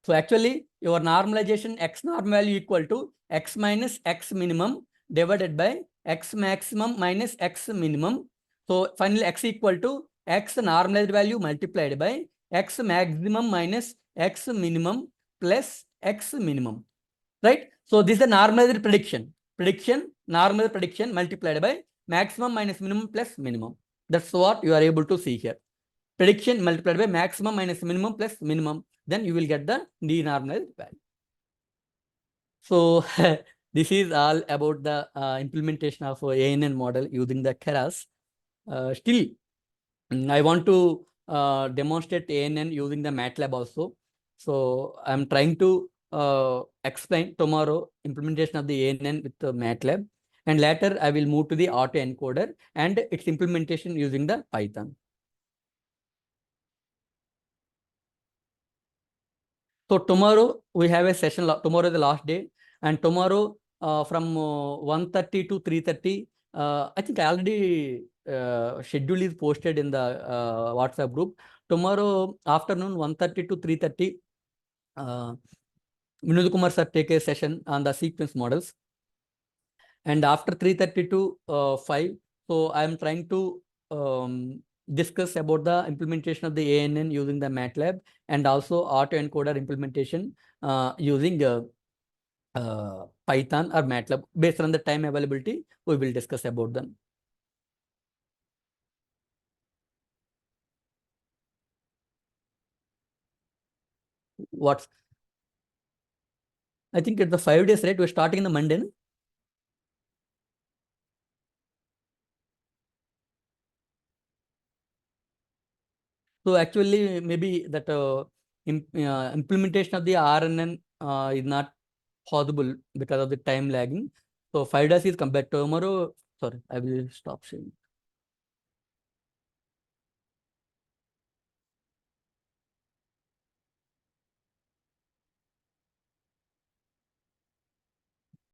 So actually your normalization x norm value equal to x minus x minimum divided by x maximum minus x minimum. So finally x equal to x normalized value multiplied by x maximum minus x minimum plus x minimum, right? So this is the normalized prediction. Normalized prediction multiplied by maximum minus minimum plus minimum. That's what you are able to see here. Prediction multiplied by maximum minus minimum plus minimum. Then you will get the denormalized value. So this is all about the implementation of ANN model using the Keras. Still, I want to demonstrate ANN using the MATLAB also. So I'm trying to explain tomorrow implementation of the ANN with the MATLAB. And later I will move to the autoencoder and its implementation using the Python. So tomorrow we have a session. Tomorrow is the last day, and tomorrow from 1:30 to 3:30. I think I already schedule is posted in the WhatsApp group. Tomorrow afternoon 1:30 to 3:30. Vinod Kumar sir take a session on the sequence models, and after 3:30 to 5. So I am trying to discuss about the implementation of the ANN using the MATLAB and also autoencoder implementation using Python or MATLAB. Based on the time availability, we will discuss about them. What's I think it's the 5 days, right? We're starting in the Monday. No? So actually, maybe that implementation of the RNN is not possible because of the time lagging. So 5 days is come back tomorrow. Sorry, I will stop sharing.